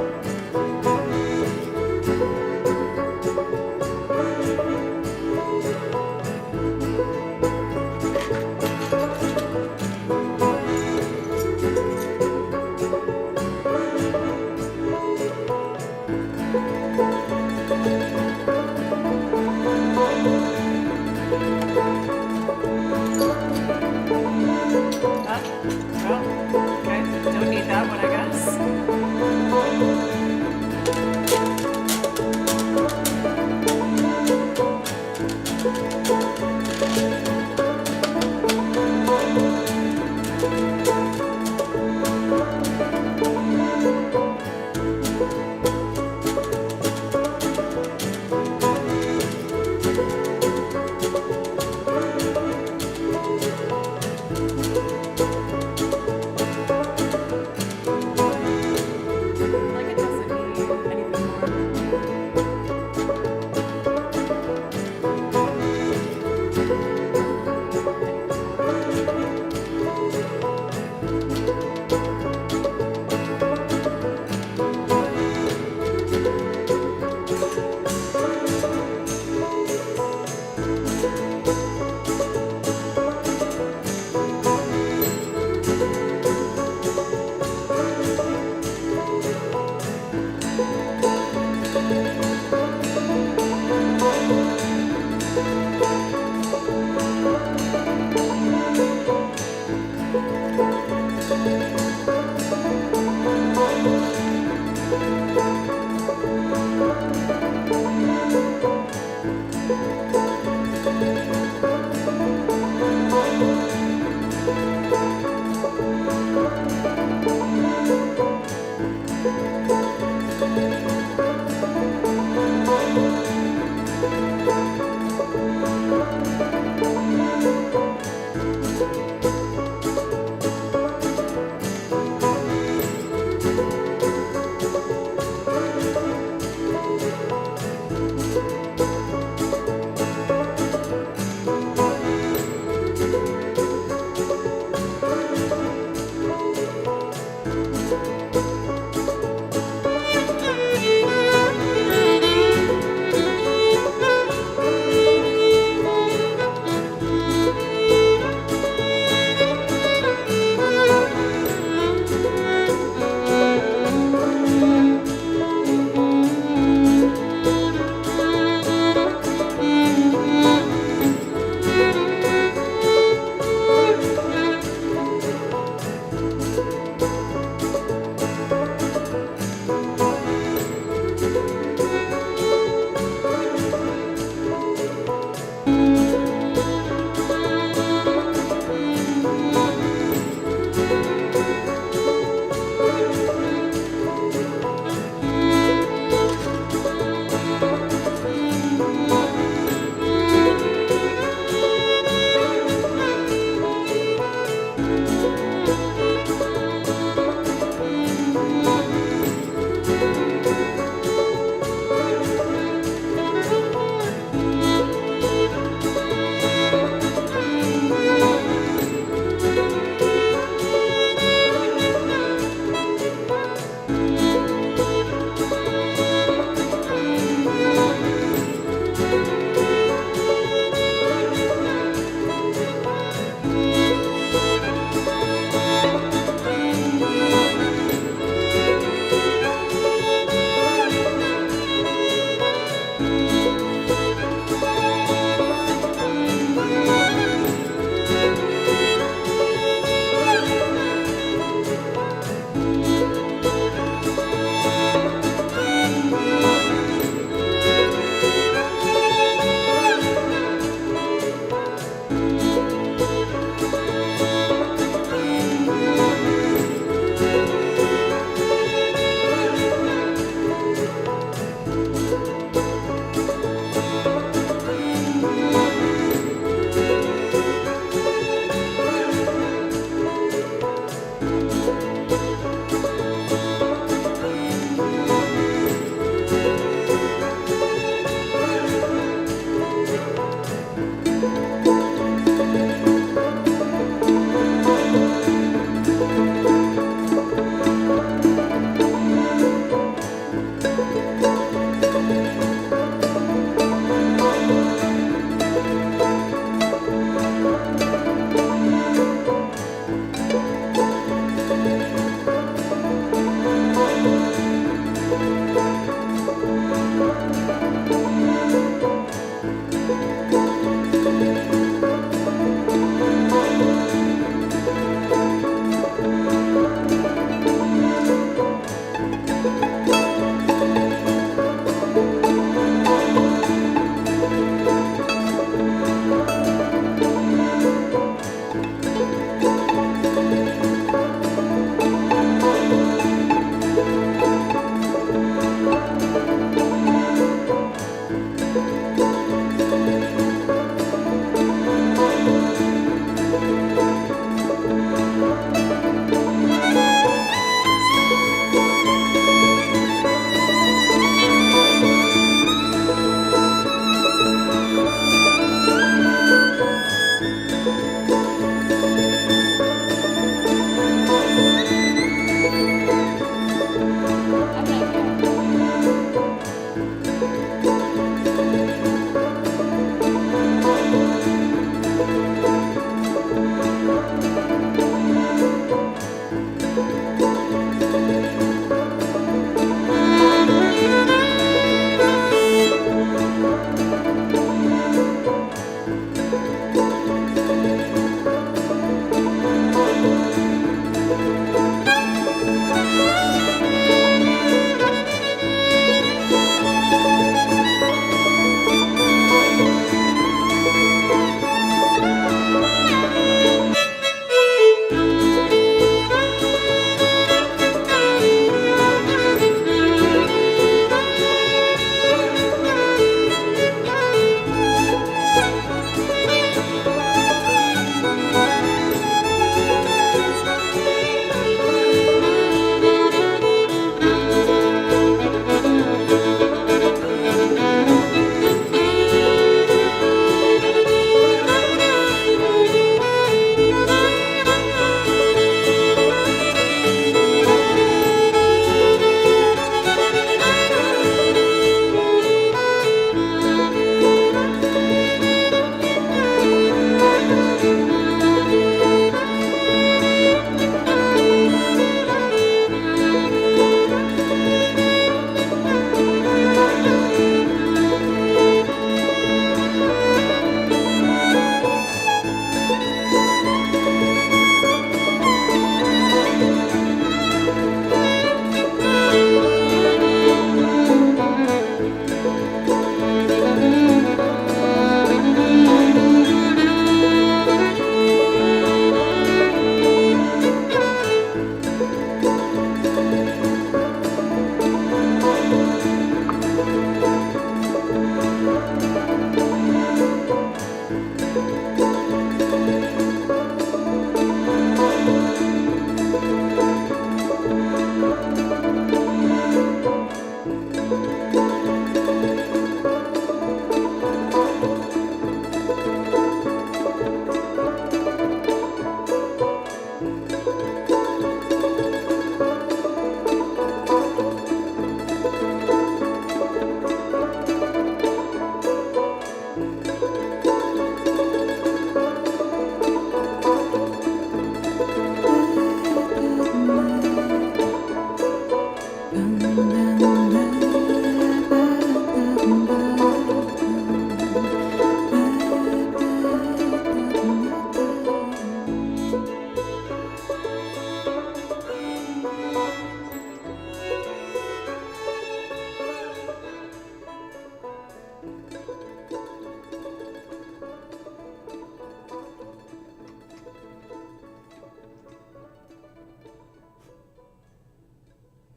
Okay, don't need that one, I guess.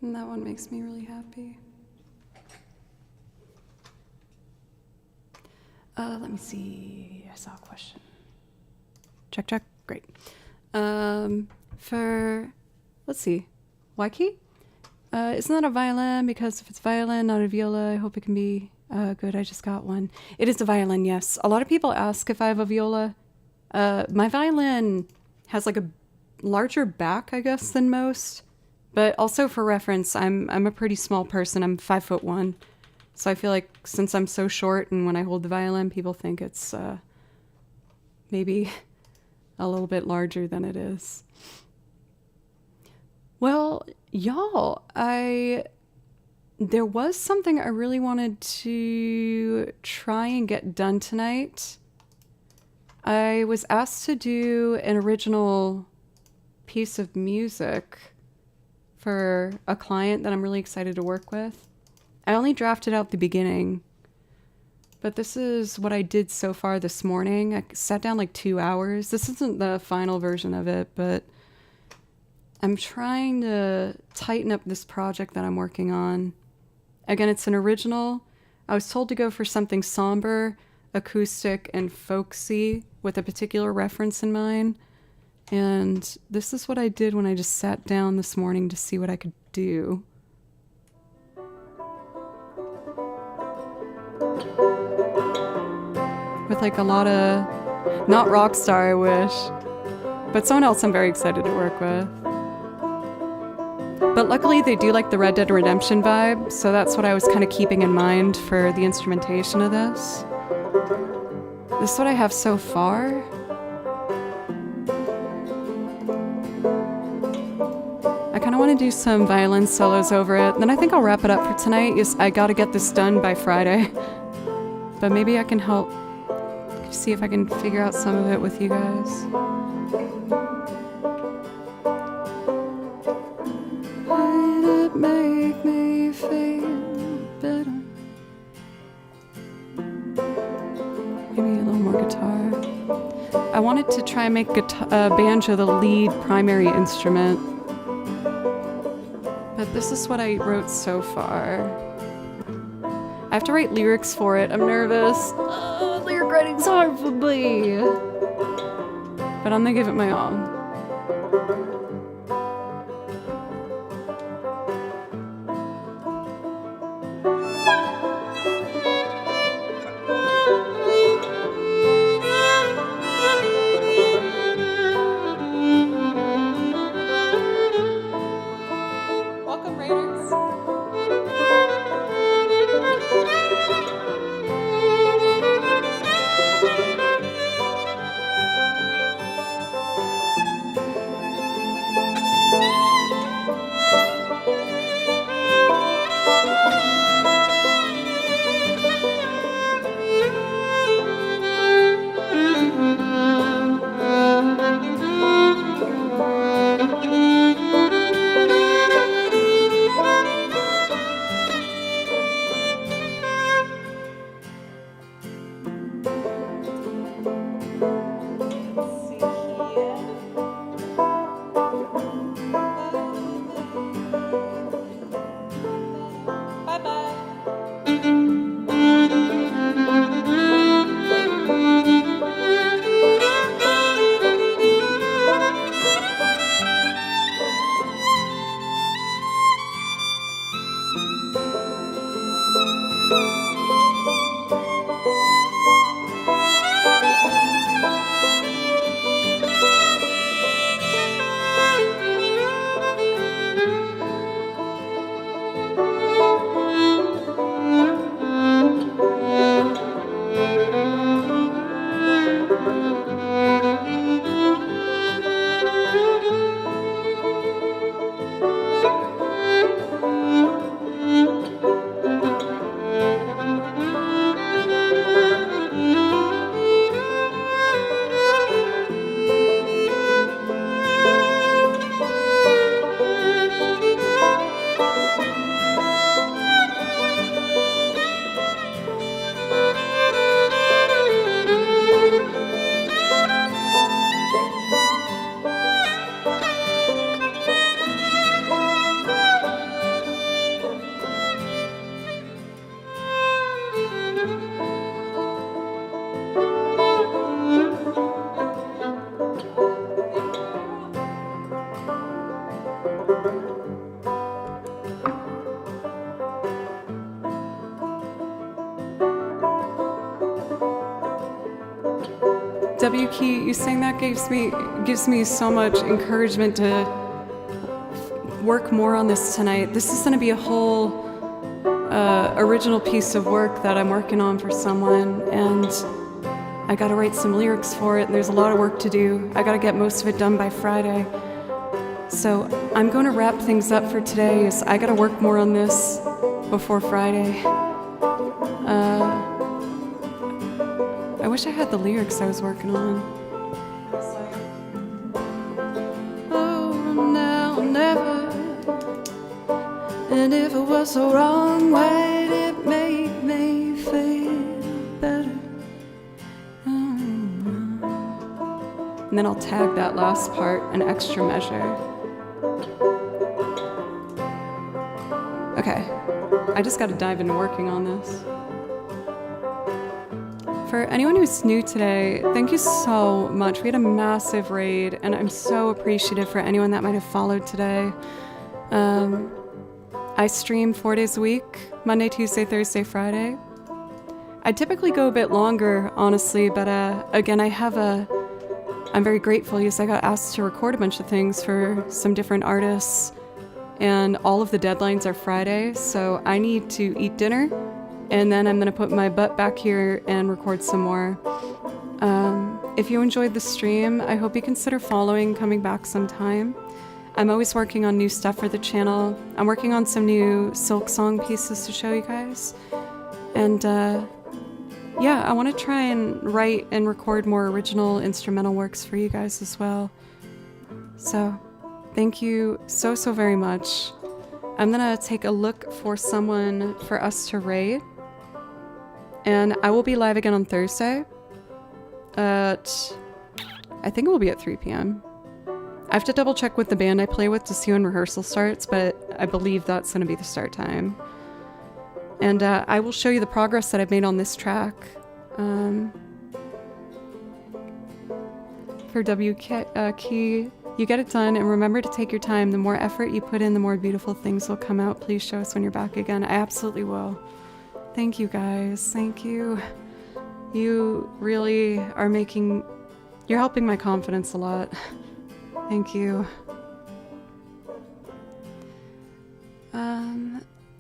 And that one makes me really happy. Let me see. I saw a question. Check, check. Great. Let's see. Waiki? Isn't that a violin? Because if it's violin, not a viola, I hope it can be good. I just got one. It is a violin, yes. A lot of people ask if I have a viola. My violin has like a larger back, I guess, than most. But also for reference, I'm a pretty small person. I'm 5'1". So I feel like since I'm so short and when I hold the violin, people think it's maybe a little bit larger than it is. Well, y'all, there was something I really wanted to try and get done tonight. I was asked to do an original piece of music for a client that I'm really excited to work with. I only drafted out the beginning, but this is what I did so far this morning. I sat down like 2 hours. This isn't the final version of it, but I'm trying to tighten up this project that I'm working on. Again, it's an original. I was told to go for something somber, acoustic, and folksy with a particular reference in mind. And this is what I did when I just sat down this morning to see what I could do. With like a lot of, not rock star, I wish, but someone else I'm very excited to work with. But luckily they do like the Red Dead Redemption vibe, so that's what I was kind of keeping in mind for the instrumentation of this. This is what I have so far. I kind of want to do some violin solos over it, then I think I'll wrap it up for tonight. I gotta get this done by Friday, but maybe I can help see if I can figure out some of it with you guys. Might it make me feel better? Maybe a little more guitar. I wanted to try and make banjo the lead primary instrument, but this is what I wrote so far. I have to write lyrics for it. I'm nervous. Lyric writing's hard for me. But I'm gonna give it my all. Welcome, Raiders. Key, you saying that gives me so much encouragement to work more on this tonight. This is going to be a whole original piece of work that I'm working on for someone, and I got to write some lyrics for it, and there's a lot of work to do. I got to get most of it done by Friday. So I'm going to wrap things up for today. I got to work more on this before Friday. I wish I had the lyrics I was working on. Oh, now, never. And if it was so wrong, why'd it make me feel better? And then I'll tag that last part an extra measure. Okay, I just got to dive into working on this. For anyone who's new today, thank you so much. We had a massive raid, and I'm so appreciative for anyone that might have followed today. I stream 4 days a week, Monday, Tuesday, Thursday, Friday. I typically go a bit longer, honestly, but again, I'm very grateful because I got asked to record a bunch of things for some different artists, and all of the deadlines are Friday, so I need to eat dinner, and then I'm going to put my butt back here and record some more. If you enjoyed the stream, I hope you consider following, coming back sometime. I'm always working on new stuff for the channel. I'm working on some new Silk song pieces to show you guys. And yeah, I want to try and write and record more original instrumental works for you guys as well. So thank you so very much. I'm gonna take a look for someone for us to raid. And I will be live again on Thursday at, I think it will be at 3 p.m. I have to double check with the band I play with to see when rehearsal starts, but I believe that's going to be the start time. And I will show you the progress that I've made on this track. For Key, you get it done, and remember to take your time. The more effort you put in, the more beautiful things will come out. Please show us when you're back again. I absolutely will. Thank you guys. Thank you. You really are you're helping my confidence a lot. Thank you.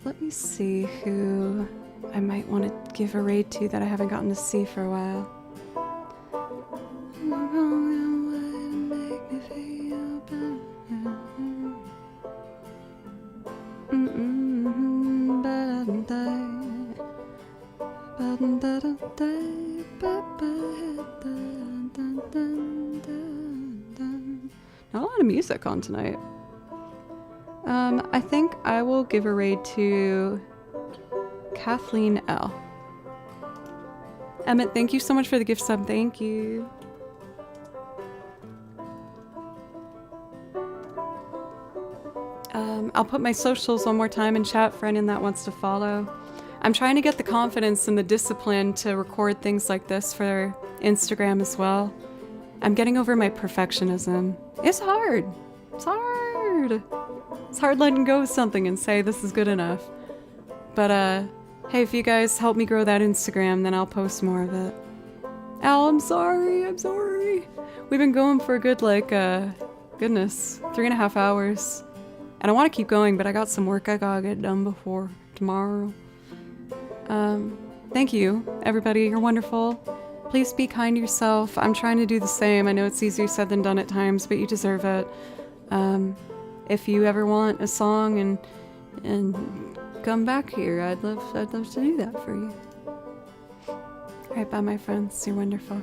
Let me see who I might want to give a raid to that I haven't gotten to see for a while. Not a lot of music on tonight. I think I will give a raid to Kathleen L. Emmett, thank you so much for the gift sub. Thank you. I'll put my socials one more time in chat for anyone that wants to follow. I'm trying to get the confidence and the discipline to record things like this for Instagram as well. I'm getting over my perfectionism. It's hard. It's hard. It's hard letting go of something and say this is good enough. But hey, if you guys help me grow that Instagram, then I'll post more of it. Al, I'm sorry. I'm sorry. We've been going for a good, goodness, 3.5 hours. And I want to keep going, but I got some work I gotta get done before tomorrow. Thank you, everybody. You're wonderful. Please be kind to yourself. I'm trying to do the same. I know it's easier said than done at times, but you deserve it. If you ever want a song and come back here, I'd love to do that for you. All right, bye, my friends. You're wonderful.